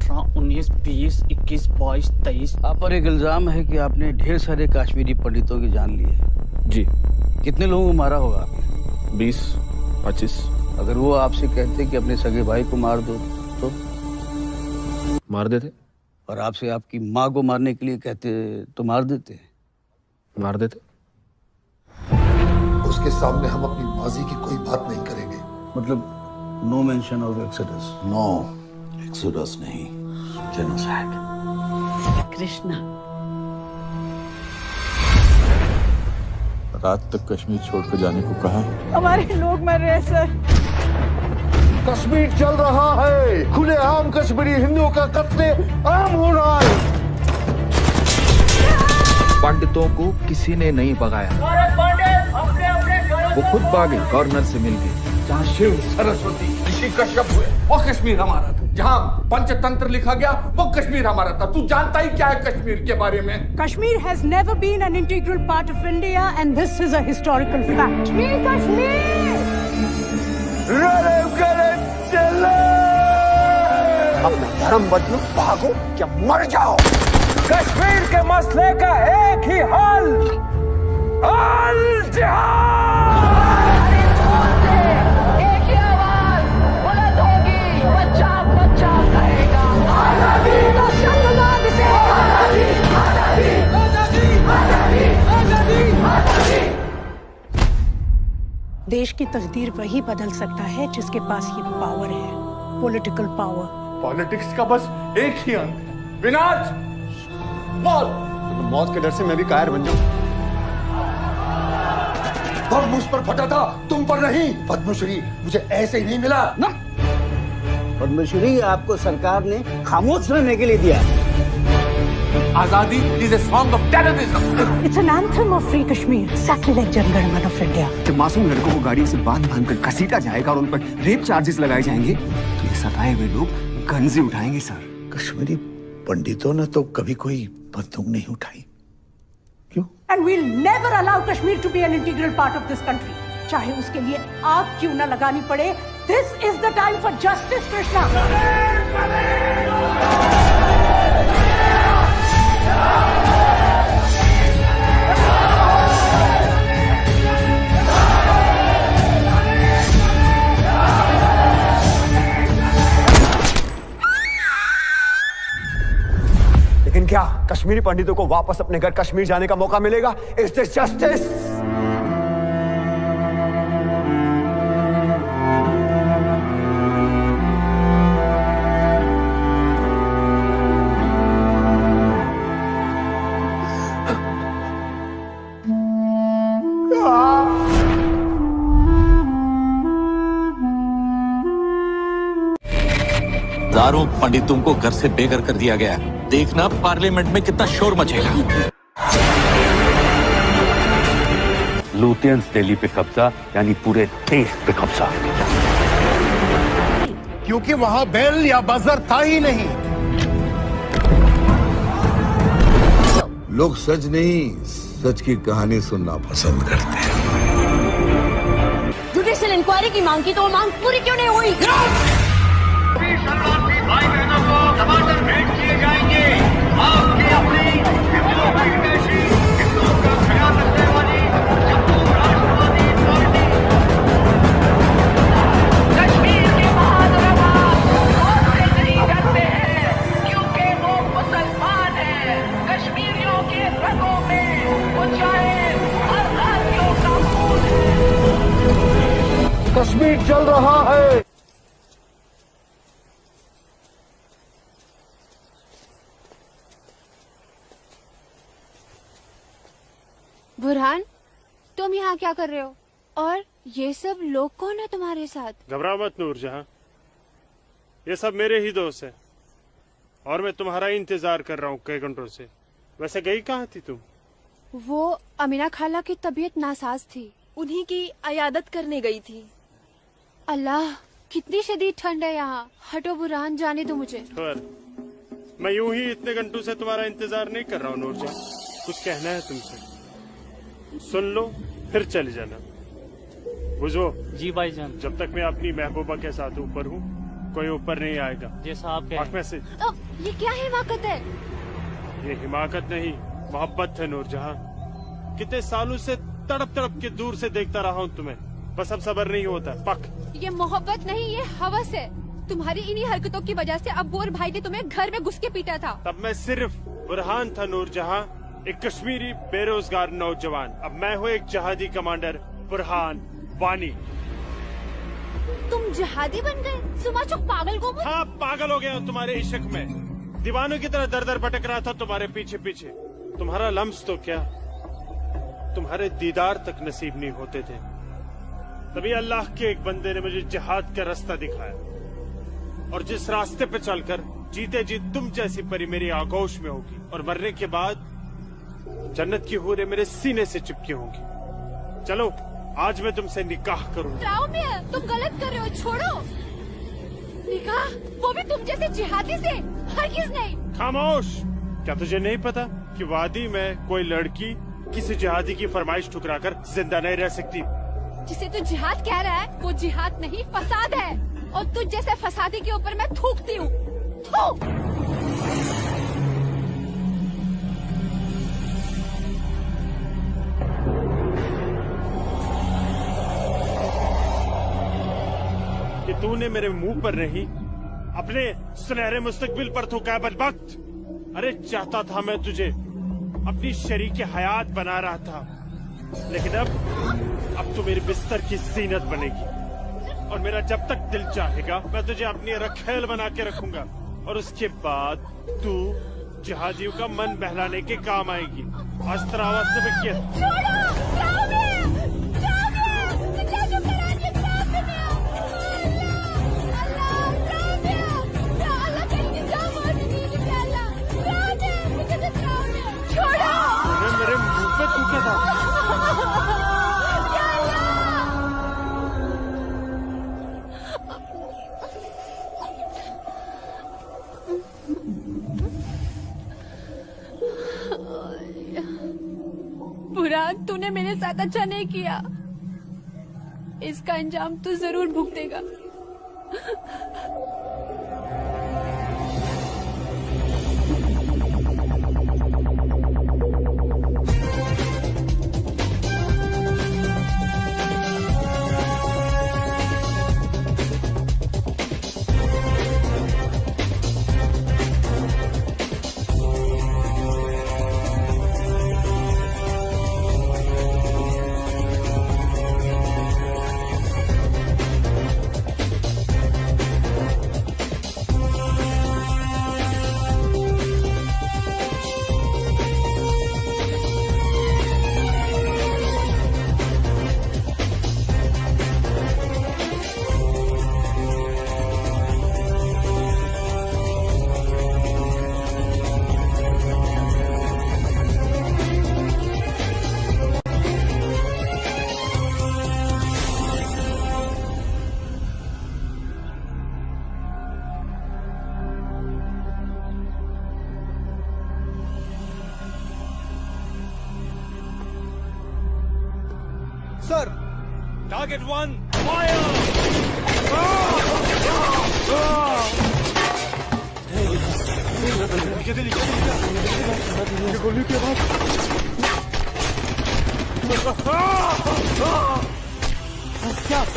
18, 19, 20, 21, 22, 23। आप पर एक इल्जाम है कि आपने ढेर सारे कश्मीरी पंडितों की जान ली है। जी। कितने लोगों को मारा होगा आपने? 20, 25। अगर वो आपसे कहते कि अपने सगे भाई को मार दो तो? मार देते। और आपसे आपकी माँ को मारने के लिए कहते तो मार देते? मार देते। उसके सामने हम अपनी माजी की कोई बात नहीं करेंगे। मतलब no mention of exodus? No exodus नहीं, जेनोसाइड। कृष्णा, रात तक कश्मीर छोड़कर जाने को कहा है। हमारे लोग मर रहे हैं सर। कश्मीर चल रहा है, खुलेआम कश्मीरी हिंदुओं का कत्ले आम हो रहा है। पंडितों को किसी ने नहीं भगाया, वो खुद भागे, गवर्नर से मिल गए। जहाँ शिव, सरस्वती, ऋषि कश्यप हुए वो कश्मीर हमारा था। जहाँ पंचतंत्र लिखा गया वो कश्मीर हमारा था। तू जानता ही क्या है कश्मीर के बारे में? Kashmir has never been an integral part of India and this is a historical fact. Kashmir! अपना धर्म बदलो, भागो या मर जाओ। कश्मीर के मसले का एक ही हल, अल जिहाद। एक ही आवाज बुलंद होगी, बच्चा बच्चा कहेगा आजादी। देश की तकदीर वही बदल सकता है जिसके पास ये पावर है, पॉलिटिकल पावर। पॉलिटिक्स का बस एक ही अंत है, विनाश, मौत। मौत के डर से मैं भी कायर बन जाऊं। बम मुझ पर फटा था, तुम पर नहीं। पद्मश्री मुझे ऐसे ही नहीं मिला ना। पद्मश्री आपको सरकार ने खामोश रहने के लिए दिया। आजादी is a song of terrorism. It's an anthem of free Kashmir, exactly like Jana Gana of India. जब मासूम लड़कों को गाड़ियों से बांध कर घसीटा जाएगा और उन पर रेप चार्जेस लगाए जाएंगे तो ये सताए हुए लोग गंजी उठाएंगे सर। कश्मीरी पंडितों ने तो कभी कोई बंदूक नहीं उठाई। क्यों? And we'll never allow Kashmir to be an integral part of this country. चाहे उसके लिए आग क्यों ना लगानी पड़े। This is the time for justice, Krishna. लेकिन क्या कश्मीरी पंडितों को वापस अपने घर कश्मीर जाने का मौका मिलेगा? Is this justice? हजारों पंडितों को घर से बेघर कर दिया गया। देखना पार्लियामेंट में कितना शोर मचेगा। लुटियंस दिल्ली पे कब्जा यानी पूरे देश पे कब्जा। क्योंकि वहां बेल या बजर था ही नहीं। लोग सच नहीं, सच की कहानी सुनना पसंद करते हैं। जुडिशियल इंक्वायरी की मांग की तो वो मांग पूरी क्यों नहीं हुई? शरणार्थी भाई बहनों को टमाटर भेंट किए जाएंगे। आपकी अपनी हिंदुओं की हितैषी, हिंदुओं का ख्याल रखने वाली जम्मू राष्ट्रवादी पार्टी। कश्मीर के बहादुर आवाज मौत से नहीं डरते हैं क्योंकि वो मुसलमान हैं। कश्मीरियों के रगों में वो चाहे हर भारतीयों का खून है। कश्मीर चल रहा है। बुरहान, तुम यहाँ क्या कर रहे हो? और ये सब लोग कौन है तुम्हारे साथ? घबरा मत नूरजहां, ये सब मेरे ही दोस्त हैं और मैं तुम्हारा ही इंतजार कर रहा हूँ कई घंटों से। वैसे गई कहाँ थी तुम? वो अमीना खाला की तबीयत नासाज थी, उन्हीं की अयादत करने गई थी। अल्लाह, कितनी शदीद ठंड है यहाँ। हटो बुरहान, जाने दो मुझे। खैर, मैं यूं ही इतने घंटों से तुम्हारा इंतजार नहीं कर रहा हूँ नूरजहां। कुछ कहना है तुमसे, सुन लो फिर चले जाना। बुझो? जी भाईजान। जब तक मैं अपनी महबूबा के साथ ऊपर हूँ कोई ऊपर नहीं आएगा। जैसा आप कहें। में से ये क्या हिमाकत है? ये हिमाकत नहीं, मोहब्बत है नूरजहां। कितने सालों से तड़प तड़प के दूर से देखता रहा हूँ तुम्हें, बस अब सब्र नहीं होता। पक। ये मोहब्बत नहीं, ये हवस है। तुम्हारी इन्हीं हरकतों की वजह से अब्बू भाई ने तुम्हें घर में घुस के पीटा था। तब मैं सिर्फ बुरहान था नूरजहां, एक कश्मीरी बेरोजगार नौजवान। अब मैं हूँ एक जहादी कमांडर बुरहान वानी। तुम जहादी बन गए? सुमाचुक पागल को? हाँ, पागल हो गया हूँ तुम्हारे इश्क में। दीवानों की तरह दर दर भटक रहा था तुम्हारे पीछे पीछे। तुम्हारा लम्स तो क्या, तुम्हारे दीदार तक नसीब नहीं होते थे। तभी अल्लाह के एक बंदे ने मुझे जिहाद का रास्ता दिखाया, और जिस रास्ते पे चलकर जीते जी तुम जैसी परी मेरी आगोश में होगी, और मरने के बाद जन्नत की हूरें मेरे सीने से चिपकी होंगी। चलो आज मैं तुमसे निकाह करूंगा। तुम गलत कर रहे हो, छोड़ो। निकाह? वो भी तुम जैसे जिहादी से? हरगिज़ नहीं। खामोश। क्या तुझे नहीं पता कि वादी में कोई लड़की किसी जिहादी की फरमाइश ठुकराकर जिंदा नहीं रह सकती? जिसे तू जिहाद कह रहा है वो जिहाद नहीं, फसाद है। और तुझ जैसे फसादी के ऊपर मैं थूकती हूँ। कि तूने मेरे मुंह पर नहीं, अपने सुनहरे मुस्तकबिल पर थूका है बदबख्त। अरे चाहता था मैं तुझे अपनी शरीके हयात बना रहा था, लेकिन अब तू मेरे बिस्तर की जीनत बनेगी। और मेरा जब तक दिल चाहेगा मैं तुझे अपनी रखेल बना के रखूंगा, और उसके बाद तू जिहादियों का मन बहलाने के काम आएगी। आज तेरा आवाज में क्या? मेरे मुंह पे थूका था। बुरहान, तूने मेरे साथ अच्छा नहीं किया। इसका अंजाम तू जरूर भुगतेगा। Sir, target 1 fire. गोली के बाद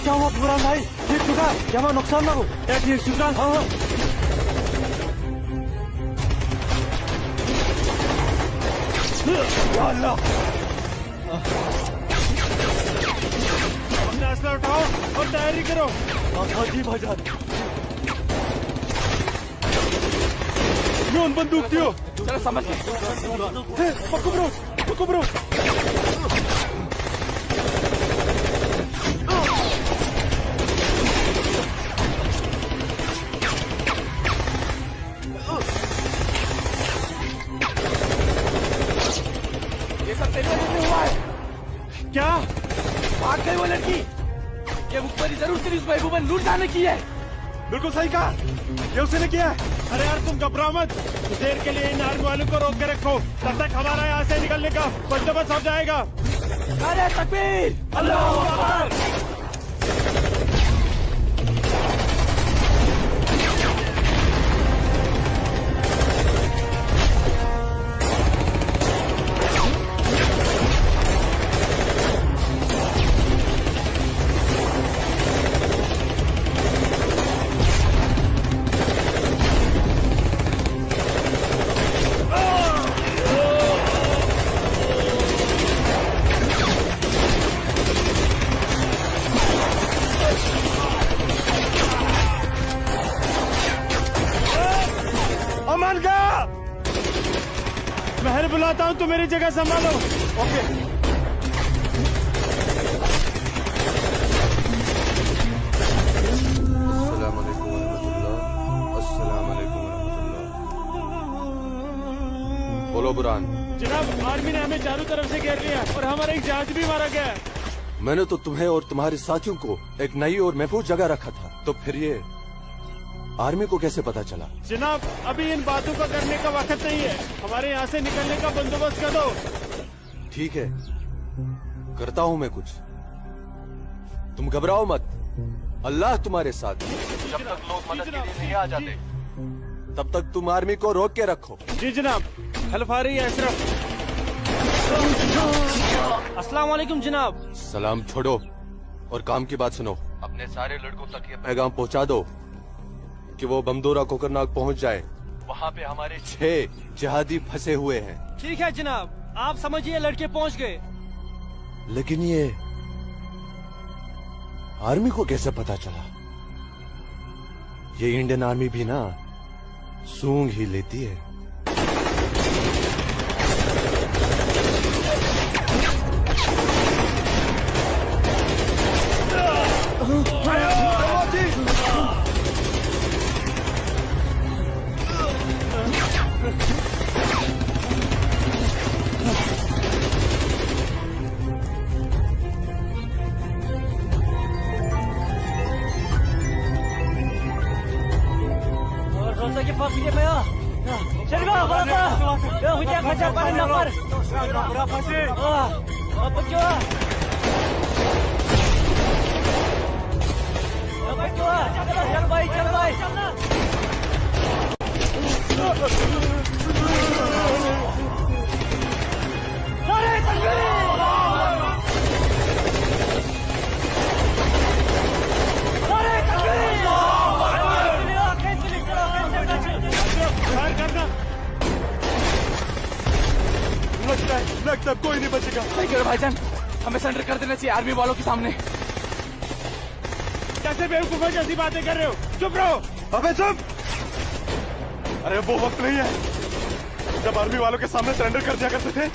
क्या हुआ बुरहान भाई? ठीक चुका, क्या नुकसान ना हो? ठीक चुका। हाँ अल्लाह, अपना उठाओ और तैयारी करो। हाँ जी भाईजान। ड्रोन बंदूक दियो। चलो समझ गए। पक्को ब्रो। ये सब तेरे वजह से हुआ है। क्या? भाग गई वो लड़की। ये मुखबरी जरूर तेरी उस महबूबा ने लूट जाने की है। बिल्कुल सही कहा, ये उसने किया है। अरे यार तुम घबराओ मत, देर के लिए इन आर्मी वालों को रोक के रखो, तब तक हमारा यहाँ से निकलने का बंदोबस्त हो जाएगा। अरे तकबीर, अल्लाहू अकबर। आता हूँ, तुम मेरी जगह संभालो। ओके। बोलो बुरहान। जनाब, आर्मी ने हमें चारों तरफ से घेर लिया और हमारा एक जहाज भी मारा गया है। मैंने तो तुम्हें और तुम्हारे साथियों को एक नई और महफूज जगह रखा था, तो फिर ये आर्मी को कैसे पता चला? जनाब, अभी इन बातों का करने का वक्त नहीं है। हमारे यहाँ से निकलने का बंदोबस्त कर दो। ठीक है, करता हूँ मैं कुछ। तुम घबराओ मत, अल्लाह तुम्हारे साथ है। जब तक लोग मदद के लिए नहीं आ जाते, तब तक तुम आर्मी को रोक के रखो। जी जनाब। हेल्प आ रही है अशरफ। अस्सलाम वालेकुम जनाब। सलाम छोड़ो और काम की बात सुनो। अपने सारे लड़कों तक ये पैगाम पहुंचा दो कि वो बमदोरा कोकरनाग पहुंच जाए। वहाँ पे हमारे 6 जिहादी फंसे हुए हैं। ठीक है जनाब, आप समझिए लड़के पहुंच गए। लेकिन ये आर्मी को कैसे पता चला? ये इंडियन आर्मी भी ना सूंघ ही लेती है। लगता कोई नहीं बचेगा। सही करो भाईजान, हमें सरेंडर कर देना चाहिए आर्मी वालों के सामने। कैसे बेवकूफों जैसी बातें कर रहे हो? चुप रहो। अबे चुप! अरे वो वक्त नहीं है जब आर्मी वालों के सामने सरेंडर कर दिया करते थे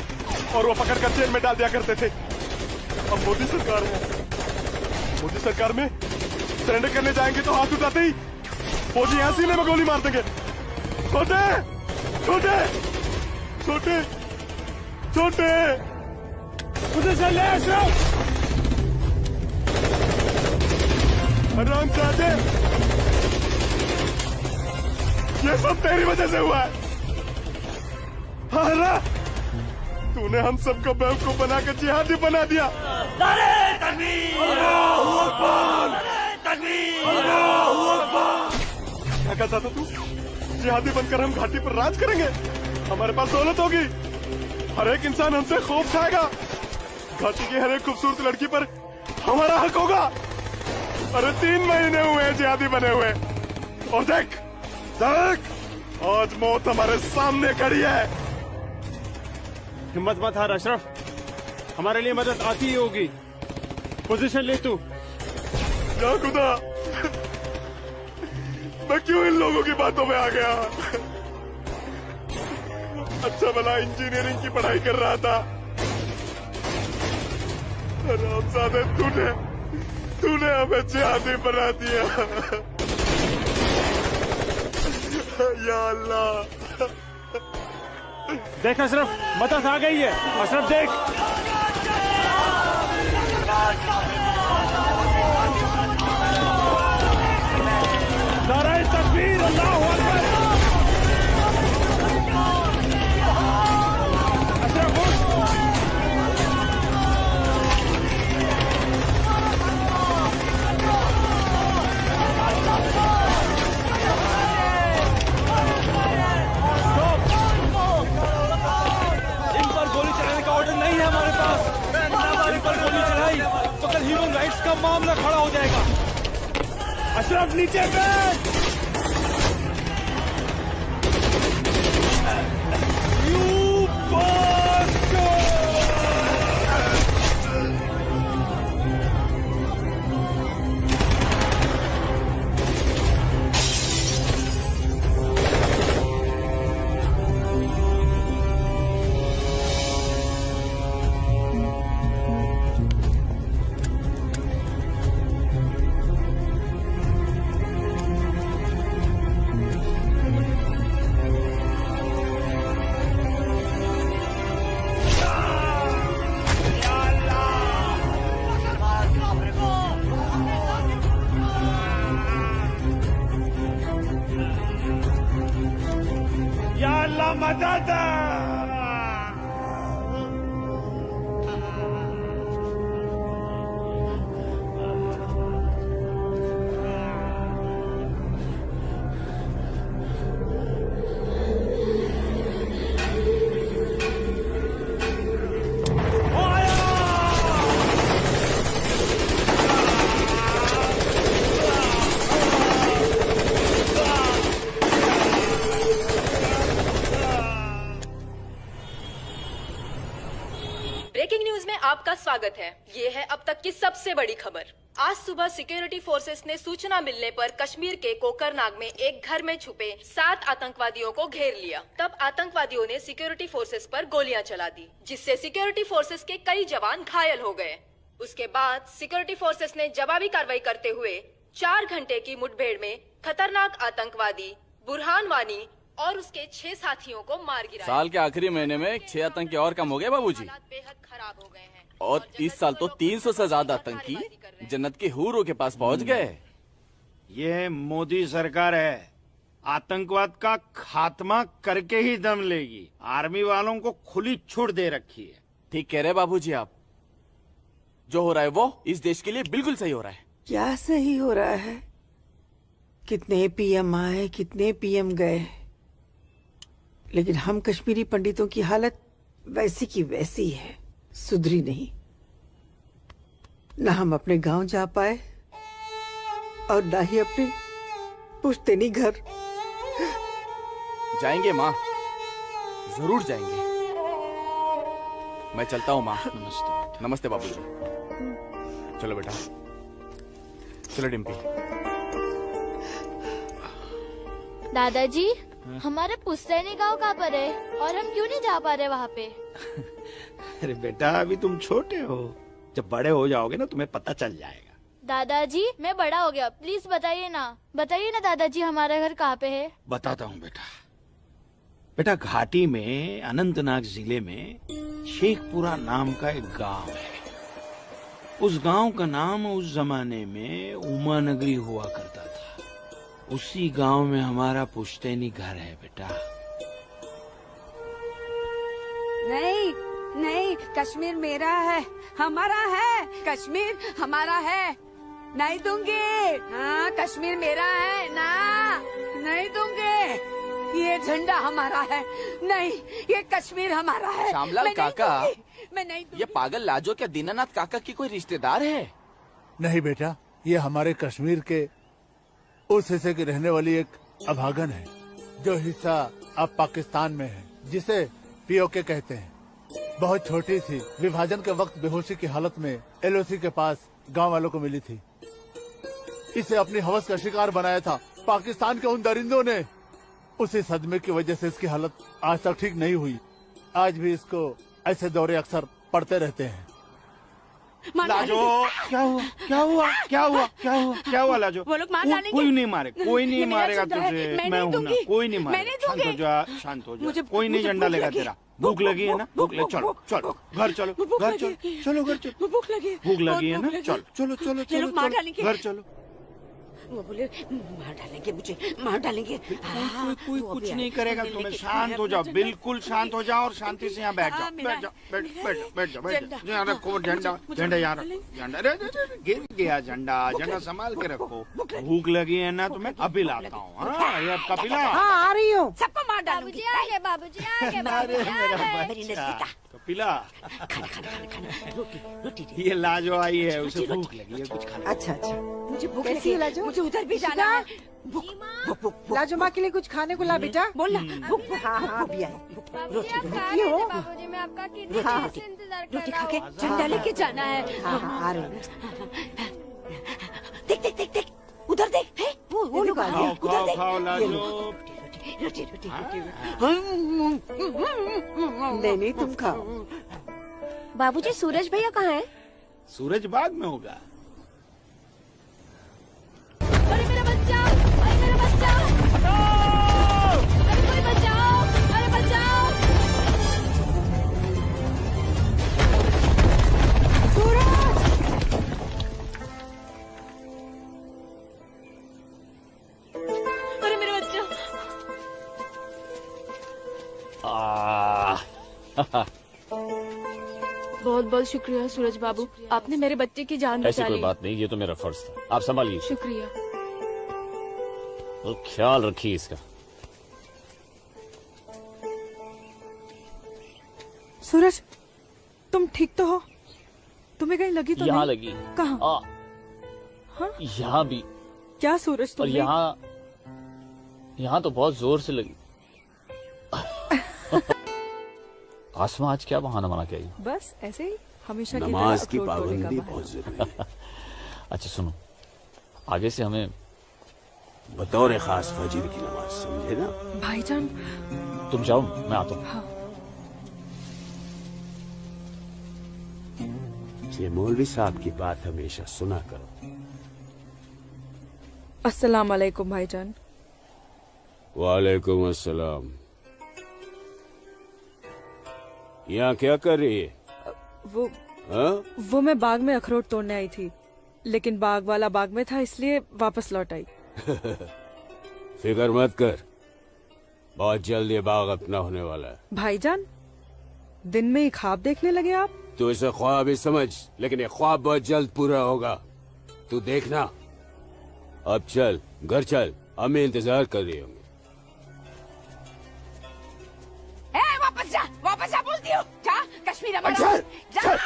और वो पकड़ कर जेल में डाल दिया करते थे। अब मोदी सरकार है, मोदी सरकार में सरेंडर करने जाएंगे तो हाथ उठाते ही फौजी यहाँ सीने में गोली मार देंगे। छोटे छोटे छोटे छोटे उधर से ले अशरफ। हरामजादे, ये सब तेरी वजह से हुआ है। हाँ, तूने हम सबको बेवकूफ बना कर जिहादी बना दिया। नारे तकबीर! अल्लाहू अकबर! नारे तकबीर! अल्लाहू अकबर! क्या कहता था तू? जिहादी बनकर हम घाटी पर राज करेंगे, हमारे पास दौलत होगी, हर एक इंसान हमसे खौफ खाएगा, घाटी की हर एक खूबसूरत लड़की पर हमारा हक होगा। अरे 3 महीने हुए हैं जिहादी बने हुए, और देख देख आज मौत हमारे सामने खड़ी है। हिम्मत मत हार अशरफ, हमारे लिए मदद आती ही होगी। पोजीशन ले तू। या खुदा, मैं क्यों इन लोगों की बातों में आ गया? अच्छा भला इंजीनियरिंग की पढ़ाई कर रहा था। हरामजादे, तूने हमें जिहादी बना दिया। या अल्लाह। देख अशरफ, मदद आ गई है। अशरफ देख। नारे तकबीर! अल्लाहू अकबर! अशरफ उठ। नहीं है हमारे पास। हमारे पर गोली चलाई तो कल ह्यूमन राइट्स का मामला खड़ा हो जाएगा। अशरफ नीचे बैठ। बताता। ब्रेकिंग न्यूज में आपका स्वागत है। ये है अब तक की सबसे बड़ी खबर। आज सुबह सिक्योरिटी फोर्सेस ने सूचना मिलने पर कश्मीर के कोकरनाग में एक घर में छुपे 7 आतंकवादियों को घेर लिया। तब आतंकवादियों ने सिक्योरिटी फोर्सेस पर गोलियां चला दी, जिससे सिक्योरिटी फोर्सेस के कई जवान घायल हो गए। उसके बाद सिक्योरिटी फोर्सेस ने जवाबी कार्रवाई करते हुए 4 घंटे की मुठभेड़ में खतरनाक आतंकवादी बुरहान वानी और उसके 6 साथियों को मार गिराया। साल के आखिरी महीने में 6 आतंकी और कम हो गए बाबूजी। बेहद खराब हो गए हैं और इस साल तो 300 से ज्यादा आतंकी जन्नत के हूरों के पास पहुंच गए। ये मोदी सरकार है, आतंकवाद का खात्मा करके ही दम लेगी। आर्मी वालों को खुली छूट दे रखी है। ठीक कह रहे बाबूजी आप। जो हो रहा है वो इस देश के लिए बिल्कुल सही हो रहा है। क्या सही हो रहा है? कितने पीएम आए, कितने पीएम गए, लेकिन हम कश्मीरी पंडितों की हालत वैसी की वैसी है, सुधरी नहीं। न हम अपने गांव जा पाए और न ही अपने पुश्तैनी घर। जाएंगे माँ, जरूर जाएंगे। मैं चलता हूँ माँ। नमस्ते। नमस्ते बाबूजी। चलो बेटा, चलो डिम्पी। दादाजी, हमारा पुश्तैनी गांव कहाँ पर है और हम क्यों नहीं जा पा रहे वहाँ पे? अरे बेटा, अभी तुम छोटे हो, जब बड़े हो जाओगे ना तुम्हें पता चल जाएगा। दादाजी, मैं बड़ा हो गया, प्लीज बताइए ना दादाजी हमारा घर कहाँ पे है? बताता हूँ बेटा। बेटा, घाटी में अनंतनाग जिले में शेखपुरा नाम का एक गांव है। उस गांव का नाम उस जमाने में उमा नगरी हुआ करता था। उसी गांव में हमारा पुश्तैनी घर है बेटा। नहीं नहीं, कश्मीर मेरा है, हमारा है। कश्मीर हमारा है, नहीं दूंगी। हाँ, कश्मीर मेरा है ना, नहीं दूंगी। ये झंडा हमारा है, नहीं, ये कश्मीर हमारा है। श्यामलाल काका, मैं नहीं दूंगी। ये पागल लाजो क्या दीनानाथ काका की कोई रिश्तेदार है? नहीं बेटा, ये हमारे कश्मीर के उस हिस्से की रहने वाली एक अभागन है, जो हिस्सा अब पाकिस्तान में है, जिसे पीओके कहते हैं। बहुत छोटी थी, विभाजन के वक्त बेहोशी की हालत में एलओसी के पास गांव वालों को मिली थी। इसे अपनी हवस का शिकार बनाया था पाकिस्तान के उन दरिंदों ने। उसी सदमे की वजह से इसकी हालत आज तक ठीक नहीं हुई। आज भी इसको ऐसे दौरे अक्सर पड़ते रहते हैं। लाजो, क्या हुआ क्या हुआ क्या हुआ क्या हुआ क्या हुआ लाजो? वो लोग मार डालेंगे। कोई नहीं मारे, कोई नहीं मारेगा तुझे। मैं हूँ ना, कोई नहीं मारेगा। मैंने शांत हो जा, शांत हो जा। कोई नहीं झंडा लेगा तेरा। भूख लगी है ना, भूख लगी, चलो चलो घर चलो, घर चलो, चलो घर चलो। भूख लगी है ना, चलो चलो चलो चलो, घर चलो। वो बोले मार डालेंगे मुझे, मार डालेंगे। कोई कुछ नहीं करेगा तुम्हें। शांत हो जाओ, बिल्कुल शांत हो जाओ और शांति से यहाँ बैठ जाओ। बैठ जाओ, बैठ जाओ। यहाँ रखो झंडा, झंडा यहाँ रखो। झंडा गिर गया झंडा, झंडा संभाल के रखो। भूख लगी है ना तुम्हें? अभी लाता हूँ। हाँ, ये अब कपिला। हाँ, आ रही हूँ। सबको मार डालूंगी। कपिला, ये लाजो आई है, उसे भूख लगी है, कुछ खाना। अच्छा अच्छा, मुझे भूख लगी है लाजो, मुझे उधर भी जाना है। लाजो माँ के लिए कुछ खाने को ला बेटा। बोल ना। हाँ हाँ, अभी आई। बाबूजी, बाबूजी, मैं आपका कितने देर से इंतजार कर रोटी रहा खा के हूँ। झंडा लेके जाना है। हाँ हाँ, आ रही। देख देख देख देख, उधर देख। है वो लोग आ रहे हैं। खाओ खाओ लाजो। रोटी रोटी रोटी। नहीं तुम खाओ। बाबूजी, सूरज भैया कहाँ है? सूरज बाद में होगा। अरे मेरा बच्चा, अरे मेरा बच्चा, अरे कोई बचाओ, अरे बचाओ। बहुत बहुत शुक्रिया सूरज बाबू, आपने मेरे बच्चे की जान ऐसी बचा कोई ली। बात नहीं, ये तो मेरा फर्ज था। आप संभालिए शुक्रिया। और ख्याल रखिए इसका। सूरज, तुम ठीक तो हो? तुम्हें कहीं लगी तो यहाँ नहीं? लगी। कहाँ? हाँ? यहाँ भी। क्या सूरज और तुमने? यहाँ तो बहुत जोर से लगी। आसमां आज क्या बहाना बना के आई? बस ऐसे ही हमेशा की नमाज तरह की अखरोट तोड़ने का पाबंदी बहाना। बहुत जरूरी है। अच्छा सुनो, आगे से हमें बतौर खास फजीर की नमाज, समझे ना? भाईजान, तुम जाओ, मैं आता हूँ। हाँ। ये मौलवी साहब की बात हमेशा सुना करो। अस्सलाम वालेकुम भाईजान। वालेकुम अस्सलाम। यहाँ क्या कर रही है? वो मैं बाग में अखरोट तोड़ने आई थी, लेकिन बाग वाला बाग में था इसलिए वापस लौट आई। फिक्र मत कर, बहुत जल्द ये बाग अपना होने वाला है। भाईजान, दिन में ही ख्वाब देखने लगे आप? तू इसे ख्वाब ही समझ, लेकिन ये ख्वाब बहुत जल्द पूरा होगा, तू देखना। अब चल, घर चल, हमें इंतजार कर रही होंगी। वापस जा बोलती हूँ। जा कश्मीर हमारा। चल, जा। चल।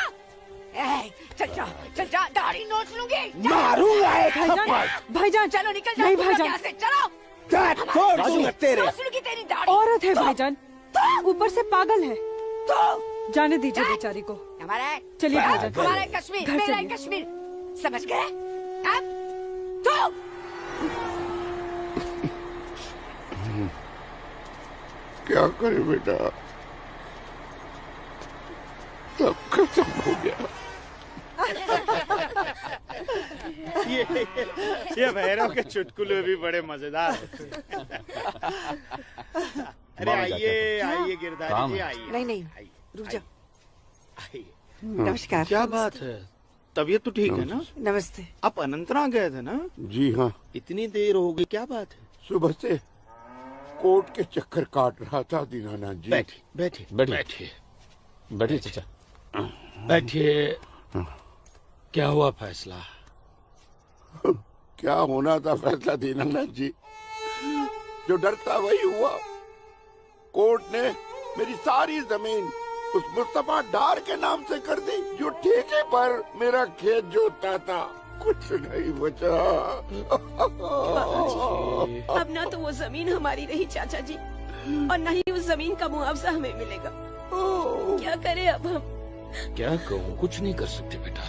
चल जा, दाढ़ी नोच लूंगी। मारूंगा एक भाईजान, भाईजान, चलो निकल जाओ। नहीं तुम लोग भाईजान। यहाँ से चलो। छोड़ दूंगा तेरे। नोच लूंगी तेरी दाढ़ी। औरत है भाईजान, ऊपर से पागल है। जाने दीजिए बेचारी को। हमारा है। चलिए भाईजान, हमारा है कश्मीर, घर मेरा है चलिए। कश्मीर, समझ गए? अब तो क्या करे बेटा, सब खत्म हो गया। ये भैरव के चुटकुले भी बड़े मजेदार हैं। अरे आइए आइए गिरधारी जी, आइए। नहीं रुक जाओ। आइए। नमस्कार। क्या बात है, तबीयत तो ठीक है ना? नमस्ते। आप अनंतनाग गए थे ना? जी हाँ। इतनी देर हो गई, क्या बात है? सुबह से कोर्ट के चक्कर काट रहा था दीनानाथ जी। बैठिए बैठिए बैठिए बैठिए चाचा। बैठिए। क्या हुआ फैसला? क्या होना था फैसला दीनानाथ जी, जो डर था वही हुआ। कोर्ट ने मेरी सारी जमीन उस मुस्तफा डार के नाम से कर दी, जो ठेके पर मेरा खेत जोतता था। कुछ नहीं बचा। अब ना तो वो जमीन हमारी रही चाचा जी, और न ही उस जमीन का मुआवजा हमें मिलेगा। क्या करें अब हम? क्या कहूँ, कुछ नहीं कर सकते बेटा।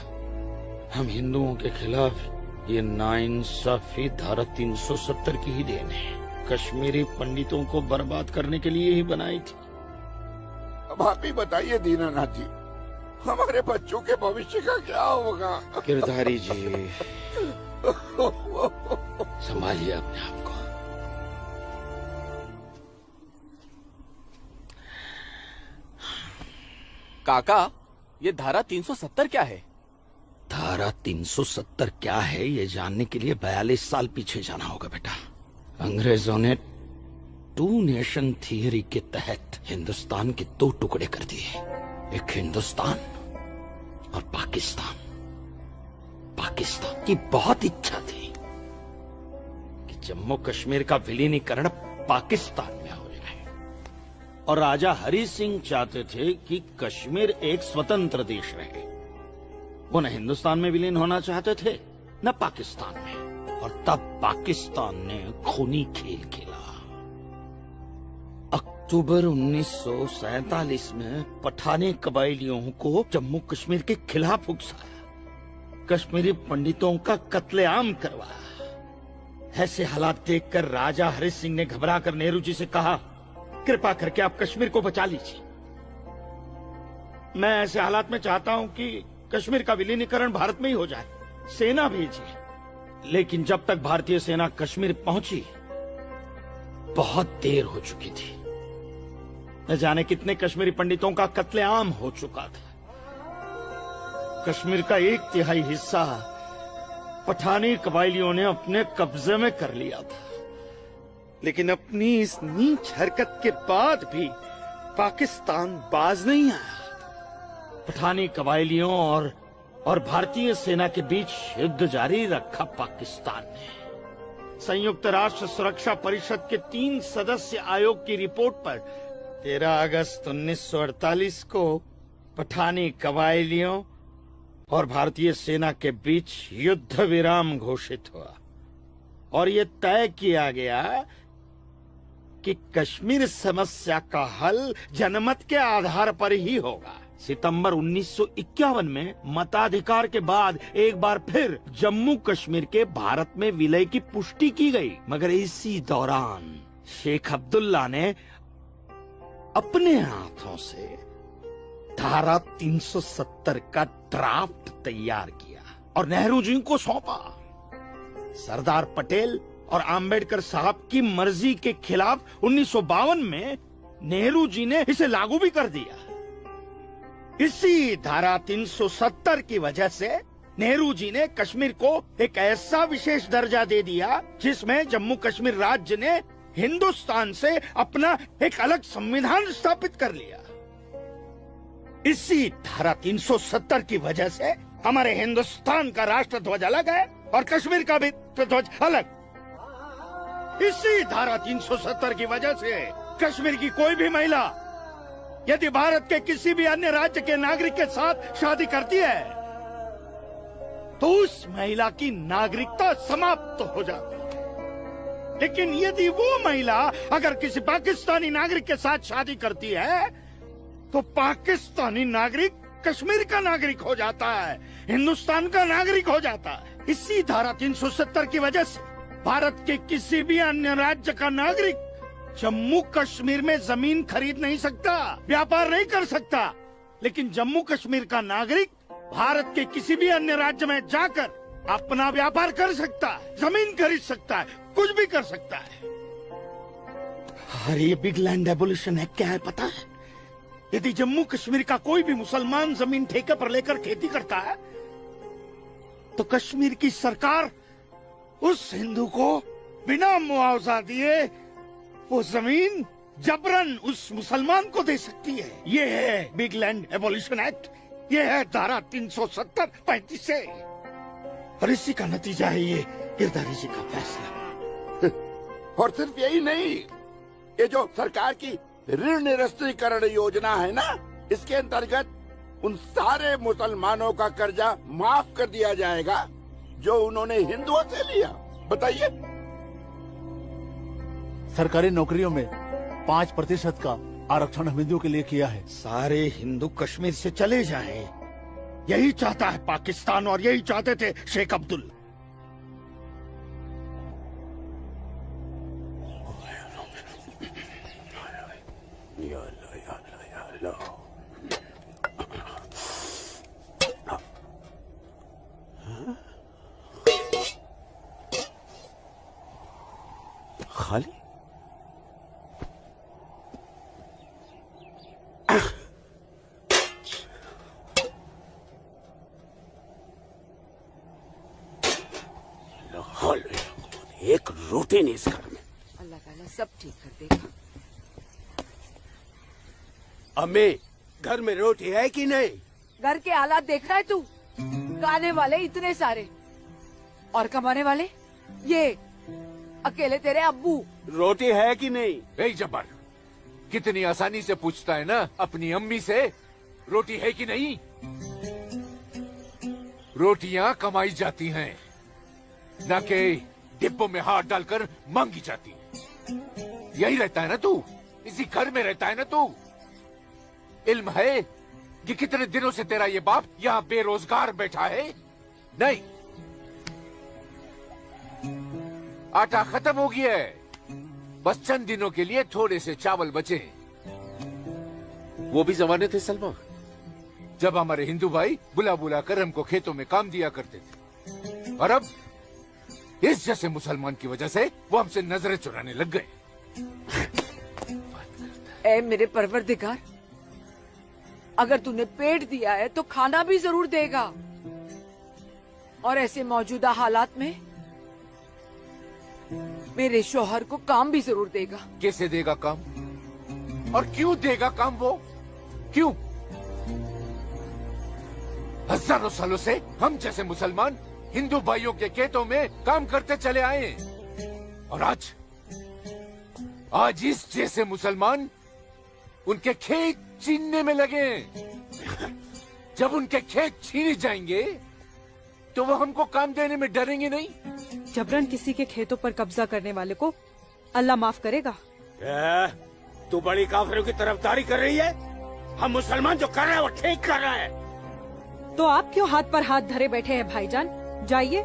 हम हिंदुओं के खिलाफ ये नाइंसाफी धारा 370 की ही देन है। कश्मीरी पंडितों को बर्बाद करने के लिए ही बनाई थी। अब आप ही बताइए दीनानाथ जी, हमारे बच्चों के भविष्य का क्या होगा? गिरधारी जी, संभालिए अपने आप को। काका, ये धारा 370 क्या है? धारा 370 क्या है, ये जानने के लिए 42 साल पीछे जाना होगा बेटा। अंग्रेजों ने टू नेशन थियरी के तहत हिंदुस्तान के 2 टुकड़े कर दिए, एक हिंदुस्तान और पाकिस्तान। पाकिस्तान की बहुत इच्छा थी कि जम्मू कश्मीर का विलीनीकरण पाकिस्तान में हो जाए, और राजा हरि सिंह चाहते थे कि कश्मीर एक स्वतंत्र देश रहे। वो न हिंदुस्तान में विलीन होना चाहते थे न पाकिस्तान में, और तब पाकिस्तान ने खूनी खेल खेला। अक्टूबर 1947 में पठानी कबायलियों को जम्मू कश्मीर के खिलाफ उकसाया, कश्मीरी पंडितों का कत्लेआम करवाया। ऐसे हालात देखकर राजा हरि सिंह ने घबराकर नेहरू जी से कहा, कृपा करके आप कश्मीर को बचा लीजिए। मैं ऐसे हालात में चाहता हूं कि कश्मीर का विलीनीकरण भारत में ही हो जाए, सेना भेजिए। लेकिन जब तक भारतीय सेना कश्मीर पहुंची, बहुत देर हो चुकी थी। न जाने कितने कश्मीरी पंडितों का कत्लेआम हो चुका था। कश्मीर का 1/3 हिस्सा पठानी कबायलियों ने अपने कब्जे में कर लिया था। लेकिन अपनी इस नीच हरकत के बाद भी पाकिस्तान बाज नहीं आया। पठानी कबायलियों और भारतीय सेना के बीच युद्ध जारी रखा पाकिस्तान ने। संयुक्त राष्ट्र सुरक्षा परिषद के 3 सदस्य आयोग की रिपोर्ट पर 13 अगस्त 1948 को पठानी कबायलियों और भारतीय सेना के बीच युद्ध विराम घोषित हुआ और ये तय किया गया कि कश्मीर समस्या का हल जनमत के आधार पर ही होगा। सितंबर 1951 में मताधिकार के बाद एक बार फिर जम्मू कश्मीर के भारत में विलय की पुष्टि की गई, मगर इसी दौरान शेख अब्दुल्ला ने अपने हाथों से धारा 370 का ड्राफ्ट तैयार किया और नेहरू जी को सौंपा। सरदार पटेल और आम्बेडकर साहब की मर्जी के खिलाफ 1952 में नेहरू जी ने इसे लागू भी कर दिया। इसी धारा 370 की वजह से नेहरू जी ने कश्मीर को एक ऐसा विशेष दर्जा दे दिया जिसमें जम्मू कश्मीर राज्य ने हिंदुस्तान से अपना एक अलग संविधान स्थापित कर लिया। इसी धारा 370 की वजह से हमारे हिंदुस्तान का राष्ट्र ध्वज अलग है और कश्मीर का भी ध्वज अलग। इसी धारा 370 की वजह से कश्मीर की कोई भी महिला यदि भारत के किसी भी अन्य राज्य के नागरिक के साथ शादी करती है तो उस महिला की नागरिकता समाप्त हो जाती है। लेकिन यदि वो महिला अगर किसी पाकिस्तानी नागरिक के साथ शादी करती है तो पाकिस्तानी नागरिक कश्मीर का नागरिक हो जाता है, हिंदुस्तान का नागरिक हो जाता है। इसी धारा 370 की वजह से भारत के किसी भी अन्य राज्य का नागरिक जम्मू कश्मीर में जमीन खरीद नहीं सकता, व्यापार नहीं कर सकता, लेकिन जम्मू कश्मीर का नागरिक भारत के किसी भी अन्य राज्य में जाकर अपना व्यापार कर सकता है, जमीन खरीद सकता है, कुछ भी कर सकता है। और ये बिग लैंड एबोल्यूशन एक्ट क्या है पता है? यदि जम्मू कश्मीर का कोई भी मुसलमान जमीन ठेके पर लेकर खेती करता है तो कश्मीर की सरकार उस हिंदू को बिना मुआवजा दिए वो जमीन जबरन उस मुसलमान को दे सकती है। ये है बिग लैंड एबोल्यूशन एक्ट, ये है धारा 370-35 से, और इसी का नतीजा है ये गिरधारी जी का फैसला। और सिर्फ यही नहीं, ये जो सरकार की ऋण निरस्तीकरण योजना है ना, इसके अंतर्गत उन सारे मुसलमानों का कर्जा माफ कर दिया जाएगा जो उन्होंने हिंदुओं से लिया। बताइए। सरकारी नौकरियों में 5% का आरक्षण हम हिंदुओं के लिए किया है। सारे हिंदू कश्मीर से चले जाएं, यही चाहता है पाकिस्तान और यही चाहते थे शेख अब्दुल्ला। खाली एक रोटी नहीं इस घर में। अल्लाह ताला सब ठीक कर देगा। अम्मी, घर में रोटी है कि नहीं? घर के हालात देख रहा है तू? खाने वाले इतने सारे और कमाने वाले ये अकेले तेरे अब्बू। रोटी है कि नहीं? ए जब्बार, कितनी आसानी से पूछता है ना अपनी अम्मी से रोटी है कि नहीं। रोटियां कमाई जाती हैं, न कि डिब्बों में हाथ डालकर मांगी जाती है। यही रहता है ना तू, इसी घर में रहता है ना तू। इल्म है कि कितने दिनों से तेरा ये बाप यहाँ बेरोजगार बैठा है? नहीं, आटा खत्म हो गया है, बस चंद दिनों के लिए थोड़े से चावल बचे हैं। वो भी जमाने थे सलमा, जब हमारे हिंदू भाई बुला बुला कर हमको खेतों में काम दिया करते थे, और अब इस जैसे मुसलमान की वजह से वो हमसे नजरें चुराने लग गए। ए मेरे परवरदिगार, अगर तूने पेट दिया है तो खाना भी जरूर देगा, और ऐसे मौजूदा हालात में मेरे शौहर को काम भी जरूर देगा। कैसे देगा काम? और क्यों देगा काम वो? क्यों? हजारों सालों से हम जैसे मुसलमान हिंदू भाइयों के खेतों में काम करते चले आए हैं, और आज इस जैसे मुसलमान उनके खेत छीनने में लगे हैं। जब उनके खेत छीने जाएंगे तो वो हमको काम देने में डरेंगे नहीं। जबरन किसी के खेतों पर कब्जा करने वाले को अल्लाह माफ करेगा। तू बड़ी काफिरों की तरफदारी कर रही है? हम मुसलमान जो कर रहे हैं वो ठीक कर रहे हैं। तो आप क्यों हाथ पर हाथ धरे बैठे हैं भाईजान? जाइए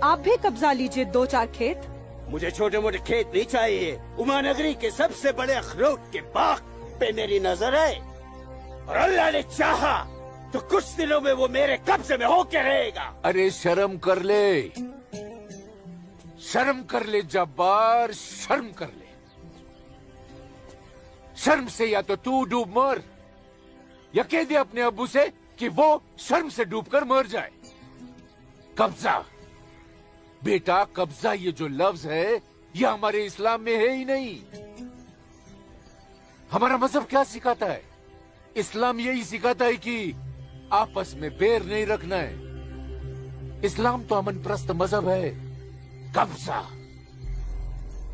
आप भी कब्जा लीजिए 2-4 खेत। मुझे छोटे मोटे खेत नहीं चाहिए। उमानगरी के सबसे बड़े अखरोट के बाग पे मेरी नजर है, और अल्लाह ने चाहा तो कुछ दिनों में वो मेरे कब्जे में होके रहेगा। अरे शर्म कर ले, शर्म कर ले जब्बार, शर्म कर ले। शर्म से या तो तू डूब मर, या कह दे अपने अब्बू से कि वो शर्म से डूबकर मर जाए। कब्जा बेटा, कब्जा ये जो लफ्ज है ये हमारे इस्लाम में है ही नहीं। हमारा मजहब क्या सिखाता है? इस्लाम यही सिखाता है कि आपस में बैर नहीं रखना है। इस्लाम तो अमन प्रस्त मजहब है। कब्जा,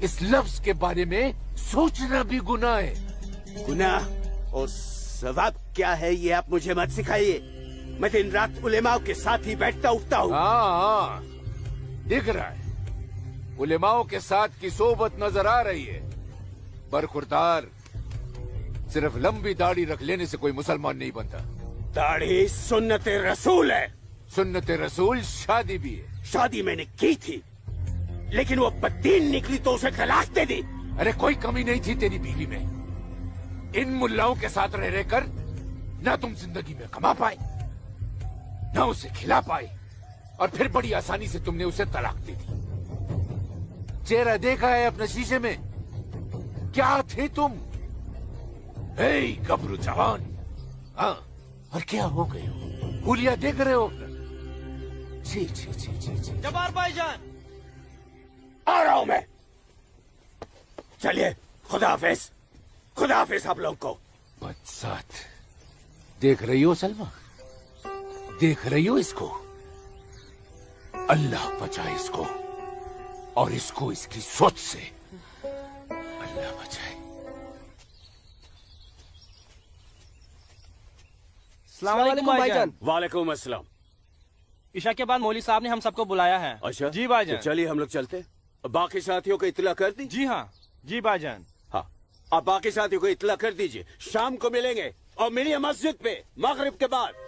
इस लफ्ज के बारे में सोचना भी गुनाह है। गुनाह और सवाब क्या है ये आप मुझे मत सिखाइए। मैं दिन रात उलेमाओं के साथ ही बैठता उठता हूँ। हाँ, दिख रहा है उलेमाओं के साथ की सोबत नजर आ रही है। बरखुरदार, सिर्फ लंबी दाढ़ी रख लेने से कोई मुसलमान नहीं बनता। दाढ़ी सुन्नत रसूल है। सुन्नत रसूल शादी भी है। शादी मैंने की थी, लेकिन वो बददीन निकली तो उसे तलाक दे दी। अरे कोई कमी नहीं थी तेरी बीवी में। इन मुल्लाओं के साथ रह रहकर ना तुम जिंदगी में कमा पाए, ना उसे खिला पाए, और फिर बड़ी आसानी से तुमने उसे तलाक दे दी। चेहरा देखा है अपने शीशे में? क्या थे तुम? हे गबरू जवान, हाँ, और क्या हो गए हो? हुलिया देख रहे हो? जी जी जी जी जी। जब्बार भाईजान, आ रहा हूं मैं। चलिए, खुदा हाफिज, खुदा हाफिज आप लोग को। बदसात, देख रही हो सलमा? देख रही हो इसको? अल्लाह बचाए इसको, और इसको इसकी सोच से। अल्लाह बचाए। अस्सलाम वालेकुम भाईजान। वालेकुम अस्सलाम। ईशा के बाद मौली साहब ने हम सबको बुलाया है। अच्छा जी भाईजान। तो चलिए हम लोग चलते। बाकी साथियों को इत्तला कर दी? जी हाँ, जी भाईजान। हाँ, आप बाकी साथियों को इत्तला कर दीजिए। शाम को मिलेंगे और मिलिए मस्जिद पे मगरिब के बाद।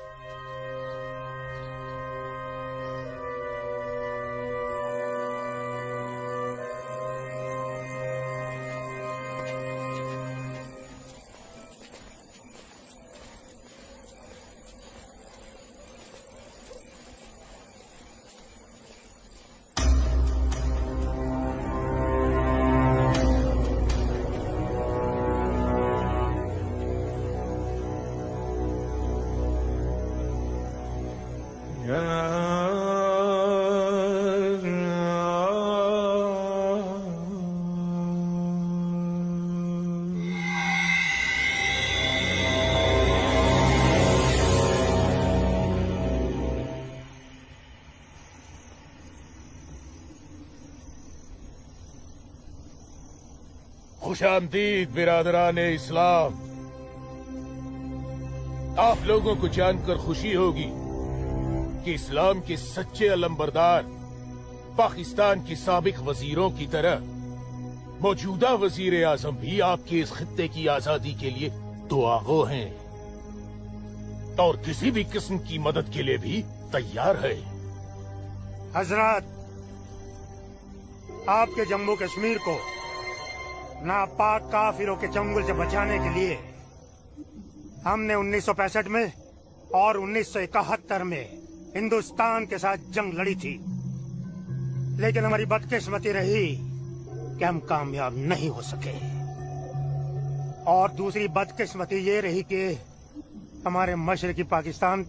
खुशामदीद बिरादरान इस्लाम। आप लोगों को जानकर खुशी होगी कि इस्लाम के सच्चे अलंबरदार पाकिस्तान के साबिक वजीरों की तरह मौजूदा वजीर आजम भी आपके इस खित्ते की आजादी के लिए दुआगो हैं और किसी भी किस्म की मदद के लिए भी तैयार है। हजरत, आपके जम्मू कश्मीर को नापाक काफिरों के चंगुल से बचाने के लिए हमने 1965 में और 1971 में हिंदुस्तान के साथ जंग लड़ी थी, लेकिन हमारी बदकिस्मती रही कि हम कामयाब नहीं हो सके। और दूसरी बदकिस्मती ये रही कि हमारे मशरकी पाकिस्तान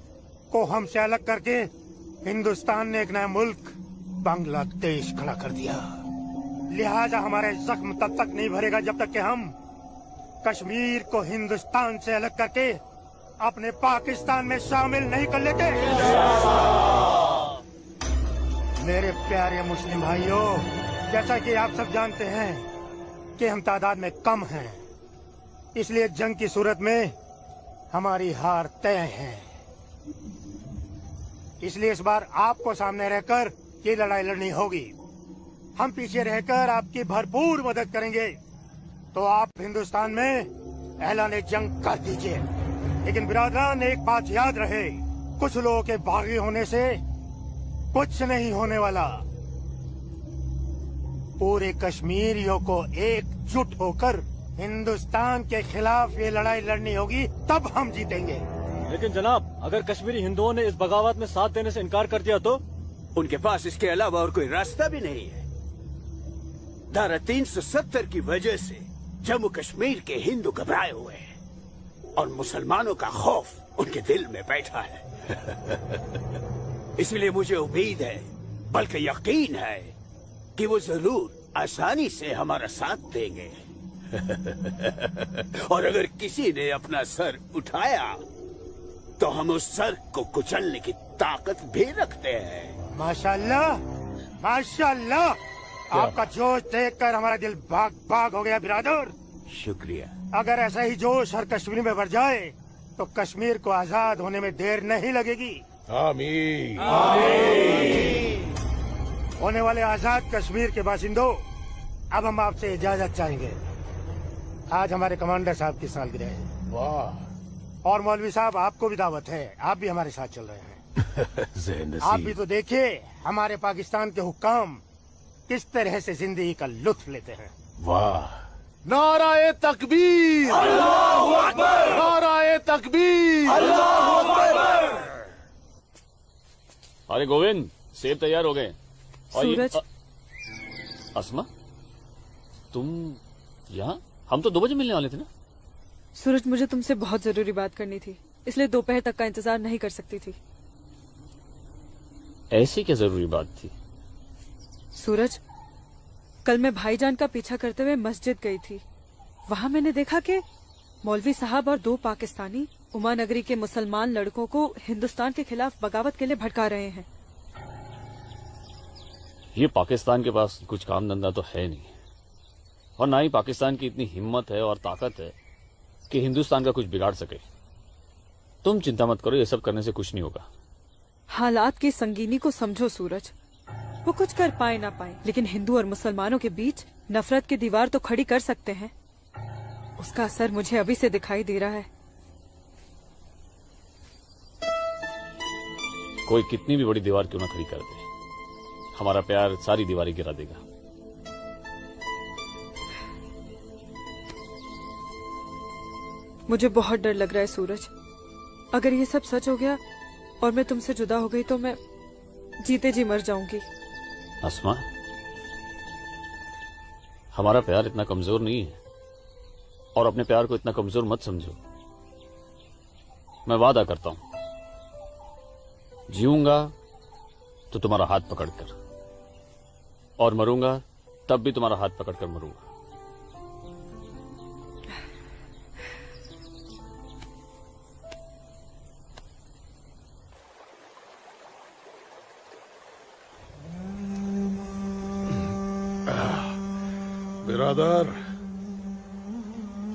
को हमसे अलग करके हिंदुस्तान ने एक नया मुल्क बांग्लादेश खड़ा कर दिया। लिहाजा हमारे जख्म तब तक नहीं भरेगा जब तक कि हम कश्मीर को हिंदुस्तान से अलग करके अपने पाकिस्तान में शामिल नहीं कर लेते। मेरे प्यारे मुस्लिम भाइयों, जैसा कि आप सब जानते हैं कि हम तादाद में कम हैं, इसलिए जंग की सूरत में हमारी हार तय है। इसलिए इस बार आपको सामने रहकर ये लड़ाई लड़नी होगी। हम पीछे रहकर आपकी भरपूर मदद करेंगे। तो आप हिंदुस्तान में ऐलान जंग कर दीजिए। लेकिन बिरादरान, एक बात याद रहे, कुछ लोगों के बागी होने से कुछ नहीं होने वाला। पूरे कश्मीरियों को एकजुट होकर हिंदुस्तान के खिलाफ ये लड़ाई लड़नी होगी, तब हम जीतेंगे। लेकिन जनाब, अगर कश्मीरी हिंदुओं ने इस बगावत में साथ देने से इनकार कर दिया तो? उनके पास इसके अलावा और कोई रास्ता भी नहीं है। धारा 370 की वजह से जम्मू कश्मीर के हिंदू घबराए हुए हैं और मुसलमानों का खौफ उनके दिल में बैठा है। इसलिए मुझे उम्मीद है, बल्कि यकीन है, कि वो जरूर आसानी से हमारा साथ देंगे। और अगर किसी ने अपना सर उठाया तो हम उस सर को कुचलने की ताकत भी रखते हैं। माशाल्लाह, माशाल्लाह, आपका जोश देखकर हमारा दिल भाग भाग हो गया बिरादर। शुक्रिया। अगर ऐसा ही जोश हर कश्मीरी में भर जाए तो कश्मीर को आजाद होने में देर नहीं लगेगी। आमीन। होने वाले आजाद कश्मीर के बाशिंदों, अब हम आपसे इजाजत चाहेंगे। आज हमारे कमांडर साहब की सालगिरह है। वाह। और मौलवी साहब, आपको भी दावत है, आप भी हमारे साथ चल रहे हैं। आप भी तो देखिए हमारे पाकिस्तान के हुक्काम किस तरह से जिंदगी का लुत्फ लेते हैं। वाह। नाराए तकबीर, अल्लाहू अकबर, नाराए तकबीर, अल्लाहू अकबर। अरे गोविंद, सेब तैयार हो गए। और सूरज। अस्मा, तुम यहाँ? हम तो 2 बजे मिलने वाले थे ना। सूरज, मुझे तुमसे बहुत जरूरी बात करनी थी, इसलिए दोपहर तक का इंतजार नहीं कर सकती थी। ऐसी क्या जरूरी बात थी? सूरज, कल मैं भाईजान का पीछा करते हुए मस्जिद गई थी। वहाँ मैंने देखा कि मौलवी साहब और 2 पाकिस्तानी उमा नगरी के मुसलमान लड़कों को हिंदुस्तान के खिलाफ बगावत के लिए भड़का रहे हैं। ये पाकिस्तान के पास कुछ काम धंधा तो है नहीं, और ना ही पाकिस्तान की इतनी हिम्मत है और ताकत है कि हिंदुस्तान का कुछ बिगाड़ सके। तुम चिंता मत करो, ये सब करने से कुछ नहीं होगा। हालात की संगीनी को समझो सूरज। वो कुछ कर पाए ना पाए, लेकिन हिंदू और मुसलमानों के बीच नफरत की दीवार तो खड़ी कर सकते हैं। उसका असर मुझे अभी से दिखाई दे रहा है। कोई कितनी भी बड़ी दीवार क्यों ना खड़ी कर दे, हमारा प्यार सारी दीवारें गिरा देगा। मुझे बहुत डर लग रहा है सूरज। अगर ये सब सच हो गया और मैं तुमसे जुदा हो गई तो मैं जीते जी मर जाऊंगी। अस्मा, हमारा प्यार इतना कमजोर नहीं है, और अपने प्यार को इतना कमजोर मत समझो। मैं वादा करता हूं, जीऊंगा तो तुम्हारा हाथ पकड़कर, और मरूंगा तब भी तुम्हारा हाथ पकड़कर मरूंगा। बिरादर,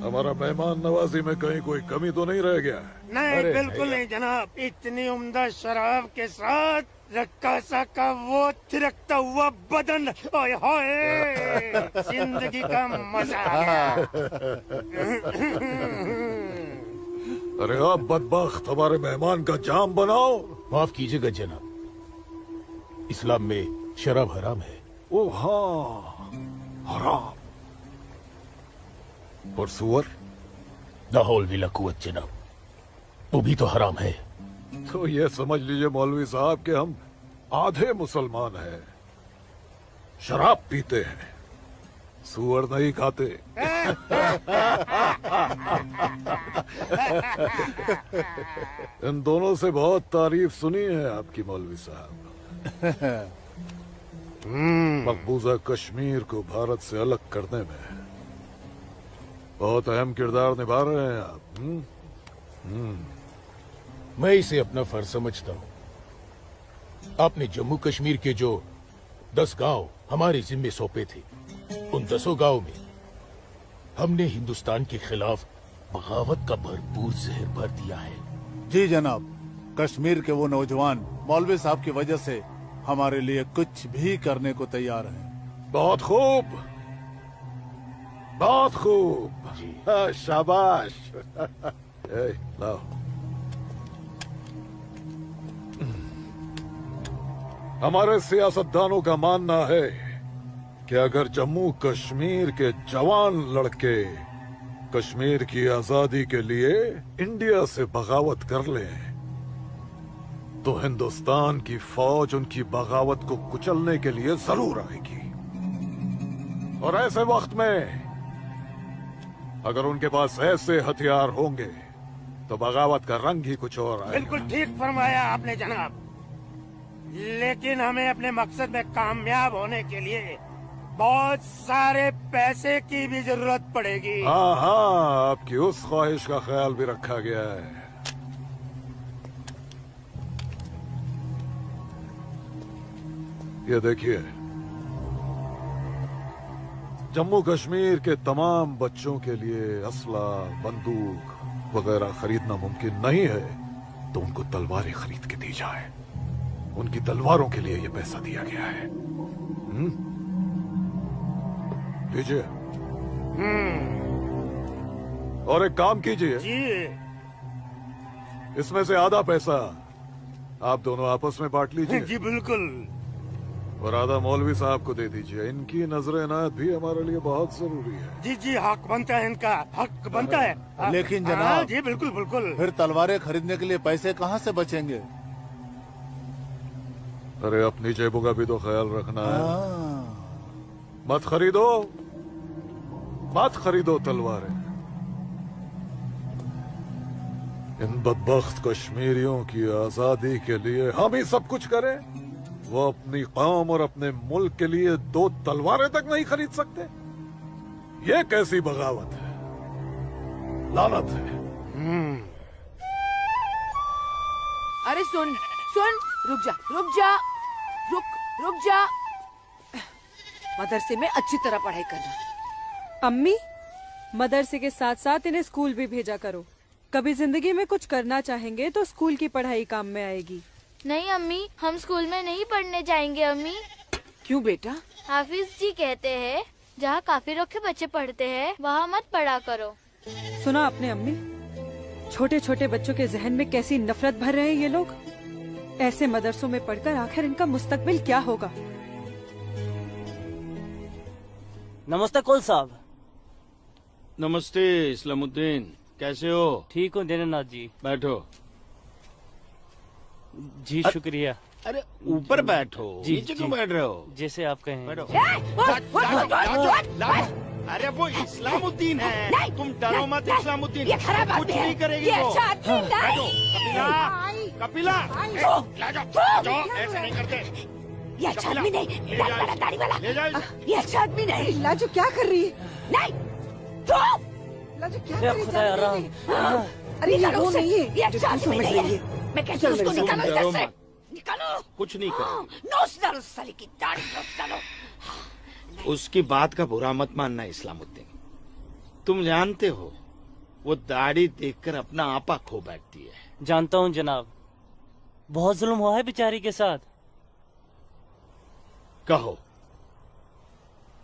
हमारा मेहमान नवाजी में कहीं कोई कमी तो नहीं रह गया? नहीं, बिल्कुल नहीं जनाब। इतनी उम्दा शराब के साथ रक्कासा का वो थिरकता हुआ बदन, ओए होए, जिंदगी का मजा आ गया। अरे आप बदबख्त, हमारे मेहमान का जाम बनाओ। माफ कीजिएगा जनाब, इस्लाम में शराब हराम है। ओ हाँ, हराम। और सुअर? लाहौल विला कुव्वत जनाब, वो भी तो हराम है। तो ये समझ लीजिए मौलवी साहब कि हम आधे मुसलमान हैं, शराब पीते हैं, सुअर नहीं खाते। इन दोनों से बहुत तारीफ सुनी है आपकी मौलवी साहब। मकबूजा कश्मीर को भारत से अलग करने में बहुत अहम किरदार निभा रहे हैं आप। मैं इसे अपना फर्ज समझता हूँ। आपने जम्मू कश्मीर के जो 10 गांव हमारे जिम्मे सौंपे थे, उन 10 गांव में हमने हिंदुस्तान के खिलाफ बगावत का भरपूर जहर भर दिया है। जी जनाब, कश्मीर के वो नौजवान मौलवी साहब की वजह से हमारे लिए कुछ भी करने को तैयार हैं। बहुत खूब, बहुत खूब। शाबाश। लाओ। हमारे सियासतदानों का मानना है कि अगर जम्मू कश्मीर के जवान लड़के कश्मीर की आजादी के लिए इंडिया से बगावत कर लें तो हिंदुस्तान की फौज उनकी बगावत को कुचलने के लिए जरूर आएगी। और ऐसे वक्त में अगर उनके पास ऐसे हथियार होंगे तो बगावत का रंग ही कुछ और आएगा। बिल्कुल ठीक फरमाया आपने जनाब, लेकिन हमें अपने मकसद में कामयाब होने के लिए बहुत सारे पैसे की भी जरूरत पड़ेगी। हाँ हाँ, आपकी उस ख्वाहिश का ख्याल भी रखा गया है। ये देखिए, जम्मू कश्मीर के तमाम बच्चों के लिए असला, बंदूक वगैरह खरीदना मुमकिन नहीं है, तो उनको तलवारें खरीद के दी जाए। उनकी तलवारों के लिए ये पैसा दिया गया है। लीजिए। और एक काम कीजिए, इसमें से आधा पैसा आप दोनों आपस में बांट लीजिए। जी बिल्कुल। और आधा मौलवी साहब को दे दीजिए। इनकी नजर इनायत भी हमारे लिए बहुत जरूरी है। जी जी, हक बनता है, इनका हक बनता है। लेकिन जनाब, जी बिल्कुल बिल्कुल। फिर तलवारें खरीदने के लिए पैसे कहाँ से बचेंगे? अरे अपनी जेबों का भी तो ख्याल रखना है। मत खरीदो तलवारें। इन बदबख्त कश्मीरियों की आजादी के लिए हम ही सब कुछ करें, वो अपनी कौम और अपने मुल्क के लिए 2 तलवारें तक नहीं खरीद सकते। ये कैसी बगावत है, लानत है। अरे सुन, रुक जा। मदरसे में अच्छी तरह पढ़ाई करना। अम्मी, मदरसे के साथ साथ इन्हें स्कूल भी भेजा करो। कभी जिंदगी में कुछ करना चाहेंगे तो स्कूल की पढ़ाई काम में आएगी। नहीं अम्मी, हम स्कूल में नहीं पढ़ने जाएंगे अम्मी। क्यों बेटा? हाफिज जी कहते हैं जहाँ काफिरों के बच्चे पढ़ते हैं वहाँ मत पढ़ा करो। सुना आपने अम्मी? छोटे छोटे बच्चों के जहन में कैसी नफरत भर रहे हैं ये लोग। ऐसे मदरसों में पढ़कर आखिर इनका मुस्तकबिल क्या होगा? नमस्ते कुल साहब। नमस्ते इस्लामुद्दीन, कैसे हो? ठीक हूँ दीनानाथ जी। बैठो। जी शुक्रिया। अरे ऊपर बैठो, नीचे क्यों बैठ रहे हो? जैसे आप कहें। बैठो। अरे वो इस्लामुद्दीन है, तुम डरो मत। इस्लामुद्दीन कुछ नहीं करेगी वो। कपिला, जाओ, ऐसे नहीं करते। ये अच्छा आदमी नहीं, दाढ़ी वाला। ये अच्छा आदमी नहीं। लाजो क्या कर रही है? नहीं, लाजो क्या कर रही है? अरे ये वो नहीं है, ये अच्छा आदमी नहीं है। मैं कहती हूँ उसको निकालो इधर से। निकालो। कुछ नहीं करो। नोच डालो साले की दाढ़ी, नोच डालो। उसकी बात का बुरा मत मानना इस्लामुद्दीन। तुम जानते हो वो दाढ़ी देखकर अपना आपा खो बैठती है। जानता हूँ जनाब, बहुत जुल्म हुआ है बेचारी के साथ। कहो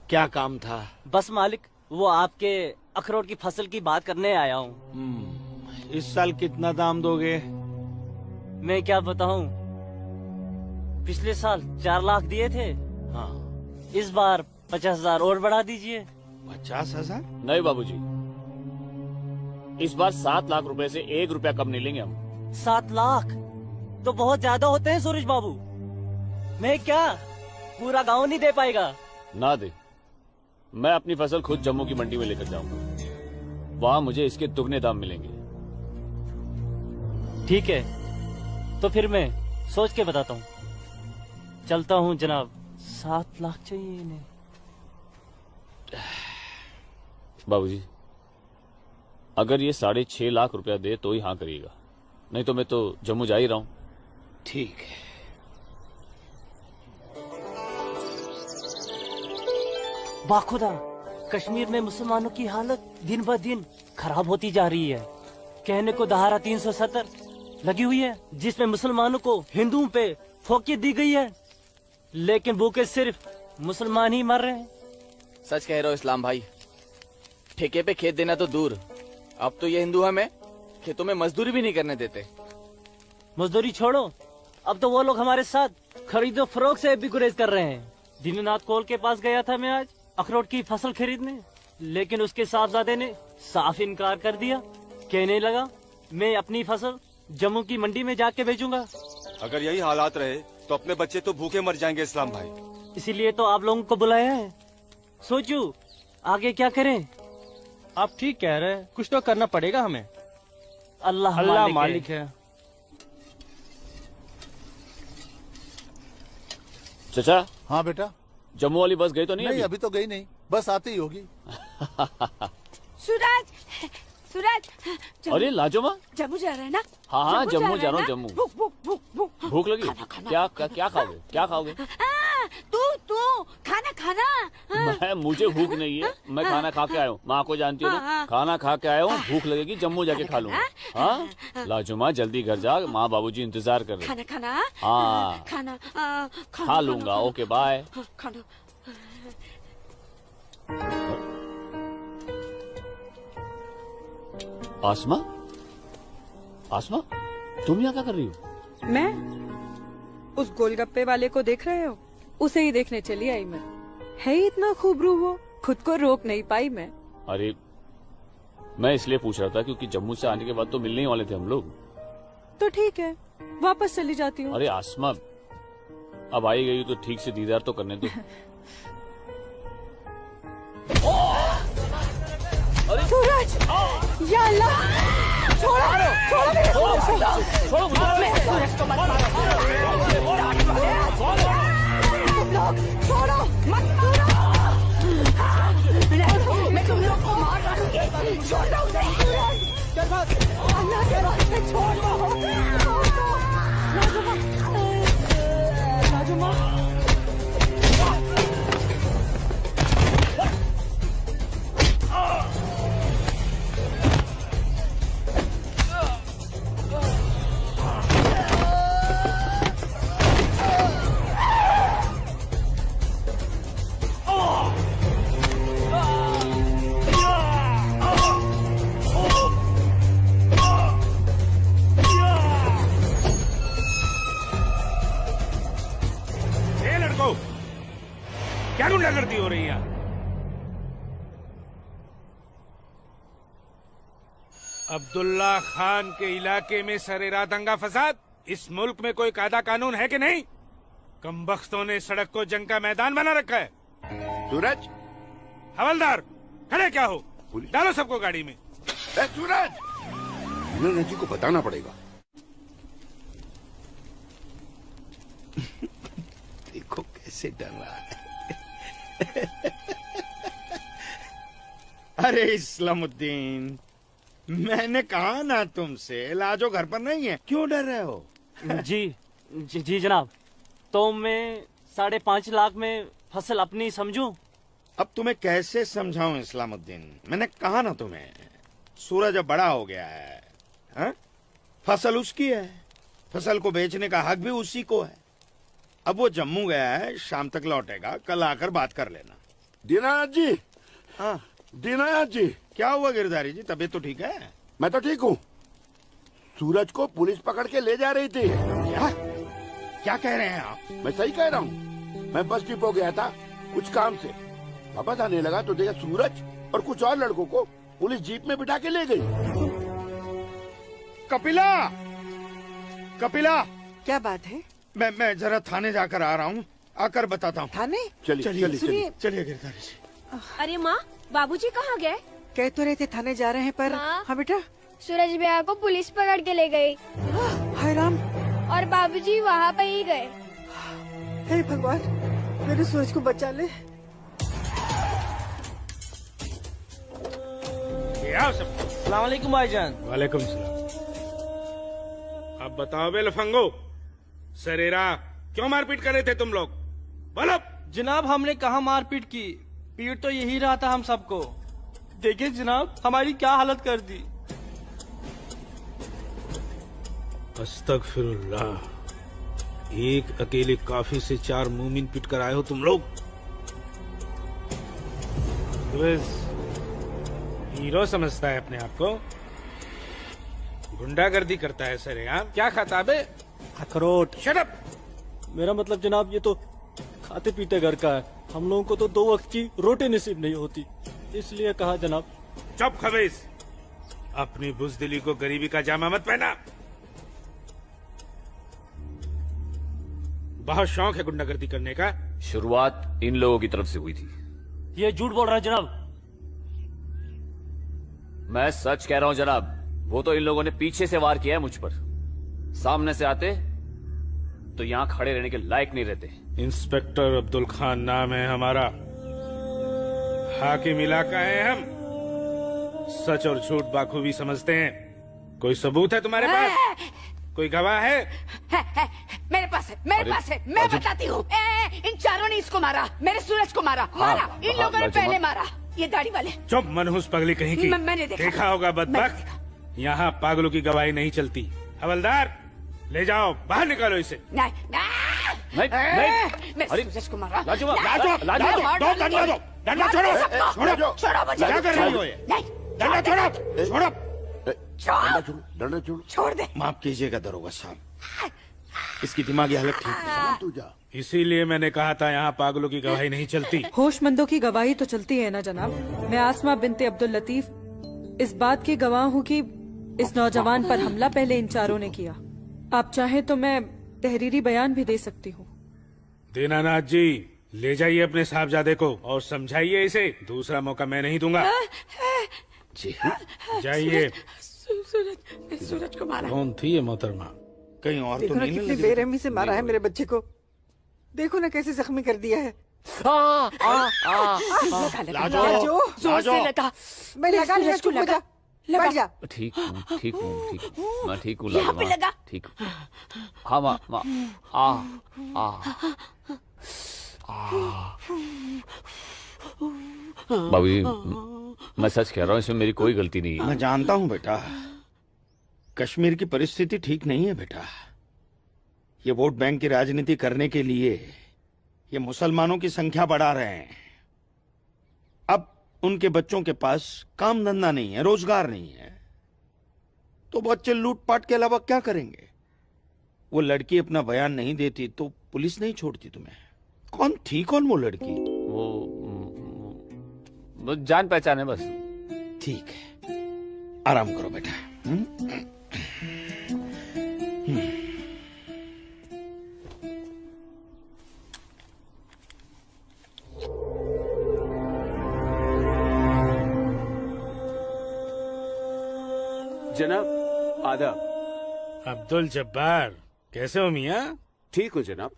क्या काम था? बस मालिक, वो आपके अखरोट की फसल की बात करने आया हूँ। इस साल कितना दाम दोगे? मैं क्या बताऊं, पिछले साल 4 लाख दिए थे। हाँ, इस बार 50,000 और बढ़ा दीजिए। 50,000? नहीं बाबूजी, इस बार 7 लाख रुपए से 1 रुपया कम नहीं लेंगे हम। 7 लाख तो बहुत ज्यादा होते हैं सूरज बाबू। मैं क्या पूरा गांव नहीं दे पाएगा? ना दे, मैं अपनी फसल खुद जम्मू की मंडी में लेकर जाऊंगा। वहाँ मुझे इसके दुगने दाम मिलेंगे। ठीक है, तो फिर मैं सोच के बताता हूँ। चलता हूँ जनाब। 7 लाख चाहिए इन्हें। बाबूजी, अगर ये 6.5 लाख रुपया दे तो ही हाँ करिएगा, नहीं तो मैं तो जम्मू जा ही रहा हूँ। ठीक है। बाखुदा, कश्मीर में मुसलमानों की हालत दिन ब दिन खराब होती जा रही है। कहने को धारा 370 लगी हुई है, जिसमें मुसलमानों को हिंदुओं पे फोकियत दी गई है, लेकिन भूखे सिर्फ मुसलमान ही मर रहे हैं। सच कह रहे हो इस्लाम भाई, ठेके पे खेत देना तो दूर, अब तो ये हिंदू हमें खेतों में मजदूरी भी नहीं करने देते। मजदूरी छोड़ो, अब तो वो लोग हमारे साथ खरीदो फरोख्त से भी गुरेज कर रहे हैं। दीननाथ कोल के पास गया था मैं आज अखरोट की फसल खरीदने, लेकिन उसके साहबजादे ने साफ इनकार कर दिया। कहने लगा मैं अपनी फसल जम्मू की मंडी में जाके बेचूंगा। अगर यही हालात रहे तो अपने बच्चे तो भूखे मर जाएंगे इस्लाम भाई। इसीलिए तो आप लोगों को बुलाया है। सोचो आगे क्या करें। आप ठीक कह रहे हैं, कुछ तो करना पड़ेगा हमें। अल्लाह मालिक है। चचा। हाँ बेटा। जम्मू वाली बस गई तो नहीं? नहीं अभी तो गई नहीं, बस आती ही होगी। सूरज, सूरज। अरे लाजोमा, जम्मू जा रहे हैं ना? हाँ जम्मू जा रहा हूँ। जम्मू भूख भूख लगी? क्या खाओगे? क्या खाओगे? तू खाना खाना। मुझे भूख नहीं है, मैं खाना खा के आया हूँ। माँ को जानती हो ना, खाना खा के आया हूँ। भूख लगेगी जम्मू जाके खा लूंगा। हाँ लाजुमा जल्दी घर जा, माँ बाबूजी इंतजार कर रहे। खाना हाँ खाना खा लूंगा। Okay bye. खाना। आसमा, आसमा तुम यहाँ क्या कर रही हो? मैं उस गोलगप्पे वाले को देख रहे हो? उसे ही देखने चली आई मैं। है ही इतना खूबरू वो, खुद को रोक नहीं पाई मैं। अरे मैं इसलिए पूछ रहा था क्योंकि जम्मू से आने के बाद तो मिलने ही वाले थे हम लोग। तो ठीक है, वापस चली जाती हूँ। अरे आसमा अब आई गई तो ठीक से दीदार तो करने दो। अरे सूरज, या अल्लाह, छोड़ो मेरे सूरज को, मैं सूरज को मत मारो। तुम लोग छोड़ो, मत मारो। मैं तुम लोग को मार डालूंगी। छोड़ दो उसे। अल्लाह के वास्ते छोड़ दो। लाजुमा, क्या गुंडागर्दी हो रही है? अब्दुल्ला खान के इलाके में सरेराह दंगा फसाद। इस मुल्क में कोई कायदा कानून है कि नहीं? कमबख्तों ने सड़क को जंग का मैदान बना रखा है। सूरज, हवलदार खड़े क्या हो? डालो सबको गाड़ी में। सूरज, जी को बताना पड़ेगा। देखो कैसे डर रहा है। अरे इस्लामुद्दीन, मैंने कहा ना तुमसे, लाजो घर पर नहीं है, क्यों डर रहे हो? जी जनाब, तो मैं 5.5 लाख में फसल अपनी समझूं? अब तुम्हें कैसे समझाऊं इस्लामुद्दीन? मैंने कहा ना तुम्हें, सूरज अब बड़ा हो गया है, हा? फसल उसकी है, फसल को बेचने का हक भी उसी को है। अब वो जम्मू गया है, शाम तक लौटेगा, कल आकर बात कर लेना। दीनानाथ जी। हाँ दीनानाथ जी। क्या हुआ गिरधारी जी, तबीयत तो ठीक है? मैं तो ठीक हूँ। सूरज को पुलिस पकड़ के ले जा रही थी। क्या कह रहे हैं आप? मैं सही कह रहा हूँ। मैं बस डिपो गया था कुछ काम से, वापस आने लगा तो देखा सूरज और कुछ और लड़कों को पुलिस जीप में बिठा के ले गई। कपिला, कपिला, क्या बात है? मैं जरा थाने जाकर आ रहा हूँ, आकर बताता हूँ। थाने? चलिए गिरधारी जी। अरे माँ, बाबूजी कहाँ गए? कह तो रहे थे थाने जा रहे हैं पर। हाँ बेटा। सूरज भैया को पुलिस पकड़ के ले गई। हाय राम। और बाबूजी वहाँ पे ही गए। हे भगवान, मेरे सूरज को बचा ले। आओ सब। अस्सलाम वालेकुम भाईजान। वालेकुम सलाम। अब बताओ बे लफंगो, सरेरा क्यों मारपीट कर रहे थे तुम लोग? बोलो। जनाब हमने कहा मारपीट की, पीट तो यही रहा था हम सबको। देखिए जनाब हमारी क्या हालत कर दी। अस्तगफिरुल्लाह, एक अकेले काफी से 4 मूमिन पिट कर आए हो तुम लोग। हीरो समझता है अपने आप को, गुंडागर्दी करता है सरेआम। क्या खाता बे? अखरोट। Shut up. मेरा मतलब जनाब ये तो खाते पीते घर का है, हम लोगों को तो 2 वक्त की रोटी नसीब नहीं होती, इसलिए कहा जनाब। चुप खबीस, अपनी बुज़दिली को गरीबी का जामा मत पहना। बहुत शौक है गुंडागर्दी करने का। शुरुआत इन लोगों की तरफ से हुई थी। ये झूठ बोल रहा है जनाब। मैं सच कह रहा हूं जनाब, वो तो इन लोगों ने पीछे से वार किया है मुझ पर। सामने से आते तो यहां खड़े रहने के लायक नहीं रहते। इंस्पेक्टर अब्दुल खान नाम है हमारा, हाकिम इलाका है हम, सच और झूठ बाखूबी समझते हैं। कोई सबूत है तुम्हारे पास? कोई गवाह है? मेरे पास है, मेरे पास है, मैं बताती हूँ। इन चारों ने इसको मारा, मेरे सूरज को मारा। मारा इन लोगों ने पहले मारा, ये दाढ़ी वाले। चुप मनहूस पगली कहीं की। मैंने देखा होगा बदबख्त, यहाँ पागलों की गवाही नहीं चलती। हवलदार ले जाओ, बाहर निकालो इसे। नहीं नहीं मेरे सूरज को मारा। लाजवाब, लाजवाब, लाजवाब, दो डंडा दो, डंडा छोड़ो, छोड़ो, छोड़ो मुझे। क्या कर रही हो ये? डंडा छोड़ो, छोड़ो, डंडा छोड़ो, छोड़ दे। माफ कीजिएगा दरोगा साहब, इसकी दिमागी हालत ठीक नहीं। तू जा। इसीलिए मैंने कहा था यहाँ पागलों की गवाही नहीं चलती। होशमंदों की गवाही तो चलती है ना जनाब। मैं आसमा बिनते अब्दुल लतीफ इस बात की गवाह हूँ कि इस नौजवान पर हमला पहले इन चारों ने किया। आप चाहें तो मैं तहरीरी बयान भी दे सकती हूँ। दीनानाथ जी, ले जाइए अपने साहबजादे को और समझाइए इसे, दूसरा मौका मैं नहीं दूंगा। जी जाइए। सूरज को मारा। कौन थी ये मोहतरमा? कहीं और देखो तो ना नहीं कितनी लगी? बेरहमी से मारा है मेरे बच्चे को। देखो ना कैसे जख्मी कर दिया है। लाजो, जोर से लगा। मैं लगा लिया, चुप हो जा, बैठ जा। ठीक हूँ, ठीक हूँ, ठीक हूँ, मैं ठीक हूँ। यहाँ पे लगा। ठीक हूँ। हाँ माँ, माँ, भाभी, मैं सच कह रहा हूँ, इसमें मेरी कोई गलती नहीं है। मैं जानता हूँ बेटा, कश्मीर की परिस्थिति ठीक नहीं है बेटा। ये वोट बैंक की राजनीति करने के लिए ये मुसलमानों की संख्या बढ़ा रहे हैं। अब उनके बच्चों के पास काम धंधा नहीं है, रोजगार नहीं है, तो बच्चे लूटपाट के अलावा क्या करेंगे? वो लड़की अपना बयान नहीं देती तो पुलिस नहीं छोड़ती तुम्हें। कौन थी, कौन वो लड़की? वो जान पहचान है बस। ठीक है, आराम करो बेटा। जनाब आदाब। अब्दुल जब्बार, कैसे हो मियाँ? ठीक हो जनाब।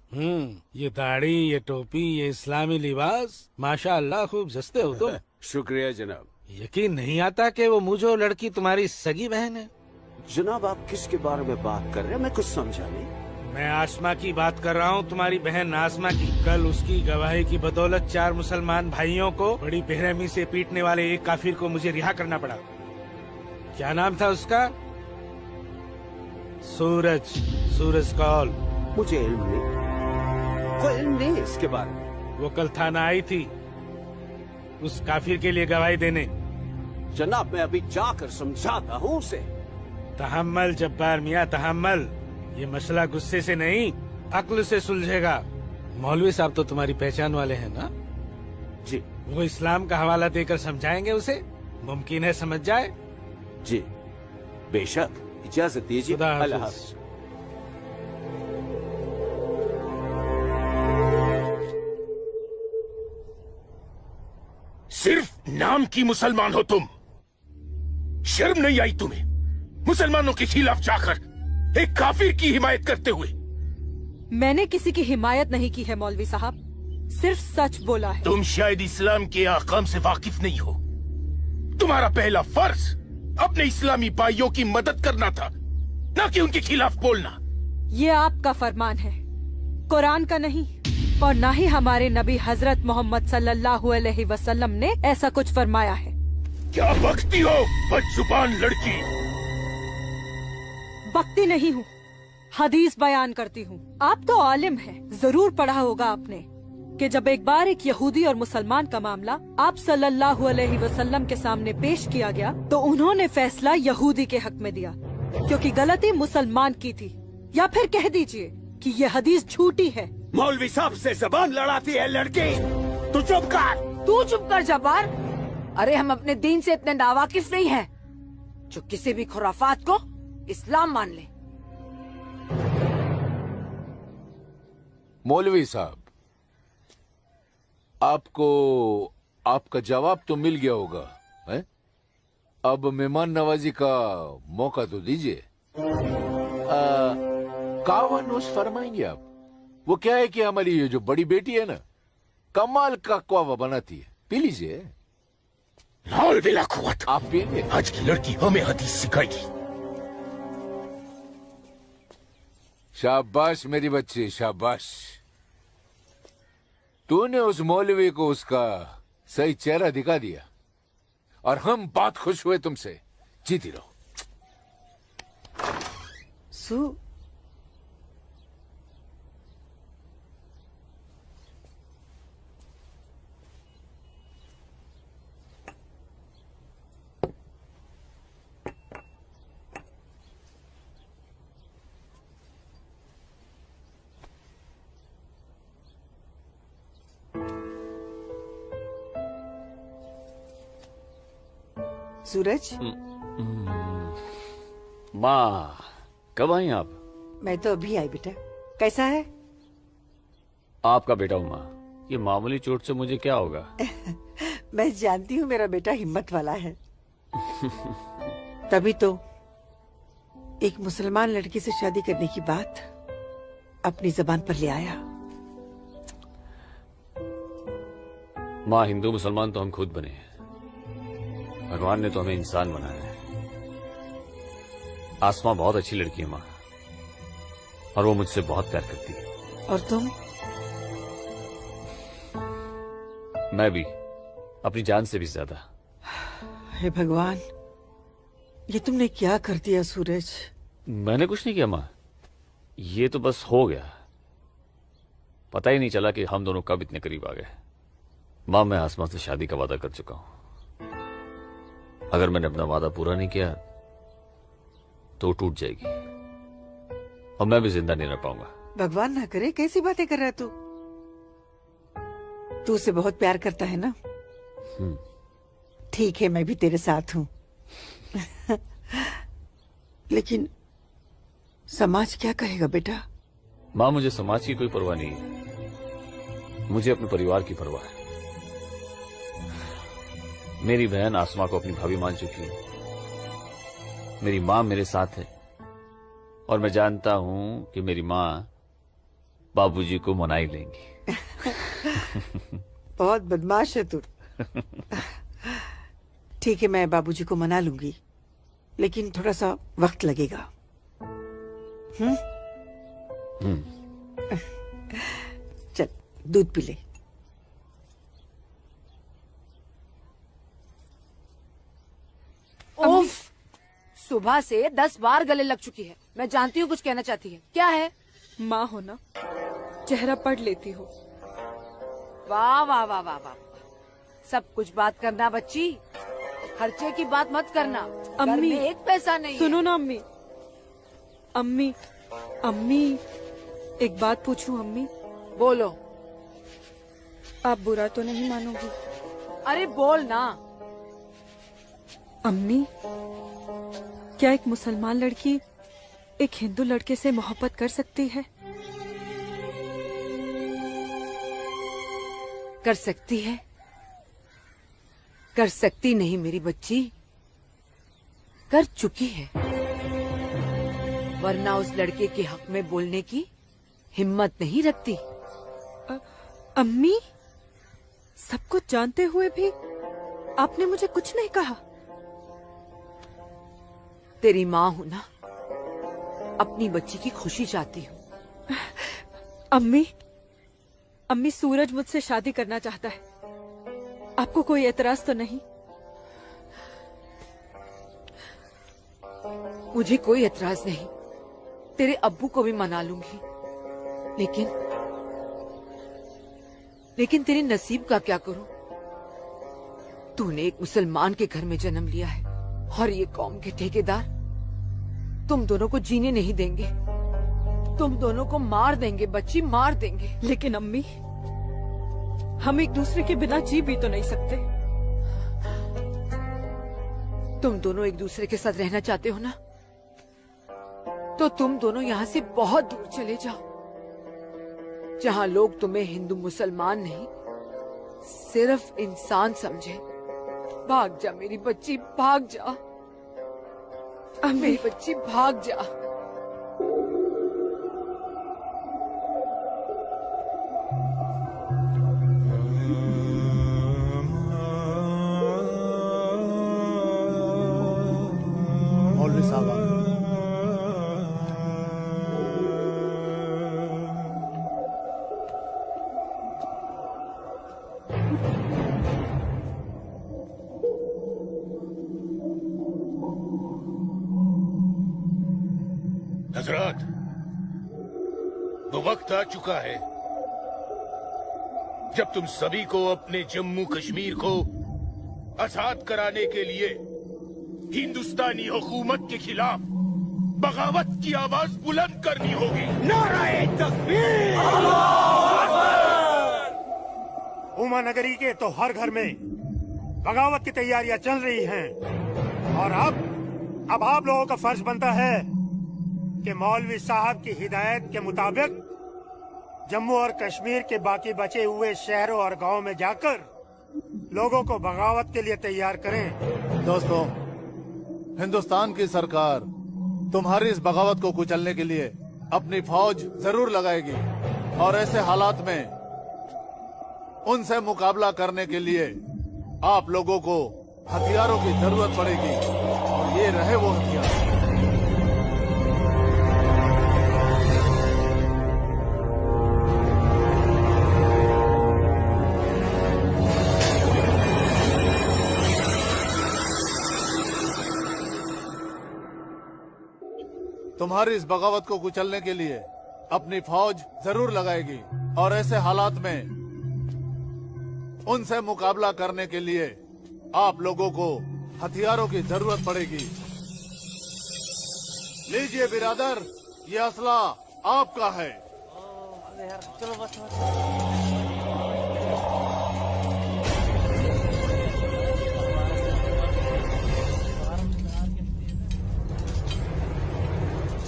ये दाढ़ी, ये टोपी, ये इस्लामी लिबास, माशाअल्लाह खूब जस्ते हो तुम। शुक्रिया जनाब। यकीन नहीं आता कि वो मुझे लड़की तुम्हारी सगी बहन है। जनाब आप किसके बारे में बात कर रहे हैं? मैं कुछ समझा नहीं। मैं आसमा की बात कर रहा हूँ, तुम्हारी बहन आसमा की। कल उसकी गवाही की बदौलत 4 मुसलमान भाइयों को बड़ी बेरहमी से पीटने वाले एक काफिर को मुझे रिहा करना पड़ा। क्या नाम था उसका? सूरज, सूरज कौल। मुझे इल्म नहीं, कोई इल्म नहीं इसके बारे में। वो कल थाना आई थी उस काफिर के लिए गवाही देने। जनाब मैं अभी जाकर समझाता हूँ उसे। तहम्मल जब्बार मियाँ, तहम्मल। ये मसला गुस्से से नहीं, अक्ल से सुलझेगा। मौलवी साहब तो तुम्हारी पहचान वाले हैं ना? जी। वो इस्लाम का हवाला देकर समझाएंगे उसे, मुमकिन है समझ जाए। जी बेशक, इजाजत दीजिए। अल्लाह हाफ़िज़। सिर्फ नाम की मुसलमान हो तुम, शर्म नहीं आई तुम्हें मुसलमानों के खिलाफ जाकर एक काफिर की हिमायत करते हुए? मैंने किसी की हिमायत नहीं की है मौलवी साहब, सिर्फ सच बोला है। तुम शायद इस्लाम के अहकाम से वाकिफ नहीं हो। तुम्हारा पहला फर्ज अपने इस्लामी भाइयों की मदद करना था, ना कि उनके खिलाफ बोलना। ये आपका फरमान है, कुरान का नहीं, और ना ही हमारे नबी हजरत मोहम्मद सल्लल्लाहु अलैहि वसल्लम ने ऐसा कुछ फरमाया है। क्या बकती हो बदजुबान लड़की? बकती नहीं हूँ, हदीस बयान करती हूँ। आप तो आलिम हैं, जरूर पढ़ा होगा आपने कि जब एक बार एक यहूदी और मुसलमान का मामला आप सल्लल्लाहु अलैहि वसल्लम के सामने पेश किया गया तो उन्होंने फैसला यहूदी के हक में दिया, क्योंकि गलती मुसलमान की थी। या फिर कह दीजिए कि ये हदीस झूठी है। मौलवी साहब से जबान लड़ाती है लड़की, तू चुप कर। तू चुप कर जब्बार। अरे हम अपने दीन से इतने नावाकिफ नहीं हैं जो किसी भी खुराफात को इस्लाम मान ले। मौलवी साहब, आपको आपका जवाब तो मिल गया होगा, है? अब मेहमान नवाजी का मौका तो दीजिए। कावा नोश फरमाएंगे आप? वो क्या है कि हमारी ये जो बड़ी बेटी है ना, कमाल का कावा बनाती है, पी लीजिए। आप पिएंगे? आज की लड़की हमें हदीस सिखाएगी। शाबाश मेरी बच्ची, शाबाश। तूने उस मौलवी को उसका सही चेहरा दिखा दिया और हम बहुत खुश हुए तुमसे। जीती रहो। सु सूरज, माँ कब आई आप? मैं तो अभी आई बेटा। कैसा है? आपका बेटा हूँ माँ, ये मामूली चोट से मुझे क्या होगा? मैं जानती हूँ मेरा बेटा हिम्मत वाला है। तभी तो एक मुसलमान लड़की से शादी करने की बात अपनी जबान पर ले आया। माँ, हिंदू मुसलमान तो हम खुद बने हैं, भगवान ने तो हमें इंसान बनाया है। आसमा बहुत अच्छी लड़की है माँ, और वो मुझसे बहुत प्यार करती है। और तुम? मैं भी, अपनी जान से भी ज्यादा। हे भगवान, ये तुमने क्या कर दिया सूरज? मैंने कुछ नहीं किया माँ, ये तो बस हो गया। पता ही नहीं चला कि हम दोनों कब इतने करीब आ गए। माँ, मैं आसमा से शादी का वादा कर चुका हूं। अगर मैंने अपना वादा पूरा नहीं किया तो टूट जाएगी और मैं भी जिंदा नहीं रह पाऊंगा। भगवान ना करे, कैसी बातें कर रहा है तू? तू उसे बहुत प्यार करता है ना? ठीक है, मैं भी तेरे साथ हूँ। लेकिन समाज क्या कहेगा बेटा? माँ, मुझे समाज की कोई परवाह नहीं है, मुझे अपने परिवार की परवाह है। मेरी बहन आसमा को अपनी भाभी मान चुकी है, मेरी माँ मेरे साथ है, और मैं जानता हूँ कि मेरी माँ बाबूजी को मना ही लेंगी। बहुत बदमाश है तू। ठीक है, मैं बाबूजी को मना लूंगी, लेकिन थोड़ा सा वक्त लगेगा। चल दूध पी ले। उफ, सुबह से 10 बार गले लग चुकी है। मैं जानती हूँ कुछ कहना चाहती है। क्या है? माँ हो ना, चेहरा पढ़ लेती हो। वाह वाह वाह वाह वाह, सब कुछ बात करना बच्ची, खर्चे की बात मत करना। घर में एक पैसा नहीं। सुनो ना अम्मी। अम्मी, अम्मी, एक बात पूछूं अम्मी? बोलो। आप बुरा तो नहीं मानोगी? अरे बोल ना। अम्मी, क्या एक मुसलमान लड़की एक हिंदू लड़के से मोहब्बत कर सकती है? कर सकती है, कर सकती नहीं मेरी बच्ची, कर चुकी है। वरना उस लड़के के हक में बोलने की हिम्मत नहीं रखती। अम्मी, सब कुछ जानते हुए भी आपने मुझे कुछ नहीं कहा। तेरी माँ हूँ ना, अपनी बच्ची की खुशी चाहती हूँ। अम्मी सूरज मुझसे शादी करना चाहता है, आपको कोई एतराज तो नहीं? मुझे कोई एतराज नहीं, तेरे अब्बू को भी मना लूंगी, लेकिन तेरे नसीब का क्या करूं? तूने एक मुसलमान के घर में जन्म लिया है और ये कौम के ठेकेदार तुम दोनों को जीने नहीं देंगे, तुम दोनों को मार देंगे, बच्ची मार देंगे। लेकिन अम्मी, हम एक दूसरे के बिना जी भी तो नहीं सकते। तुम दोनों एक दूसरे के साथ रहना चाहते हो ना, तो तुम दोनों यहाँ से बहुत दूर चले जाओ, जहाँ लोग तुम्हें हिंदू मुसलमान नहीं, सिर्फ इंसान समझे। भाग जा मेरी बच्ची, भाग जा मेरी बच्ची, भाग जा। मौलवी साहब, हजरात, वो वक्त आ चुका है जब तुम सभी को अपने जम्मू कश्मीर को आजाद कराने के लिए हिंदुस्तानी हुकूमत के खिलाफ बगावत की आवाज बुलंद करनी होगी। नारे तकबीर! उमा नगरी के तो हर घर में बगावत की तैयारियां चल रही हैं और अब आप लोगों का फर्ज बनता है कि मौलवी साहब की हिदायत के मुताबिक जम्मू और कश्मीर के बाकी बचे हुए शहरों और गांवों में जाकर लोगों को बगावत के लिए तैयार करें। दोस्तों, हिंदुस्तान की सरकार तुम्हारी इस बगावत को कुचलने के लिए अपनी फौज जरूर लगाएगी और ऐसे हालात में उनसे मुकाबला करने के लिए आप लोगों को हथियारों की जरूरत पड़ेगी और ये रहे वो हथियार। तुम्हारी इस बगावत को कुचलने के लिए अपनी फौज जरूर लगाएगी और ऐसे हालात में उनसे मुकाबला करने के लिए आप लोगों को हथियारों की जरूरत पड़ेगी। लीजिए बिरादर, ये असला आपका है। चलो बस।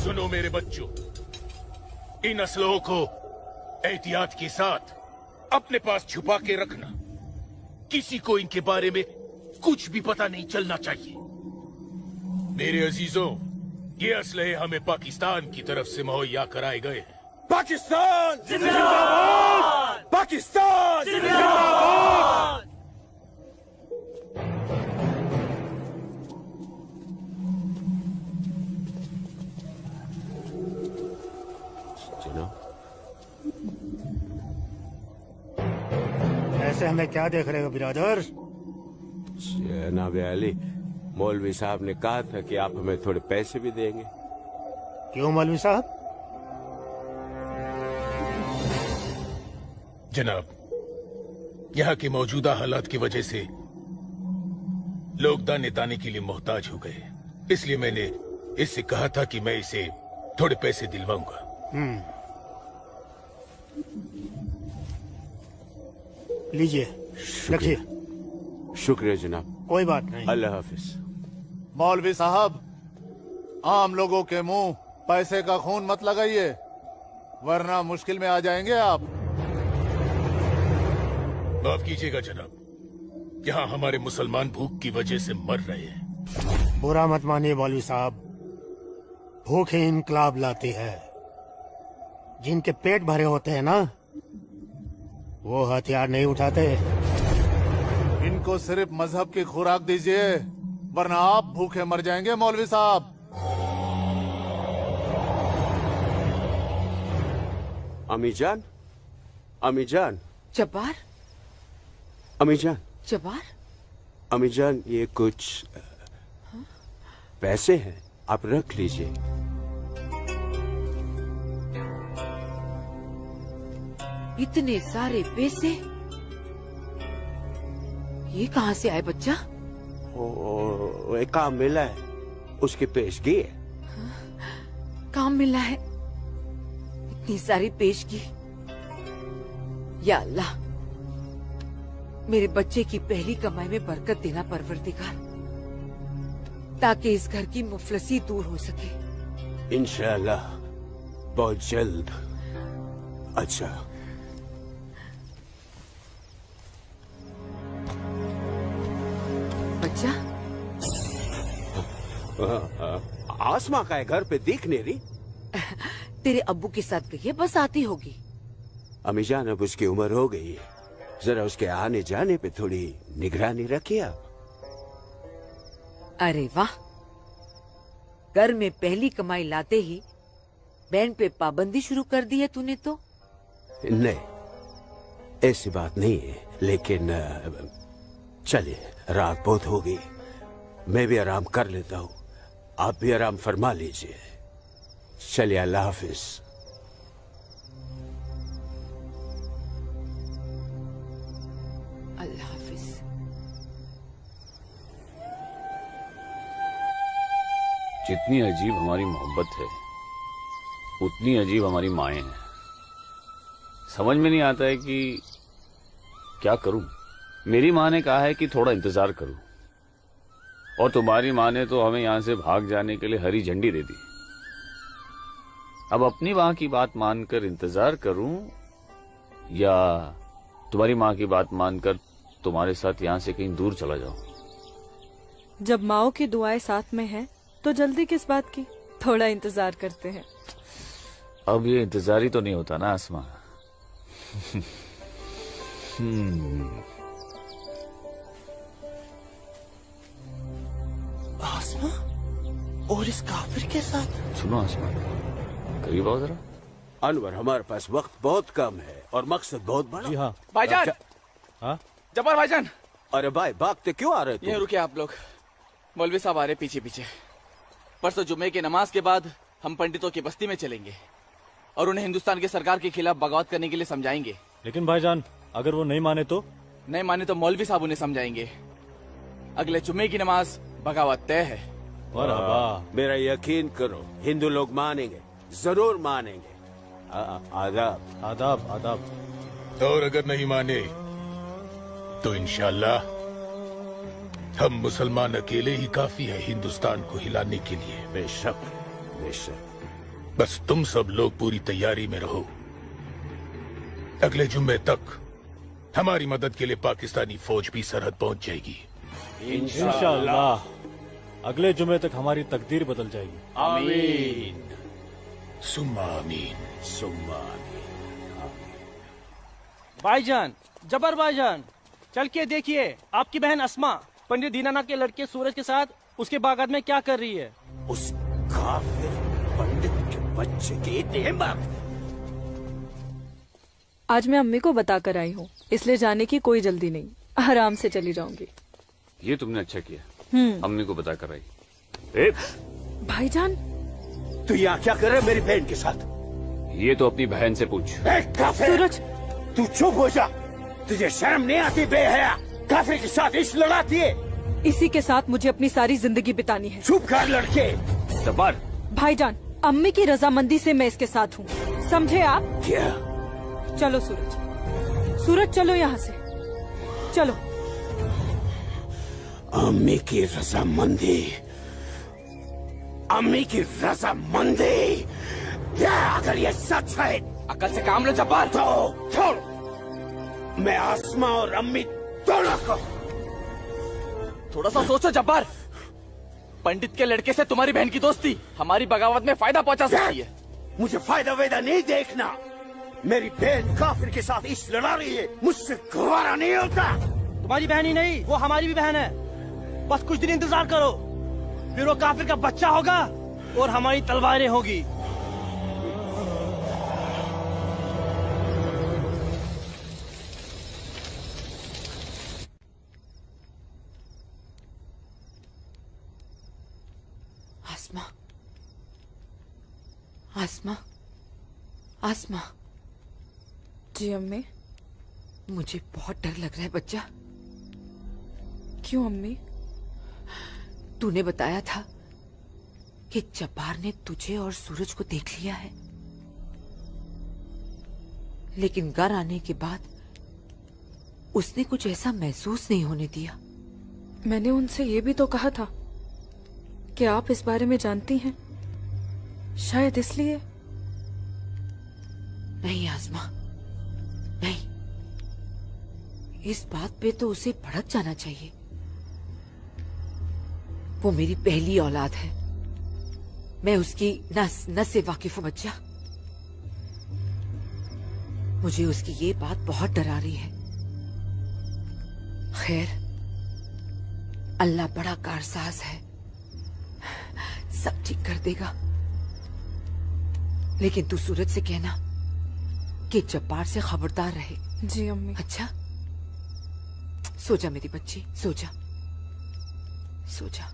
सुनो मेरे बच्चों, इन असलों को एहतियात के साथ अपने पास छुपा के रखना। किसी को इनके बारे में कुछ भी पता नहीं चलना चाहिए। मेरे अजीजों, ये असलहे हमें पाकिस्तान की तरफ से मुहैया कराए गए हैं। पाकिस्तान जिंदाबाद! पाकिस्तान जिंदाबाद! ऐसे हमें क्या देख रहे हो बिरादर? जनाब अली, मौलवी साहब ने कहा था कि आप हमें थोड़े पैसे भी देंगे। क्यों मौलवी साहब? जनाब, यहाँ की मौजूदा हालात की वजह से लोग दाने दाने के लिए मोहताज हो गए, इसलिए मैंने इससे कहा था कि मैं इसे थोड़े पैसे दिलवाऊंगा। लीजिए, रखिए। शुक्रिया जनाब। कोई बात नहीं। अल्लाह हाफिज। मौलवी साहब, आम लोगों के मुंह पैसे का खून मत लगाइए, वरना मुश्किल में आ जाएंगे आप। माफ कीजिएगा जनाब, यहाँ हमारे मुसलमान भूख की वजह से मर रहे हैं। बुरा मत मानिए मौलवी साहब, भूख ही इनकलाब लाती है। जिनके पेट भरे होते हैं ना, वो हथियार नहीं उठाते। इनको सिर्फ मजहब की खुराक दीजिए, वरना आप भूखे मर जाएंगे मौलवी साहब। अम्मी जान, अम्मी जान, जब्बार, अम्मी जान, जब्बार, अम्मी जान, ये कुछ पैसे हैं, आप रख लीजिए। इतने सारे पैसे ये कहाँ से आए बच्चा? ओ, एक काम मिला है, उसकी पेशगी है। काम मिला है, इतनी सारी पेशगी। या अल्लाह, मेरे बच्चे की पहली कमाई में बरकत देना परवरदिगार, ताकि इस घर की मुफलसी दूर हो सके। इंशाअल्लाह बहुत जल्द। अच्छा, बच्चा, आसमा का है, घर पे दिख नहीं रही। तेरे अब्बू के साथ गई है, बस आती होगी। अम्मी जान, अब उसकी उम्र हो गई है, जरा उसके आने जाने पे थोड़ी निगरानी रखिए आप। अरे वाह, घर में पहली कमाई लाते ही बैंड पे पाबंदी शुरू कर दी है तूने तो। नहीं, ऐसी बात नहीं है, लेकिन चलिए, रात बहुत हो गई, मैं भी आराम कर लेता हूँ, आप भी आराम फरमा लीजिए। चलिए, अल्लाह हाफिज। अल्लाह हाफिज। जितनी अजीब हमारी मोहब्बत है, उतनी अजीब हमारी माएं हैं। समझ में नहीं आता है कि क्या करूं। मेरी माँ ने कहा है कि थोड़ा इंतजार करूं, और तुम्हारी माँ ने तो हमें यहां से भाग जाने के लिए हरी झंडी दे दी। अब अपनी माँ की बात मानकर इंतजार करूं, या तुम्हारी माँ की बात मानकर तुम्हारे साथ यहां से कहीं दूर चला जाऊं। जब माओ की दुआएं साथ में हैं, तो जल्दी किस बात की, थोड़ा इंतजार करते हैं। अब ये इंतजार ही तो नहीं होता ना आसमा। आसमा और इस काफिर के साथ। सुनो आसमा, करीब आओ जरा। अनवर, हमारे पास वक्त बहुत कम है और मकसद बहुत बड़ा। जी हाँ भाईजान। हाँ जब्बार भाईजान। अरे भाई, भागते क्यों आ रहे तुम? ये रुके आप लोग, मौलवी साहब आ रहे पीछे पीछे। परसों जुम्मे की नमाज के बाद हम पंडितों की बस्ती में चलेंगे और उन्हें हिंदुस्तान के सरकार के खिलाफ बगावत करने के लिए समझाएंगे। लेकिन भाईजान, अगर वो नहीं माने तो? नहीं माने तो मौलवी साहब उन्हें समझाएंगे। अगले जुम्मे की नमाज बगावत तय है। मेरा यकीन करो, हिंदू लोग मानेंगे, जरूर मानेंगे। आदाब आदाब आदाब। और अगर नहीं माने तो इंशाल्लाह हम मुसलमान अकेले ही काफी है हिंदुस्तान को हिलाने के लिए। बेशक बेशक। बस तुम सब लोग पूरी तैयारी में रहो। अगले जुम्मे तक हमारी मदद के लिए पाकिस्तानी फौज भी सरहद पहुंच जाएगी। इंशाअल्लाह अगले जुम्मे तक हमारी तकदीर बदल जाएगी। आमीन सुम्मा आमीन सुम्मा आमीन। भाईजान, जबर भाईजान, चल के देखिए आपकी बहन अस्मा पंडित दीनानाथ के लड़के सूरज के साथ उसके बागात में क्या कर रही है। उस काफिर पंडित के बच्चे की इतनी हिम्मत। आज मैं अम्मी को बताकर आई हूँ, इसलिए जाने की कोई जल्दी नहीं, आराम से चली जाऊंगी। ये तुमने अच्छा किया, अम्मी को बता कर आई। भाईजान, तू यहाँ क्या कर रहा है मेरी बहन के साथ? ये तो अपनी बहन से पूछ। सूरज, तू चुप हो जा। तुझे शर्म नहीं आती बेहया? काफिर के साथ इश्क लड़ाती है। इसी के साथ मुझे अपनी सारी जिंदगी बितानी है। चुप कर लड़के। जब्बार। भाईजान, अम्मी की रजामंदी से मैं इसके साथ हूँ, समझे आप? क्या? चलो सूरज, सूरज चलो यहाँ से, चलो। अम्मी की रजामंदी, अम्मी की रजामंदी, अगर ये सच है, अकल से काम लो जब्बार। तो छोड़, मैं आसमा और अम्मी दोनों को। थोड़ा सा सोचो जब्बार, पंडित के लड़के से तुम्हारी बहन की दोस्ती हमारी बगावत में फायदा पहुंचा सकती है। मुझे फायदा वेदा नहीं देखना। मेरी बहन काफिर के साथ इश्क लड़ा रही है, मुझसे गवारा नहीं होता। तुम्हारी बहन ही नहीं, वो हमारी भी बहन है। बस कुछ दिन इंतजार करो, फिर वो काफिर का बच्चा होगा और हमारी तलवारें होगी। आसमा, आसमा, आसमा। जी अम्मी। मुझे बहुत डर लग रहा है बच्चा। क्यों अम्मी? तूने बताया था कि जब्बार ने तुझे और सूरज को देख लिया है, लेकिन घर आने के बाद उसने कुछ ऐसा महसूस नहीं होने दिया। मैंने उनसे ये भी तो कहा था कि आप इस बारे में जानती हैं, शायद इसलिए। नहीं आसमा, नहीं। इस बात पे तो उसे भड़क जाना चाहिए। वो मेरी पहली औलाद है, मैं उसकी नस नस से वाकिफ हूं बच्चा। मुझे उसकी ये बात बहुत डरा रही है। खैर, अल्लाह बड़ा कारसाज है, सब ठीक कर देगा। लेकिन तू सूरज से कहना कि जब्बार से खबरदार रहे। जी अम्मी। अच्छा, सो जा मेरी बच्ची, सो जा, सो जा।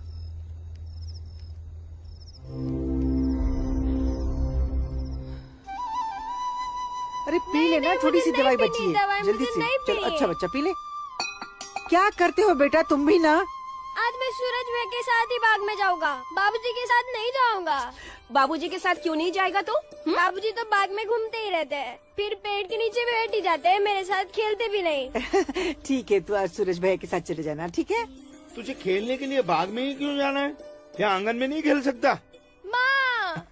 अरे पी लेना, थोड़ी सी दवाई बची है, जल्दी से। चलो अच्छा बच्चा पी ले। क्या करते हो बेटा तुम भी ना? आज मैं सूरज भैया के साथ ही बाग में जाऊंगा, बाबूजी के साथ नहीं जाऊंगा। बाबूजी के साथ क्यों नहीं जाएगा तू? बाबूजी तो बाग में घूमते ही रहते हैं, फिर पेड़ के नीचे बैठ ही जाते हैं, मेरे साथ खेलते भी नहीं। ठीक है, तू आज सूरज भैया के साथ चले जाना, ठीक है? तुझे खेलने के लिए बाग में ही क्यों जाना है? क्या आंगन में नहीं खेल सकता? माँ।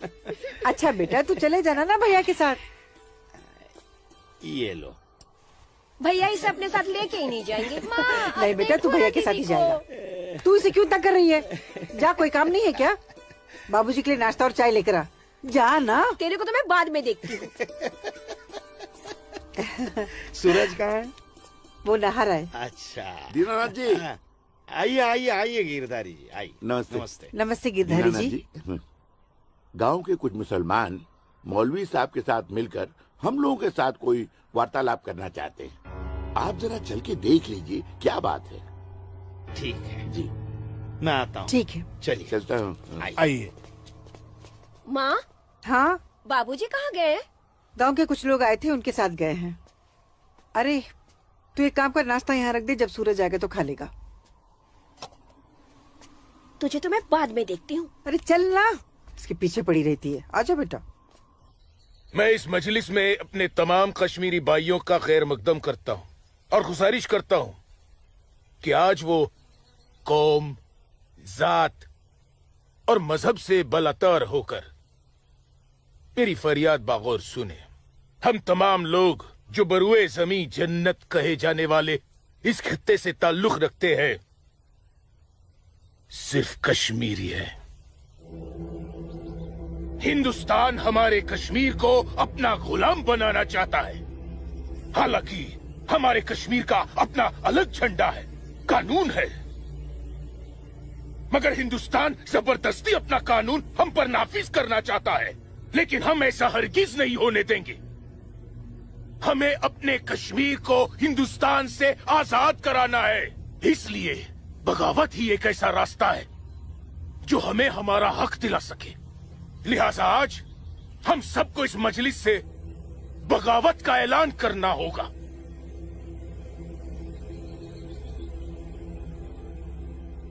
अच्छा बेटा, तू चले जाना ना भैया के साथ। ये लो। भैया इसे अपने साथ लेके ही नहीं जाएंगे। माँ, नहीं बेटा, तू भैया के साथ ही जाएगा। तू इसे क्यों तंग कर रही है? जा, कोई काम नहीं है क्या? बाबूजी के लिए नाश्ता और चाय लेकर आ। जा ना। तेरे को तो मैं बाद में देखती हूँ। सूरज कहाँ है? वो नहा रहा है। अच्छा दीनानाथ जी। आइए आइए आइए गिरधारी जी, आइए। नमस्ते। नमस्ते। नमस्ते गिरधारी जी। गांव के कुछ मुसलमान मौलवी साहब के साथ मिलकर हम लोगों के साथ कोई वार्तालाप करना चाहते हैं। आप जरा चल के देख लीजिए क्या बात है। ठीक है जी, मैं आता हूँ। ठीक है, चलिए चलता हूँ। आइए। माँ। हाँ बाबूजी कहाँ गए? गांव के कुछ लोग आए थे, उनके साथ गए हैं। अरे तू एक काम कर, नाश्ता यहाँ रख दे, जब सूरज आएगा तो खा लेगा। तुझे तो मैं बाद में देखती हूँ। अरे चल ना, इसके पीछे पड़ी रहती है। आजा बेटा। मैं इस मजलिस में अपने तमाम कश्मीरी भाइयों का खैर मकदम करता हूँ और गुजारिश करता हूँ कि आज वो कौम, जात और मजहब से बलातर होकर मेरी फरियाद बागौर सुने। हम तमाम लोग जो बरुए जमी जन्नत कहे जाने वाले इस खित्ते से ताल्लुक रखते हैं, सिर्फ कश्मीरी है। हिंदुस्तान हमारे कश्मीर को अपना गुलाम बनाना चाहता है। हालांकि हमारे कश्मीर का अपना अलग झंडा है, कानून है, मगर हिंदुस्तान जबरदस्ती अपना कानून हम पर नाफिज करना चाहता है। लेकिन हम ऐसा हरगिज नहीं होने देंगे। हमें अपने कश्मीर को हिंदुस्तान से आजाद कराना है। इसलिए बगावत ही एक ऐसा रास्ता है जो हमें हमारा हक दिला सके। लिहाजा आज हम सबको इस मजलिस से बगावत का ऐलान करना होगा।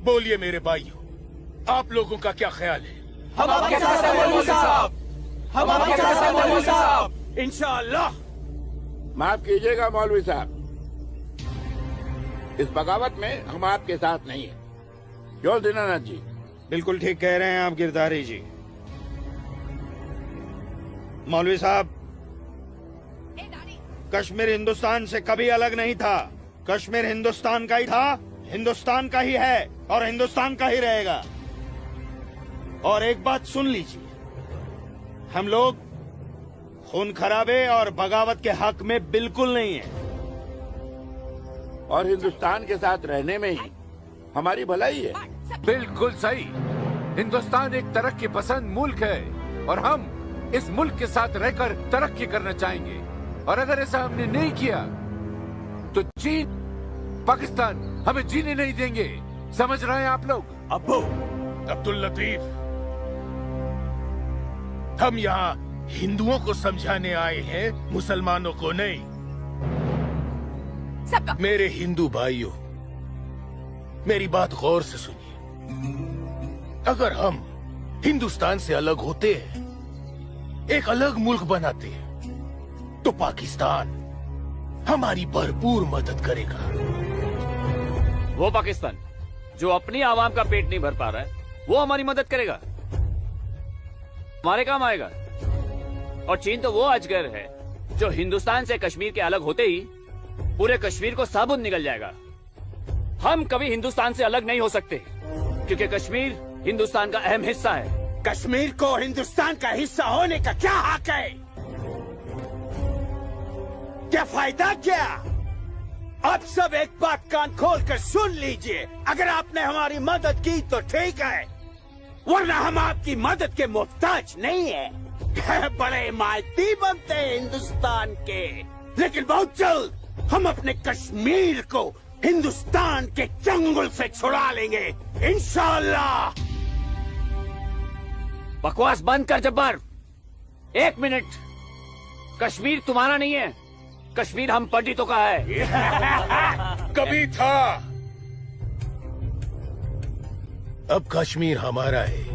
बोलिए मेरे भाइयों, आप लोगों का क्या ख्याल है? हम आपके साथ हैं मौलवी साहब, हम आपके साथ हैं मौलवी साहब। इंशाअल्लाह। माफ कीजिएगा मौलवी साहब, इस बगावत में हम आपके साथ नहीं है। क्यों दीनानाथ जी? बिल्कुल ठीक कह रहे हैं आप गिरधारी जी। मौलवी साहब, कश्मीर हिंदुस्तान से कभी अलग नहीं था। कश्मीर हिंदुस्तान का ही था, हिंदुस्तान का ही है और हिंदुस्तान का ही रहेगा। और एक बात सुन लीजिए, हम लोग खून खराबे और बगावत के हक में बिल्कुल नहीं है। और हिंदुस्तान के साथ रहने में ही हमारी भलाई है। बिल्कुल सही। हिंदुस्तान एक तरक्की पसंद मुल्क है और हम इस मुल्क के साथ रहकर तरक्की करना चाहेंगे। और अगर ऐसा हमने नहीं किया तो चीन, पाकिस्तान हमें जीने नहीं देंगे। समझ रहे हैं आप लोग? अब्बू, अब्दुल लतीफ, हम यहाँ हिंदुओं को समझाने आए हैं, मुसलमानों को नहीं। मेरे हिंदू भाइयों, मेरी बात गौर से सुनिए। अगर हम हिंदुस्तान से अलग होते हैं, एक अलग मुल्क बनाते हैं, तो पाकिस्तान हमारी भरपूर मदद करेगा। वो पाकिस्तान जो अपनी आवाम का पेट नहीं भर पा रहा है, वो हमारी मदद करेगा, हमारे काम आएगा। और चीन तो वो अजगर है जो हिंदुस्तान से कश्मीर के अलग होते ही पूरे कश्मीर को साबुत निकल जाएगा। हम कभी हिंदुस्तान से अलग नहीं हो सकते, क्योंकि कश्मीर हिंदुस्तान का अहम हिस्सा है। कश्मीर को हिंदुस्तान का हिस्सा होने का क्या हक है? क्या फायदा क्या? आप सब एक बात कान खोल कर सुन लीजिए। अगर आपने हमारी मदद की तो ठीक है, वरना हम आपकी मदद के मोहताज नहीं है। बड़े हिमायती बनते हैं हिंदुस्तान के, लेकिन बहुत जल्द हम अपने कश्मीर को हिंदुस्तान के चंगुल से छुड़ा लेंगे, इंशाअल्लाह। बकवास बंद कर जब्बार। 1 मिनट। कश्मीर तुम्हारा नहीं है, कश्मीर हम पंडितों का है। कभी था, अब कश्मीर हमारा है।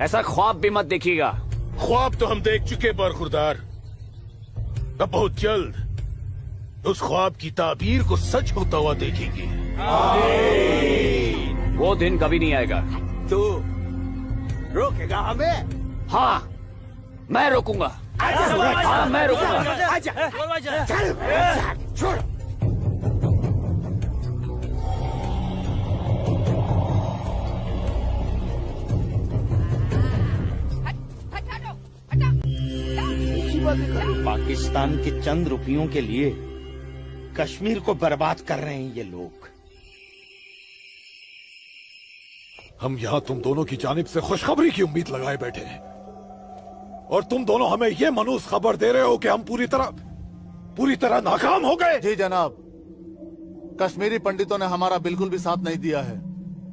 ऐसा ख्वाब भी मत देखिएगा। ख्वाब तो हम देख चुके बरखुरदार। अब बहुत जल्द उस ख्वाब की ताबीर को सच होता हुआ देखेंगे। वो दिन कभी नहीं आएगा। तू रोकेगा हमें? हाँ, मैं रोकूंगा। हाँ, मैं रोकूंगा। आजा, चल, छोड़। पाकिस्तान के चंद रुपयों के लिए कश्मीर को बर्बाद कर रहे हैं ये लोग। हम यहाँ तुम दोनों की जानिब से खुशखबरी की उम्मीद लगाए बैठे हैं, और तुम दोनों हमें ये मनूस खबर दे रहे हो कि हम पूरी तरह नाकाम हो गए। जी जनाब, कश्मीरी पंडितों ने हमारा बिल्कुल भी साथ नहीं दिया है,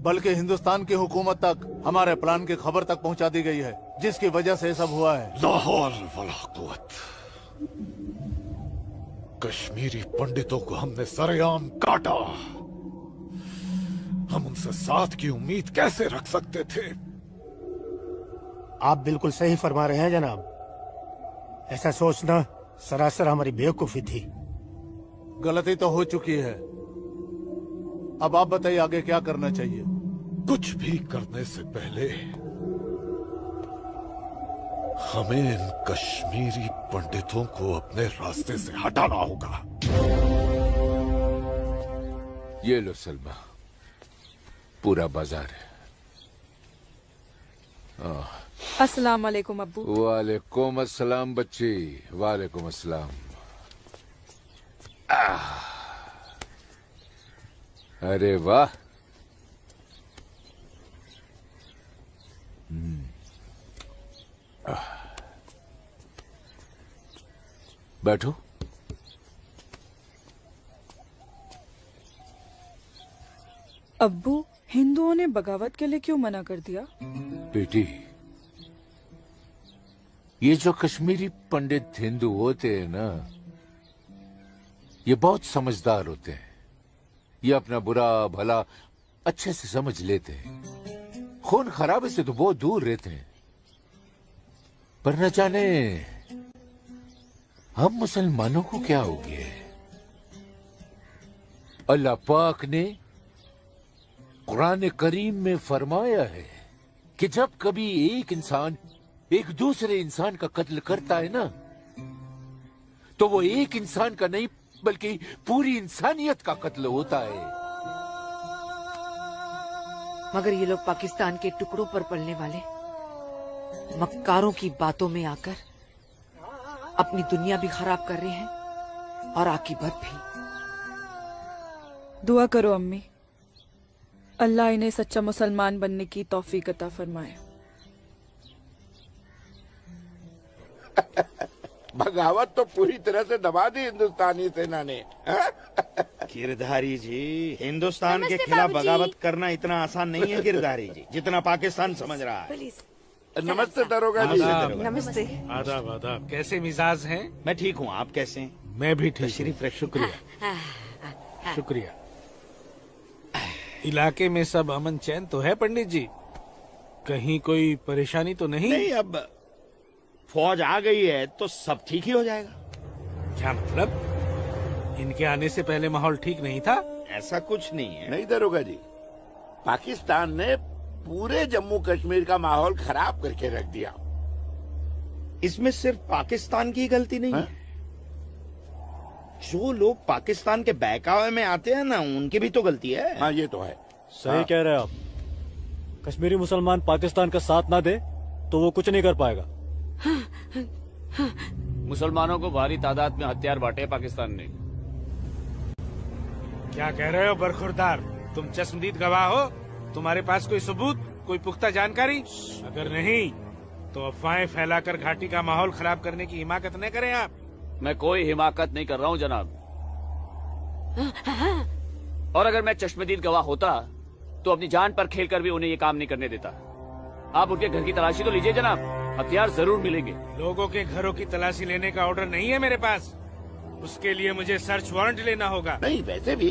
बल्कि हिंदुस्तान की हुकूमत तक हमारे प्लान की खबर तक पहुंचा दी गई है, जिसकी वजह से सब हुआ है। ला हौल वला कुव्वत। कश्मीरी पंडितों को हमने सरेआम काटा। हम उनसे साथ की उम्मीद कैसे रख सकते थे? आप बिल्कुल सही फरमा रहे हैं जनाब। ऐसा सोचना सरासर हमारी बेवकूफी थी। गलती तो हो चुकी है, अब आप बताइए आगे क्या करना चाहिए। कुछ भी करने से पहले हमें इन कश्मीरी पंडितों को अपने रास्ते से हटाना होगा। ये लो सलमा, पूरा बाजार है। अस्सलाम वालेकुम अब्बू। वालेकुम अस्सलाम बच्ची, वालेकुम अस्सलाम। अरे वाह, बैठो। अब्बू, हिंदुओं ने बगावत के लिए क्यों मना कर दिया? बेटी, ये जो कश्मीरी पंडित हिंदू होते हैं ना, ये बहुत समझदार होते हैं। ये अपना बुरा भला अच्छे से समझ लेते हैं। खून खराबे से तो बहुत दूर रहते हैं। पर न जाने हम मुसलमानों को क्या हो गया है। अल्लाह पाक ने कुरान करीम में फरमाया है कि जब कभी एक इंसान एक दूसरे इंसान का कत्ल करता है ना, तो वो एक इंसान का नहीं बल्कि पूरी इंसानियत का कत्ल होता है। मगर ये लोग पाकिस्तान के टुकड़ों पर पलने वाले मक्कारों की बातों में आकर अपनी दुनिया भी खराब कर रहे हैं और आकीबत भी। दुआ करो अम्मी, अल्लाह इन्हें सच्चा मुसलमान बनने की तौफीक अता फरमाए। बगावत तो पूरी तरह से दबा दी हिंदुस्तानी सेना ने। गिरधारी जी, हिंदुस्तान के खिलाफ बगावत करना इतना आसान नहीं है गिरधारी जी, जितना पाकिस्तान समझ रहा है। नमस्ते दरोगा जी। नमस्ते। आदाब आदाब। कैसे मिजाज हैं? मैं ठीक हूँ, आप कैसे हैं? मैं भी ठीक। शरीफ रख। शुक्रिया शुक्रिया। इलाके में सब अमन चैन तो है पंडित जी? कहीं कोई परेशानी तो नहीं? नहीं, अब फौज आ गई है तो सब ठीक ही हो जाएगा। क्या मतलब? इनके आने से पहले माहौल ठीक नहीं था? ऐसा कुछ नहीं है। नहीं दरोगा जी, पाकिस्तान ने पूरे जम्मू कश्मीर का माहौल खराब करके रख दिया। इसमें सिर्फ पाकिस्तान की गलती नहीं है। जो लोग पाकिस्तान के बहकावे में आते हैं ना, उनकी भी तो गलती है। हाँ, ये तो है। सही कह रहे हैं आप। कश्मीरी मुसलमान पाकिस्तान का साथ ना दे तो वो कुछ नहीं कर पाएगा। मुसलमानों को भारी तादाद में हथियार बांटे पाकिस्तान ने। क्या कह रहे हो बरखुरदार? तुम चश्मदीद गवाह हो? तुम्हारे पास कोई सबूत, कोई पुख्ता जानकारी? अगर नहीं तो अफवाहें फैलाकर घाटी का माहौल खराब करने की हिमाकत न करें आप। मैं कोई हिमाकत नहीं कर रहा हूँ जनाब। और अगर मैं चश्मदीद गवाह होता तो अपनी जान पर खेलकर भी उन्हें ये काम नहीं करने देता। आप उनके घर की तलाशी तो लीजिए जनाब, हथियार जरूर मिलेंगे। लोगों के घरों की तलाशी लेने का ऑर्डर नहीं है मेरे पास। उसके लिए मुझे सर्च वारंट लेना होगा। नहीं, वैसे भी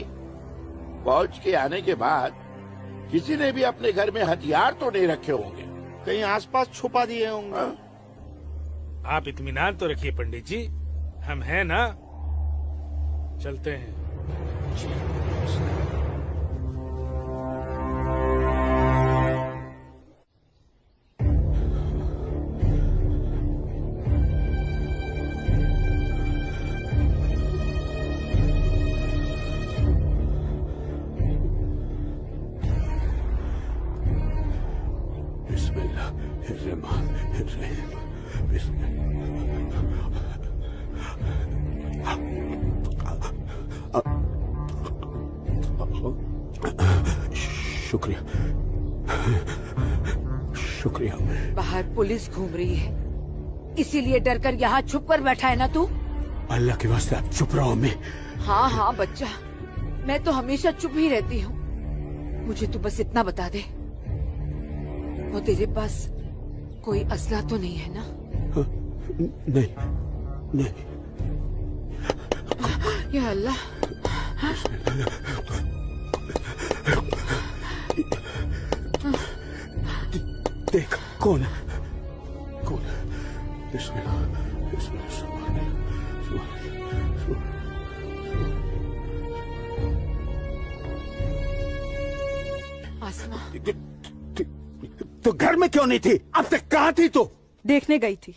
फौज के आने के बाद किसी ने भी अपने घर में हथियार तो नहीं रखे होंगे, कहीं आसपास छुपा दिए होंगे। आप इत्मीनान तो रखिए पंडित जी, हम हैं ना। चलते हैं। शुक्रिया शुक्रिया। बाहर पुलिस घूम रही है, इसीलिए डर कर यहाँ छुप कर बैठा है ना तू? अल्लाह के वास्ते आप चुप रहो। मैं हाँ हाँ बच्चा, मैं तो हमेशा चुप ही रहती हूँ। मुझे तू बस इतना बता दे, वो तेरे पास कोई असला तो नहीं है ना? नहीं नहीं। या अल्लाह। देख कौन है, कौन है? बिस्मिल्लाह बिस्मिल्लाह। आसमा, तो घर में क्यों नहीं थी? अब तक कहाँ थी तू? देखने गई थी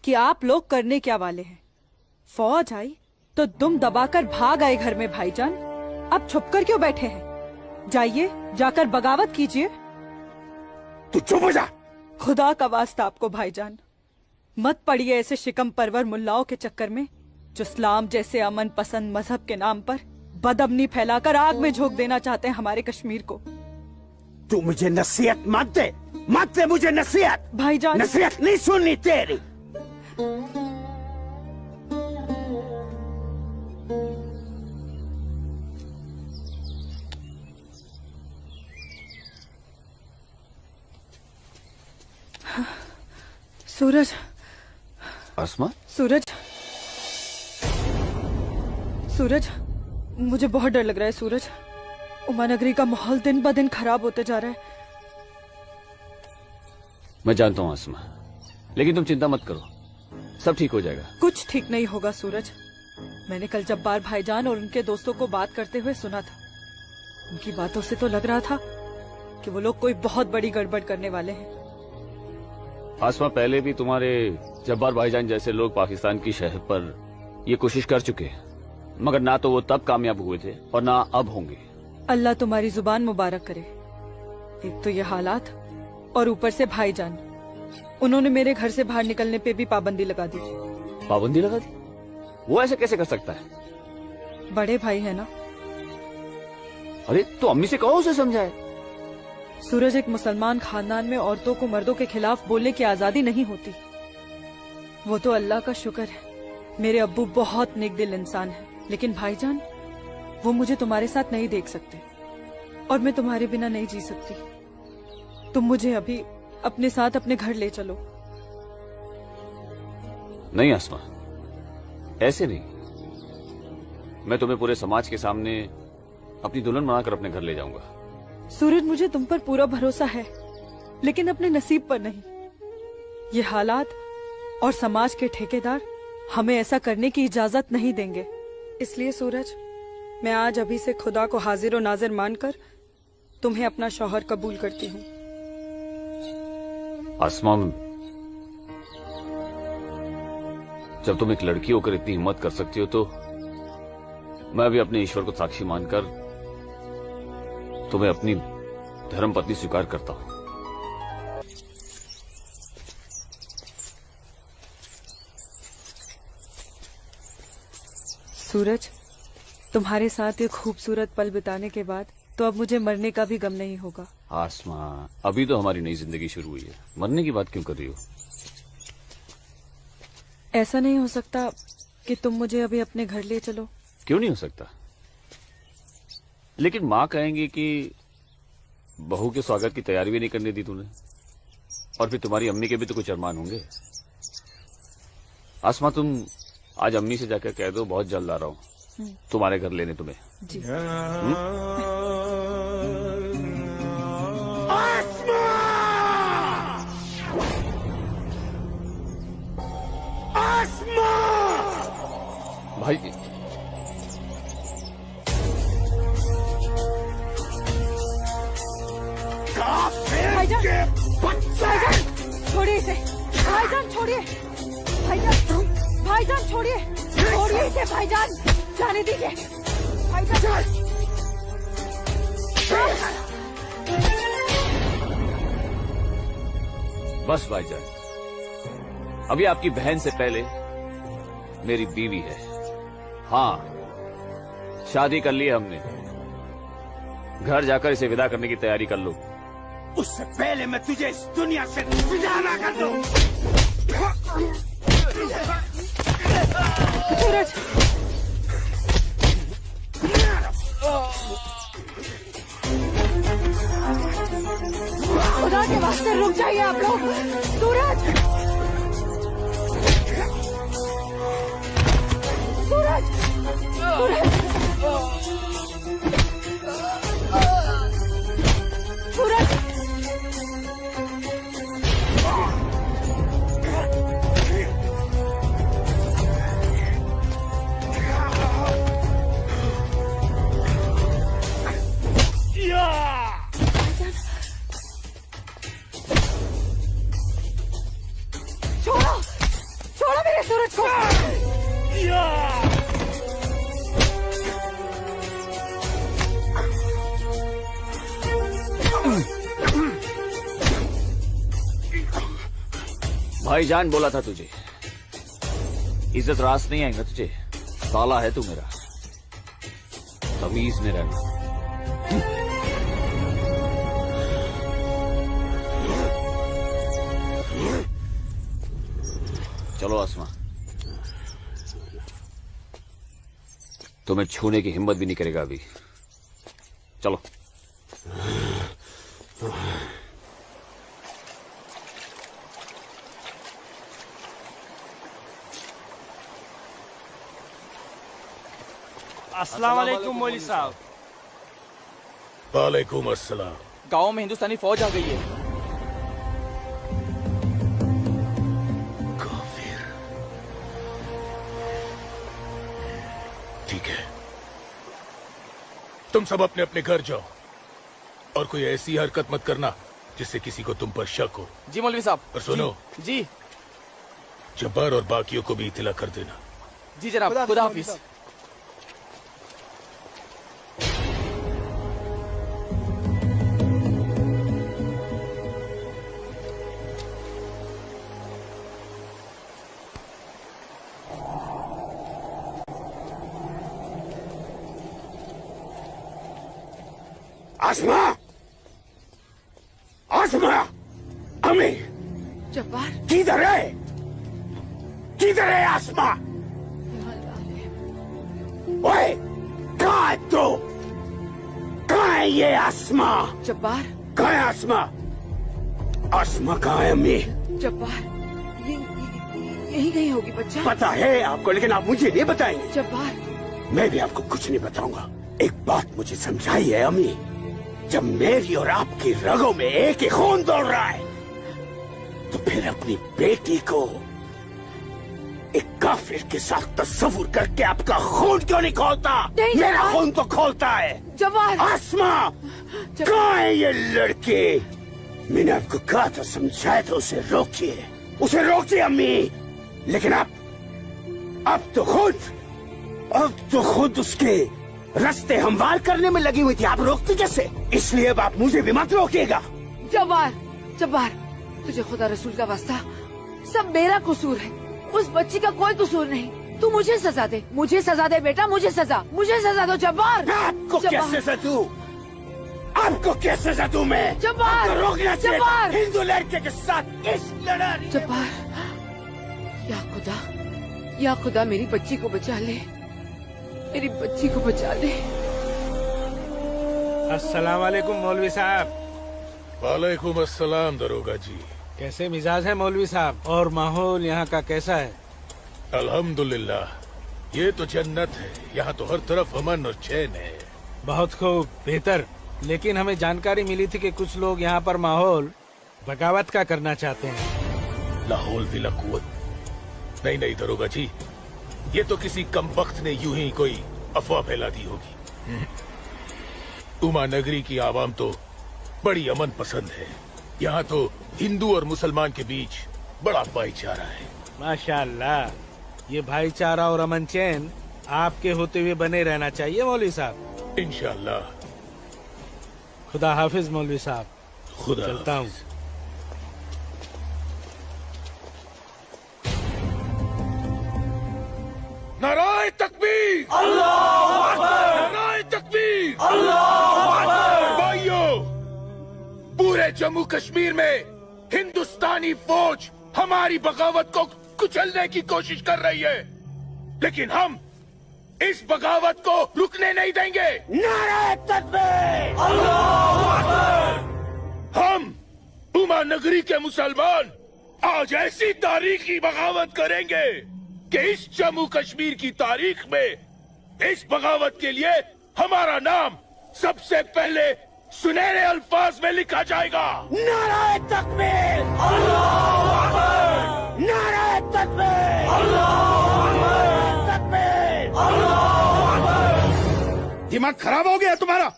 कि आप लोग करने क्या वाले हैं। फौज आई तो दुम दबाकर भाग आए घर में भाईजान। अब छुपकर क्यों बैठे हैं? जाइए, जाकर बगावत कीजिए। तू चुप हो जा। खुदा का वास्ता आपको भाईजान, मत पड़िए ऐसे शिकम परवर मुल्लाओं के चक्कर में, जो इस्लाम जैसे अमन पसंद मजहब के नाम पर बदअमनी फैलाकर आग में झोंक देना चाहते हैं हमारे कश्मीर को। तू मुझे नसीहत मत दे, मत दे मुझे नसीहत। भाईजान, नसीहत नहीं सुननी तेरी। सूरज, आसमा, सूरज, सूरज, मुझे बहुत डर लग रहा है सूरज। उमानगरी का माहौल दिन ब दिन खराब होते जा रहा है। मैं जानता हूँ आसमा, लेकिन तुम चिंता मत करो, सब ठीक हो जाएगा। कुछ ठीक नहीं होगा सूरज। मैंने कल जब्बार भाईजान और उनके दोस्तों को बात करते हुए सुना था। उनकी बातों से तो लग रहा था कि वो लोग कोई बहुत बड़ी गड़बड़ करने वाले हैं। आसमा, पहले भी तुम्हारे जब्बार भाईजान जैसे लोग पाकिस्तान की शहर पर ये कोशिश कर चुके हैं, मगर ना तो वो तब कामयाब हुए थे और ना अब होंगे। अल्लाह तुम्हारी जुबान मुबारक करे। एक तो ये हालात और ऊपर से भाईजान, उन्होंने मेरे घर से बाहर निकलने पे भी पाबंदी लगा दी। पाबंदी लगा दी? वो ऐसे कैसे कर सकता है? बड़े भाई है ना। अरे तो अम्मी से कहो, उसे समझाए। सूरज, एक मुसलमान खानदान में औरतों को मर्दों के खिलाफ बोलने की आजादी नहीं होती। वो तो अल्लाह का शुक्र है, मेरे अब्बू बहुत नेक दिल इंसान है, लेकिन भाईजान वो मुझे तुम्हारे साथ नहीं देख सकते और मैं तुम्हारे बिना नहीं जी सकती। तुम मुझे अभी अपने साथ अपने घर ले चलो। नहीं आसमा, ऐसे नहीं। मैं तुम्हें पूरे समाज के सामने अपनी दुल्हन बनाकर अपने घर ले जाऊंगा। सूरज, मुझे तुम पर पूरा भरोसा है, लेकिन अपने नसीब पर नहीं। ये हालात और समाज के ठेकेदार हमें ऐसा करने की इजाजत नहीं देंगे। इसलिए सूरज, मैं आज अभी से खुदा को हाजिर और नाजिर मानकर तुम्हें अपना शौहर कबूल करती हूँ। आसमा, जब तुम एक लड़की होकर इतनी हिम्मत कर सकती हो, तो मैं भी अपने ईश्वर को साक्षी मानकर तुम्हें अपनी धर्मपत्नी स्वीकार करता हूं। सूरज, तुम्हारे साथ एक खूबसूरत पल बिताने के बाद तो अब मुझे मरने का भी गम नहीं होगा। आसमा, अभी तो हमारी नई जिंदगी शुरू हुई है, मरने की बात क्यों कर रही हो? ऐसा नहीं हो सकता कि तुम मुझे अभी अपने घर ले चलो? क्यों नहीं हो सकता? लेकिन माँ कहेंगी कि बहू के स्वागत की तैयारी भी नहीं करने दी तूने, और फिर तुम्हारी अम्मी के भी तो कुछ अरमान होंगे। आसमा, तुम आज अम्मी से जाकर कह दो बहुत जल्द आ रहा हूँ तुम्हारे घर लेने तुम्हें। जी। भाई, भाईजान, छोड़िए इसे। भाईजान छोड़िए, भाईजान छोड़िए, छोड़िए इसे भाईजान, जाने दीजिए भाईजान। बस भाईजान, अभी आपकी बहन से पहले मेरी बीवी है। हाँ, शादी कर ली है हमने। घर जाकर इसे विदा करने की तैयारी कर लो। उससे पहले मैं तुझे इस दुनिया से विदा ना कर दूं। सूरज, खुदा के वास्ते रुक जाइए आप लोग। सूरज, सूरज, सूरज, सूरज। छोड़ो, छोड़ो मेरे सूरज को। भाईजान बोला था तुझे, इज्जत रास नहीं आएगा तुझे। साला है तू मेरा, तमीज में रहना। चलो आसमा, तुम्हें छूने की हिम्मत भी नहीं करेगा अभी। चलो। अस्सलाम वालेकुम मौलवी साहब। वालेकुम अस्सलाम। गांव में हिंदुस्तानी फौज आ गई है। काफिर। ठीक है, तुम सब अपने अपने घर जाओ और कोई ऐसी हरकत मत करना जिससे किसी को तुम पर शक हो। जी मौलवी साहब। और सुनो जी, जब्बार और बाकियों को भी इत्तला कर देना। जी जनाब, खुदा हाफिज। आसमा, आसमा, अम्मी, जब्बार, किधर है? किधर है आसमा? ओए, कहाँ है तू? कहाँ है ये आसमा? जब्बार, कहाँ है आसमा? आसमा कहाँ है अम्मी? जब्बार, यही कहीं होगी बच्चा। पता है आपको, लेकिन आप मुझे नहीं बताएंगे। जब्बार, मैं भी आपको कुछ नहीं बताऊंगा। एक बात मुझे समझाई है अम्मी, जब मेरी और आपकी रगों में एक ही खून दौड़ रहा है, तो फिर अपनी बेटी को एक काफिर के साथ तस्वुर करके आपका खून क्यों नहीं खोलता? मेरा खून तो खोलता है। जवान, आसमा, कहाँ है ये लड़की? मैंने आपको कहा था, समझाया था, उसे रोकिए, उसे रोकिए अम्मी। लेकिन अब तो खुद उसके रास्ते हमवार करने में लगी हुई थी। आप रोकती कैसे? इसलिए अब आप मुझे भी मत रोकिएगा। जब्बार, तुझे खुदा रसूल का वास्ता, सब मेरा कसूर है, उस बच्ची का कोई कसूर नहीं। तू मुझे सजा दे, बेटा, मुझे सजा दो। जब्बार, आपको क्या सजा दूं? आपको क्या सजा दूं मैं? जब्बार, आपको रोकना चाहिए जब्बार, हिंदू लड़के के साथ इस लड़ाई। जब्बार, या खुदा मेरी बच्ची को बचा ले, मेरी बच्ची को बचा ले। अस्सलाम वालेकुम मौलवी साहब। वालेकुम अस्सलाम दरोगा जी। कैसे मिजाज है मौलवी साहब, और माहौल यहाँ का कैसा है? अल्हम्दुलिल्लाह, ये तो जन्नत है। यहाँ तो हर तरफ अमन और चैन है। बहुत खूब, बेहतर। लेकिन हमें जानकारी मिली थी कि कुछ लोग यहाँ पर माहौल बगावत का करना चाहते हैं। लाहौल विला कुव्वत। नहीं दरोगा जी, ये तो किसी कमबख्त ने यूं ही कोई अफवाह फैला दी होगी। उमा नगरी की आवाम तो बड़ी अमन पसंद है। यहाँ तो हिंदू और मुसलमान के बीच बड़ा भाईचारा है। माशाअल्लाह, ये भाईचारा और अमन चैन आपके होते हुए बने रहना चाहिए मौलवी साहब। इंशाअल्लाह। खुदा हाफिज मौलवी साहब। खुदा चलता हूँ। नाराए तकबीर, अल्लाहू अकबर, नाराए तकबीर, अल्लाहू अकबर। भाइयों, पूरे जम्मू कश्मीर में हिंदुस्तानी फौज हमारी बगावत को कुचलने की कोशिश कर रही है, लेकिन हम इस बगावत को रुकने नहीं देंगे। नाराए तकबीर, अल्लाहू अकबर। हम उमा नगरी के मुसलमान आज ऐसी तारीखी बगावत करेंगे कि इस जम्मू कश्मीर की तारीख में इस बगावत के लिए हमारा नाम सबसे पहले सुनहरे अल्फाज में लिखा जाएगा। नाराए तकबीर, अल्लाहू अकबर, नाराए तकबीर, अल्लाहू अकबर, अल्लाहू अकबर। दिमाग खराब हो गया तुम्हारा?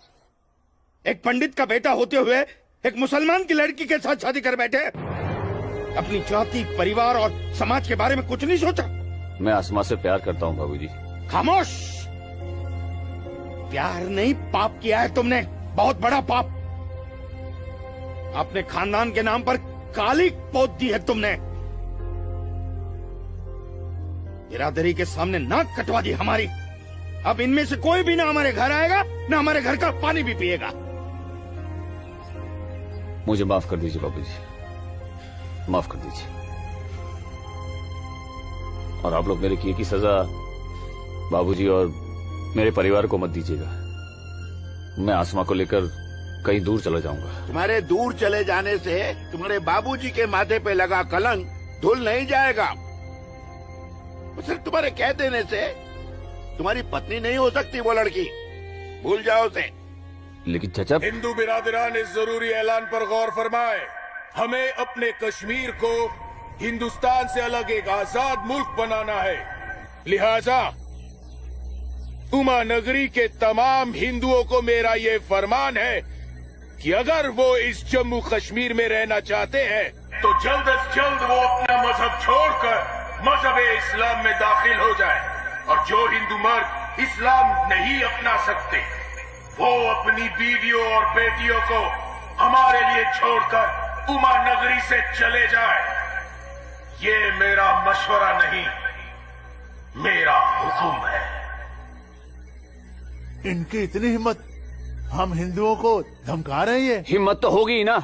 एक पंडित का बेटा होते हुए एक मुसलमान की लड़की के साथ शादी कर बैठे। अपनी जाति, परिवार और समाज के बारे में कुछ नहीं सोचा? मैं आसमा से प्यार करता हूँ बाबूजी। खामोश। प्यार नहीं, पाप किया है तुमने, बहुत बड़ा पाप। अपने खानदान के नाम पर काली पोत दी है तुमने। बिरादरी के सामने नाक कटवा दी हमारी। अब इनमें से कोई भी ना हमारे घर आएगा, ना हमारे घर का पानी भी पिएगा। मुझे माफ कर दीजिए बाबूजी, माफ कर दीजिए। और आप लोग मेरे किए की सजा बाबूजी और मेरे परिवार को मत दीजिएगा। मैं आसमा को लेकर कहीं दूर चला जाऊंगा। तुम्हारे दूर चले जाने से तुम्हारे बाबूजी के माथे पे लगा कलंक धुल नहीं जाएगा। सिर्फ तुम्हारे कह देने से तुम्हारी पत्नी नहीं हो सकती वो लड़की, भूल जाओ उसे। लेकिन चाचा, हिंदू बिरादरान इस जरूरी ऐलान पर गौर फरमाए। हमें अपने कश्मीर को हिंदुस्तान से अलग एक आजाद मुल्क बनाना है। लिहाजा उमा नगरी के तमाम हिंदुओं को मेरा ये फरमान है कि अगर वो इस जम्मू कश्मीर में रहना चाहते हैं तो जल्द से जल्द वो अपना मजहब छोड़कर मजहब इस्लाम में दाखिल हो जाए। और जो हिंदू मर्द इस्लाम नहीं अपना सकते वो अपनी बीवियों और बेटियों को हमारे लिए छोड़कर उमा नगरी से चले जाए। ये मेरा मशवरा नहीं, मेरा हुक्म है। इनकी इतनी हिम्मत, हम हिंदुओं को धमका रहे हैं। हिम्मत तो होगी ही ना।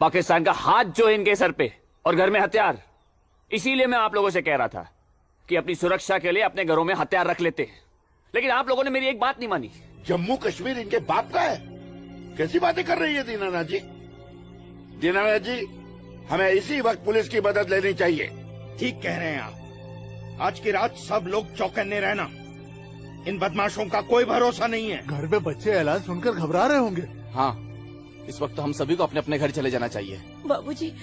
पाकिस्तान का हाथ जो है इनके सर पे और घर में हथियार। इसीलिए मैं आप लोगों से कह रहा था कि अपनी सुरक्षा के लिए अपने घरों में हथियार रख लेते हैं, लेकिन आप लोगों ने मेरी एक बात नहीं मानी। जम्मू कश्मीर इनके बाप का है? कैसी बातें कर रही है दीनानाथ जी? दीनानाथ जी, हमें इसी वक्त पुलिस की मदद लेनी चाहिए। ठीक कह रहे हैं आप। आज की रात सब लोग चौकन्ने रहना। इन बदमाशों का कोई भरोसा नहीं है। घर में बच्चे ऐलान सुनकर घबरा रहे होंगे। हाँ, इस वक्त तो हम सभी को अपने अपने घर चले जाना चाहिए। बाबूजी,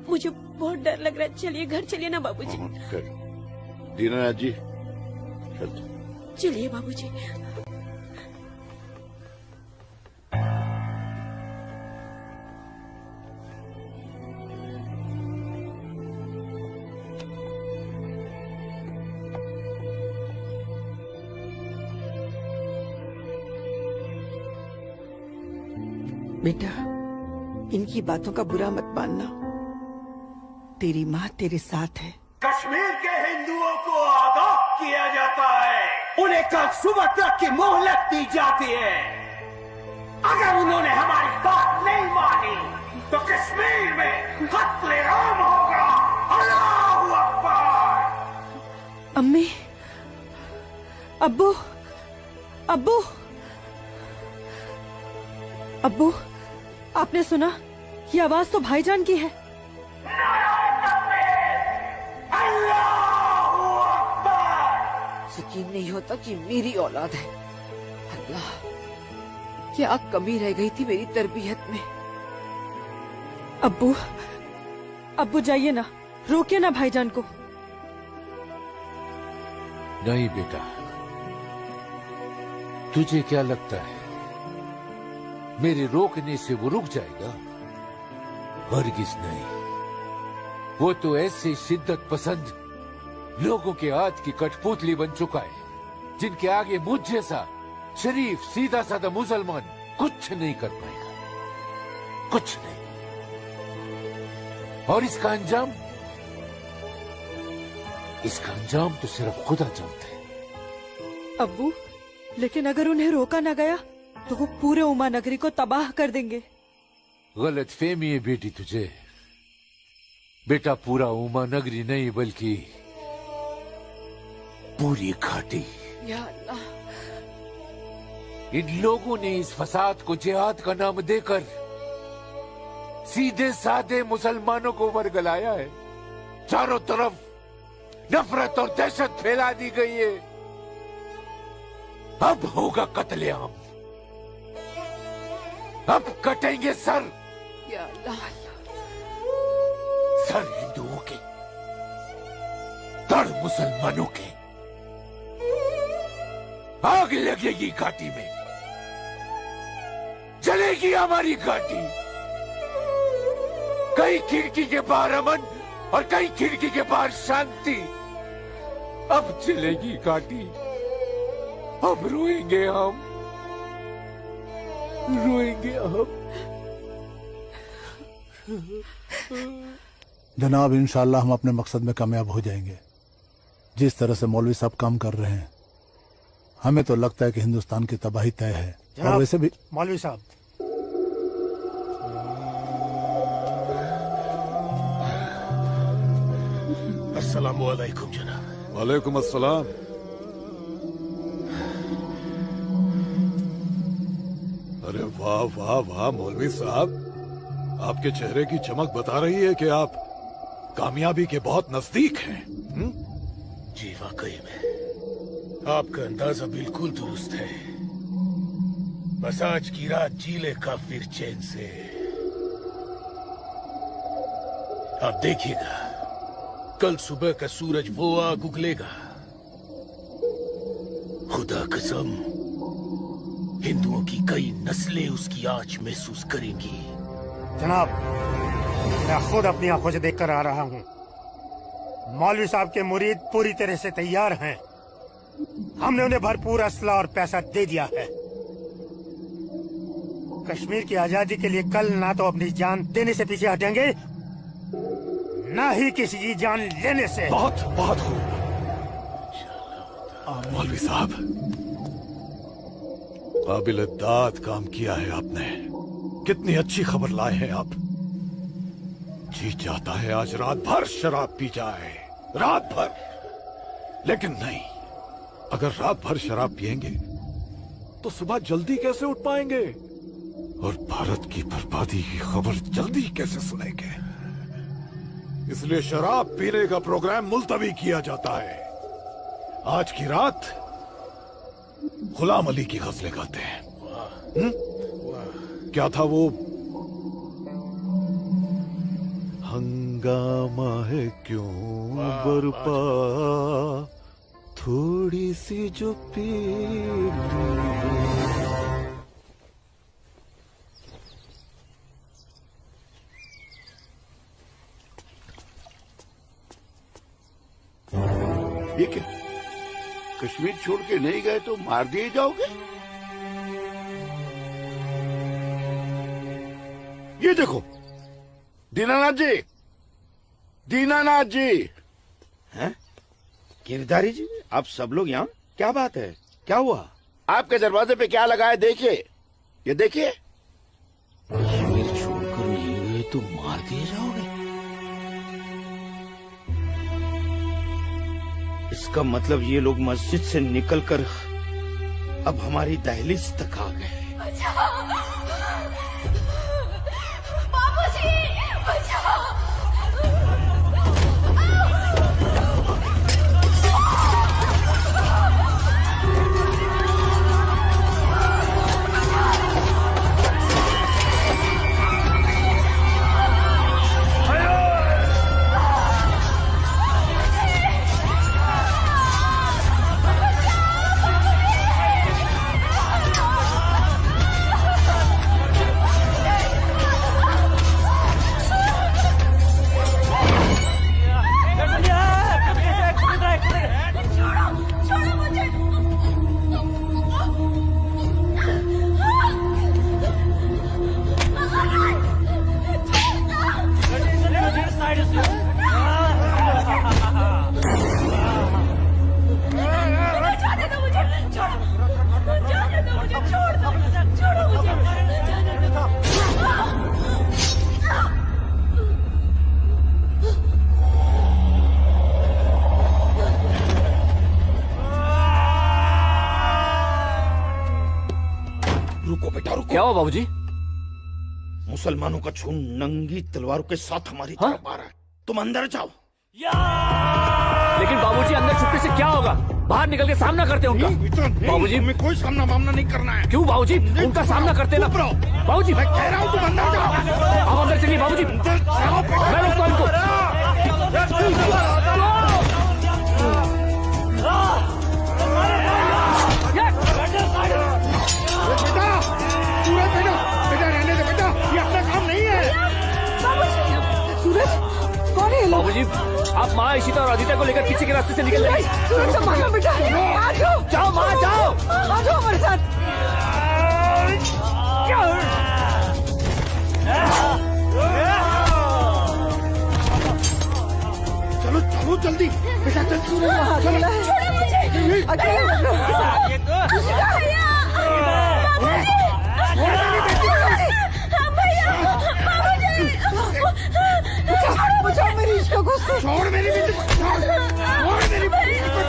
मुझे बहुत डर लग रहा है। चलिए घर चलिए ना बाबूजी। दीनानाथ जी, चलिए बाबूजी। बेटा, इनकी बातों का बुरा मत मानना। तेरी माँ तेरे साथ है। कश्मीर के हिंदुओं को आगाह किया जाता है। उन्हें कल सुबह तक की मोहलत दी जाती है। अगर उन्होंने हमारी बात नहीं मानी तो कश्मीर में कत्ले-आम होगा। अल्लाहू अकबर। अम्मी, अब्बू, अब्बू, अब्बू, आपने सुना? ये आवाज तो भाईजान की है। यकीन नहीं होता कि मेरी औलाद है। अल्लाह, क्या कमी रह गई थी मेरी तरबियत में। अब्बू, अब्बू जाइए ना, रोकिए ना भाईजान को। नहीं बेटा, तुझे क्या लगता है मेरे रोकने से वो रुक जाएगा? हरगिज नहीं। वो तो ऐसे शिद्दत पसंद लोगों के हाथ की कठपुतली बन चुका है जिनके आगे मुझ जैसा शरीफ सीधा साधा मुसलमान कुछ नहीं कर पाएगा, कुछ नहीं। और इसका अंजाम तो सिर्फ खुदा जानता है। अब्बू, लेकिन अगर उन्हें रोका न गया तो वो पूरे उमा नगरी को तबाह कर देंगे। गलत फहमी है बेटी तुझे। बेटा, पूरा उमा नगरी नहीं बल्कि पूरी घाटी। या अल्लाह, इन लोगों ने इस फसाद को जिहाद का नाम देकर सीधे साधे मुसलमानों को वर्गलाया है। चारों तरफ नफरत और दहशत फैला दी गई है। अब होगा कत्लेआम, अब कटेंगे सर। या अल्लाह, सर हिंदुओं के, धड़ मुसलमानों के। आग लगेगी घाटी में, जलेगी हमारी घाटी। कई खिड़की के बाहर अमन और कई खिड़की के बाहर शांति। अब जलेगी घाटी, अब रोएंगे हम, रोएंगे हम। जनाब, इंशाल्लाह हम अपने मकसद में कामयाब हो जाएंगे। जिस तरह से मौलवी साहब काम कर रहे हैं, हमें तो लगता है कि हिंदुस्तान की तबाही तय है। और वैसे भी मौलवी साहब, अस्सलामु अलैकुम जनाब। वालेकुम अस्सलाम। अरे वाह वाह वाह मौलवी साहब, आपके चेहरे की चमक बता रही है कि आप कामयाबी के बहुत नजदीक हैं। जी वाकई में आपका अंदाजा बिल्कुल दुरुस्त है। बस आज की रात जी ले काफिर चैन से। आप देखिएगा, कल सुबह का सूरज वो आग उगलेगा। खुदा कसम, हिंदुओं की कई नस्लें उसकी आंच महसूस करेंगी। जनाब, मैं खुद अपनी आंखों से देखकर आ रहा हूँ। मौलवी साहब के मुरीद पूरी तरह से तैयार हैं। हमने उन्हें भरपूर असला और पैसा दे दिया है। कश्मीर की आजादी के लिए कल ना तो अपनी जान देने से पीछे हटेंगे, ना ही किसी की जान लेने से। बहुत बहुत खूब मौलवी साहब, काबिल दाद काम किया है आपने। कितनी अच्छी खबर लाए हैं आप। जी चाहता है आज रात भर शराब पी जाए, रात भर। लेकिन नहीं, अगर रात भर शराब पिएंगे तो सुबह जल्दी कैसे उठ पाएंगे? और भारत की बर्बादी की खबर जल्दी कैसे सुनेंगे? इसलिए शराब पीने का प्रोग्राम मुलतवी किया जाता है। आज की रात गुलाम अली की गजलें गाते हैं। क्या था वो? हंगामा है क्यों बरपा, थोड़ी सी जो पी ये क्या? कश्मीर छोड़ के नहीं गए तो मार दिए जाओगे? ये देखो, दीनानाथ जी, दीनानाथ जी। हैं? गिरधारी जी, आप सब लोग यहाँ? क्या बात है? क्या हुआ? आपके दरवाजे पे क्या लगा है देखिए, ये देखिए। कश्मीर छोड़कर नहीं गए तो मार दिए जाओगे? इसका मतलब ये लोग मस्जिद से निकलकर अब हमारी दहलीज तक आ गए। बाबूजी, बचाओ! रुको बेटा, रुको। क्या हुआ बाबूजी? मुसलमानों का झुंड नंगी तलवारों के साथ हमारी तरफ आ रहा है। तुम अंदर जाओ। लेकिन बाबूजी, अंदर छुपने से क्या होगा? बाहर निकल के सामना करते हैं उनका। बाबूजी, हमें कोई सामना वामना नहीं करना है। क्यों बाबूजी? उनका सामना करते ना। बाबूजी, मैं कह रहा हूँ तुम अंदर जाओ। आप अंदर चलिए बाबूजी। अंदर जाओ बेटा। मैं रोकता हूं इनको। बेटा, सूरज बेटा, बेटा रहने दे बेटा, ये अपना काम नहीं है। सूरज, कौन है? बाबूजी, आप माँ इशिता और आदित्य को लेकर पीछे के रास्ते से निकल जाइए। सूरज का मानो बेटा, आ जाओ। जाओ माँ, जाओ। आ जाओ हमारे साथ। चलो चलो जल्दी बेटा, चल सूरज, चलो। छोड़ो मुझे, अकेले बचाओ मेरी इश्क को। छोड़ मेरी बेटी को, छोड़ मेरी बेटी को।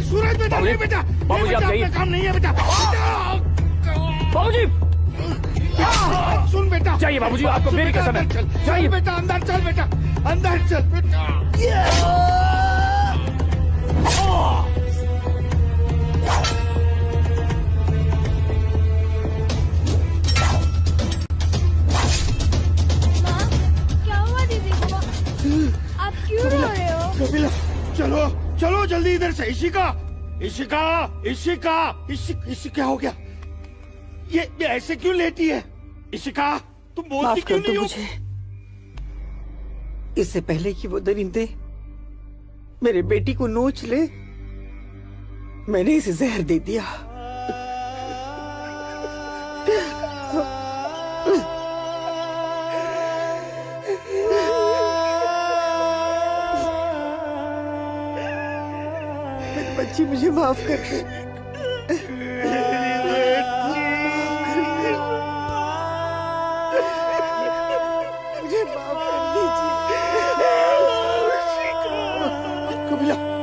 सूरज बेटा, नहीं बेटा, बाबूजी आप जाइए। काम नहीं है बेटा। बाबूजी सुन बेटा, जाइए बाबूजी, आपको मेरी कसम है। जाइए बेटा, अंदर चल बेटा, अंदर चल बेटा। क्या हुआ दीदी को? आप क्यों रो रहे हो? कपिला, चलो चलो जल्दी इधर से। इशिका, इशिका, इशिका, इशिका, क्या हो गया? ये ऐसे क्यों लेटी है? इशिका, तुम बोलती क्यों नहीं हो? मुझे इससे पहले कि वो दरिंदे मेरे बेटी को नोच ले, मैंने इसे जहर दे दिया। मेरी बच्ची, मुझे माफ कर दे।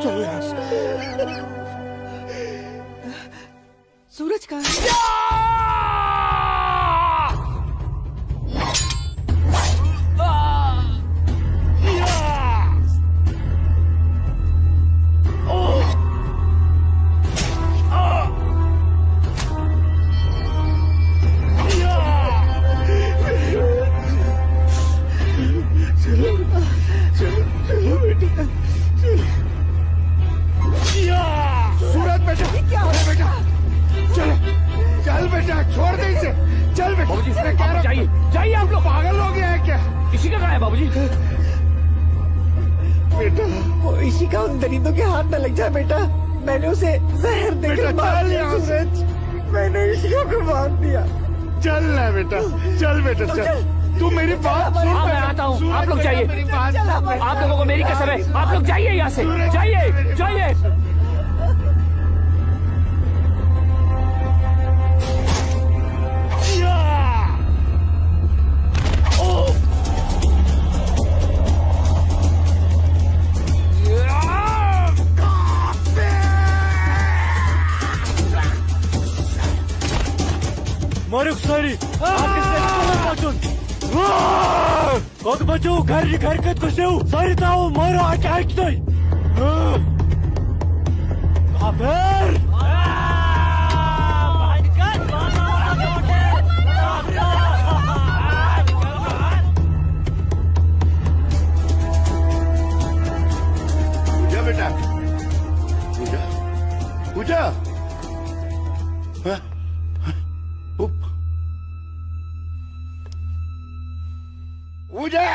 चलो यहाँ से। सूरज कहाँ है? सूरज बेटा, क्या हो रहा बेटा? चलो, चल बेटा, छोड़ दे इसे। चल बेटा। बाबूजी, जाइए, जाइए आप लोग। पागल हो गया है क्या? इसी का कहा है बाबूजी? बेटा, वो इसी का उन दरिंदों के हाथ में लग जाए बेटा। मैंने उसे जहर देकर मार दिया। सूरज, मैंने इसी को मार दिया। चल ना बेटा, चल बेटा, चल। तू मेरी बात सुन। मैं आता हूँ, आप लोग जाइए। आप लोगों को मेरी कसम है, आप लोग जाइए यहाँ से। जाइए, जाइए। मारो सारी Kok baju gari hareket ko seu sari tahu maro attack dai haber पूजा बेटा, पूजा, पूजा, हाँ? पूजा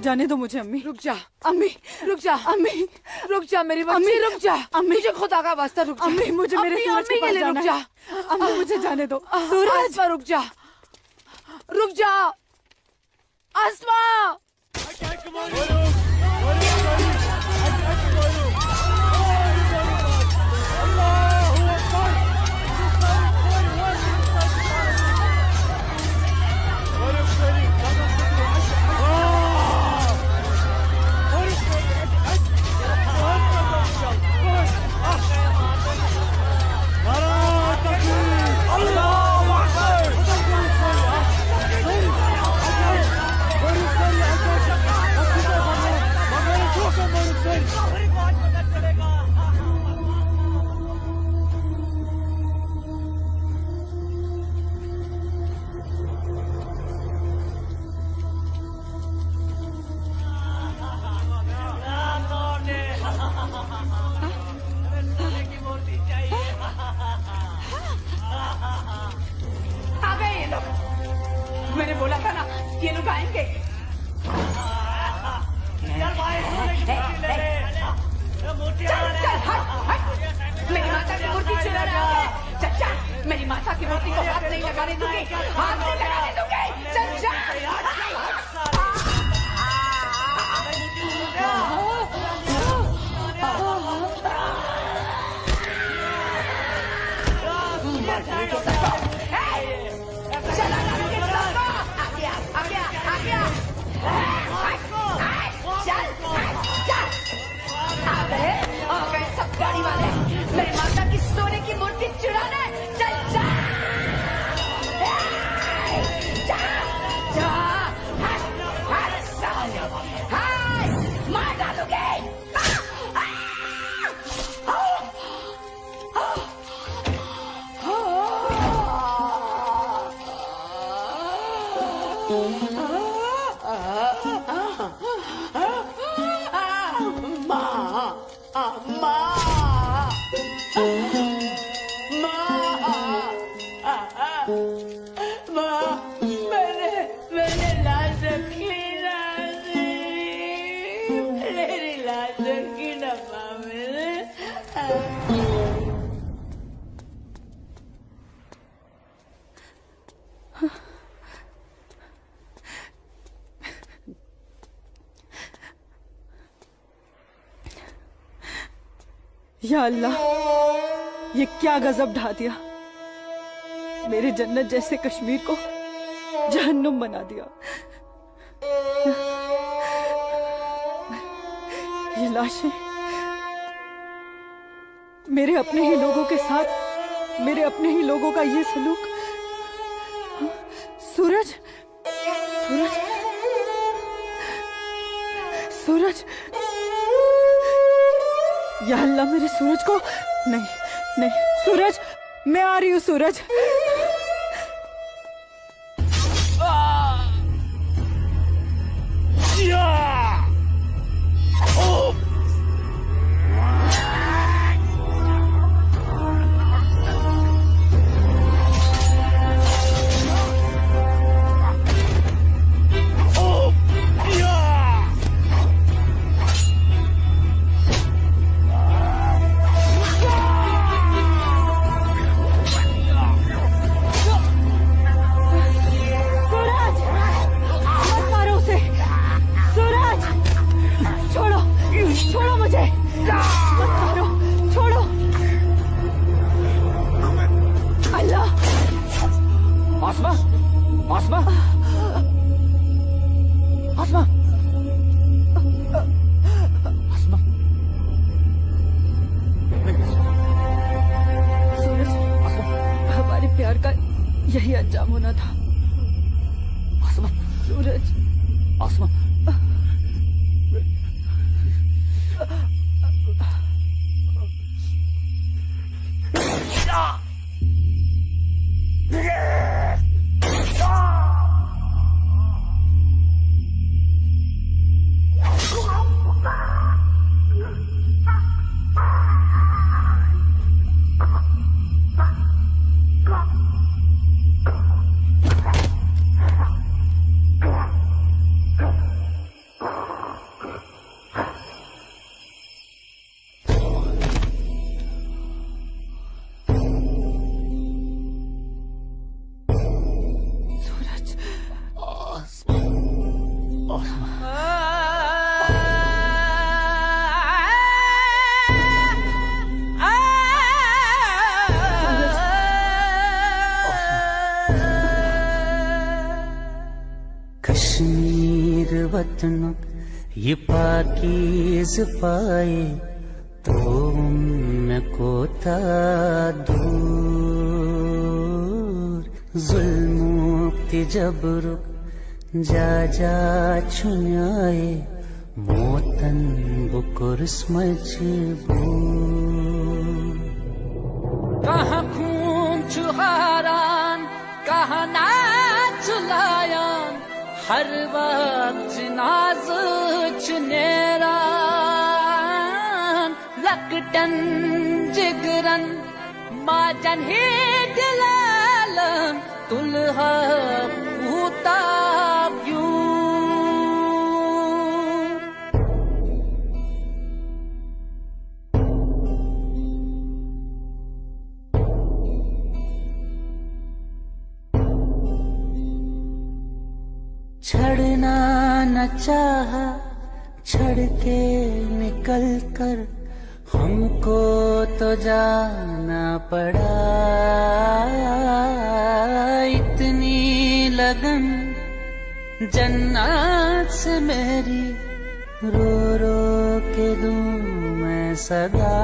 जाने दो मुझे अम्मी। रुक जा अम्मी, रुक जा अम्मी, रुक जा मेरी बच्ची, अम्मी रुक जा अम्मी, मुझे खुदा का वास्ता रुक जा अम्मी, मुझे मेरे सूरज के पास जाना है। अम्मी मुझे जाने दो। सूरज, रुक जा, रुक जा आसमा। मैंने बोला था ना ये लोग आएंगे। चल चल हट हट, मेरी माता की मूर्ति चुरा रहा है। चल चल, मेरी माता की मूर्ति को हाथ नहीं लगाने दूंगी, हाथ नहीं लगाने दूंगी। चल चल। चला आ गया आ गया आ गया। चल चल, आ गए सब गाड़ी वाले मेरी माता की सोने की मूर्ति चुराने। चल चल मार डालोगे। या अल्लाह, ये क्या गजब ढा दिया। मेरे जन्नत जैसे कश्मीर को जहन्नुम बना दिया। ये लाशें मेरे अपने ही लोगों के साथ, मेरे अपने ही लोगों का ये सलूक। सूरज, सूरज, सूरज, या अल्लाह मेरे सूरज को। नहीं नहीं सूरज, मैं आ रही हूँ सूरज। यही अंजाम होना था। सूरज, वतन ये पाकीज़ पाए तो उनको था दूर जुल्म जबर जा जा छुनाए मोतन बुकुर्स मजबूर कहाँ खून चुहारान कहाँ नाच लायान हर वक्त नाज चुनेरान लकटन जिगरन माजन ही दिलालन तुल्हा पूता क्यों छड़ना न चाहा छड़ के निकल कर हमको तो जाना पड़ा इतनी लगन जन्नत से मेरी रो रो के दूं मैं सदा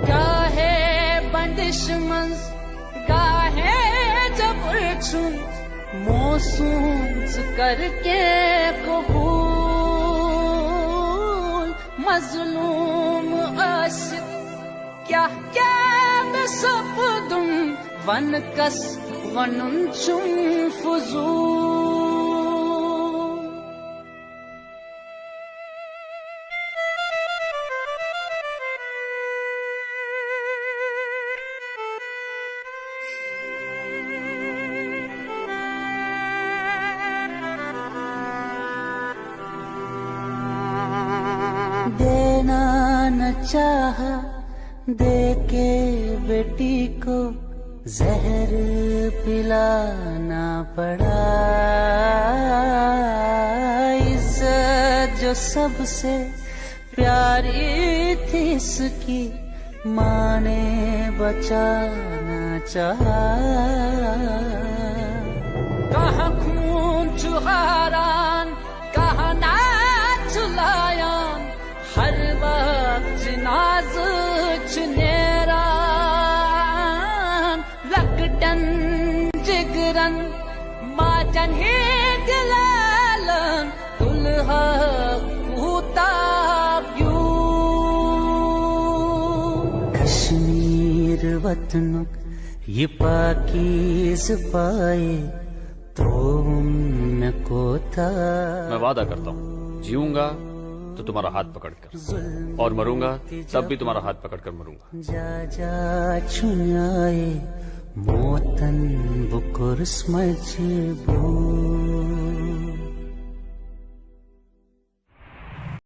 गाहे बंदिश मंज गाहे जबर छुन मोसूस करके कबूल मजलूम आशिक क्या क्या बेसब्दुम वन कस वनुन चुम फुजूल देना न चाहा दे के बेटी को जहर पिलाना पड़ा इज्जत जो सबसे प्यारी थी इसकी माँ ने बचाना चाहा। कहाँ खून चुहारान कहाँ नाच लायान हर वक्त नाज चुनेरान लकटन जिगरन माचन ही दिलालन दुल्हा कुताब्यू कश्मीर वतनुक ये पाकीज़ पाए तो उनको था। मैं वादा करता हूँ जीऊंगा तो तुम्हारा हाथ पकड़कर और मरूंगा तब भी तुम्हारा हाथ पकड़कर मरूंगा। जा जा छुनाए मोतन बुकुर मजबूर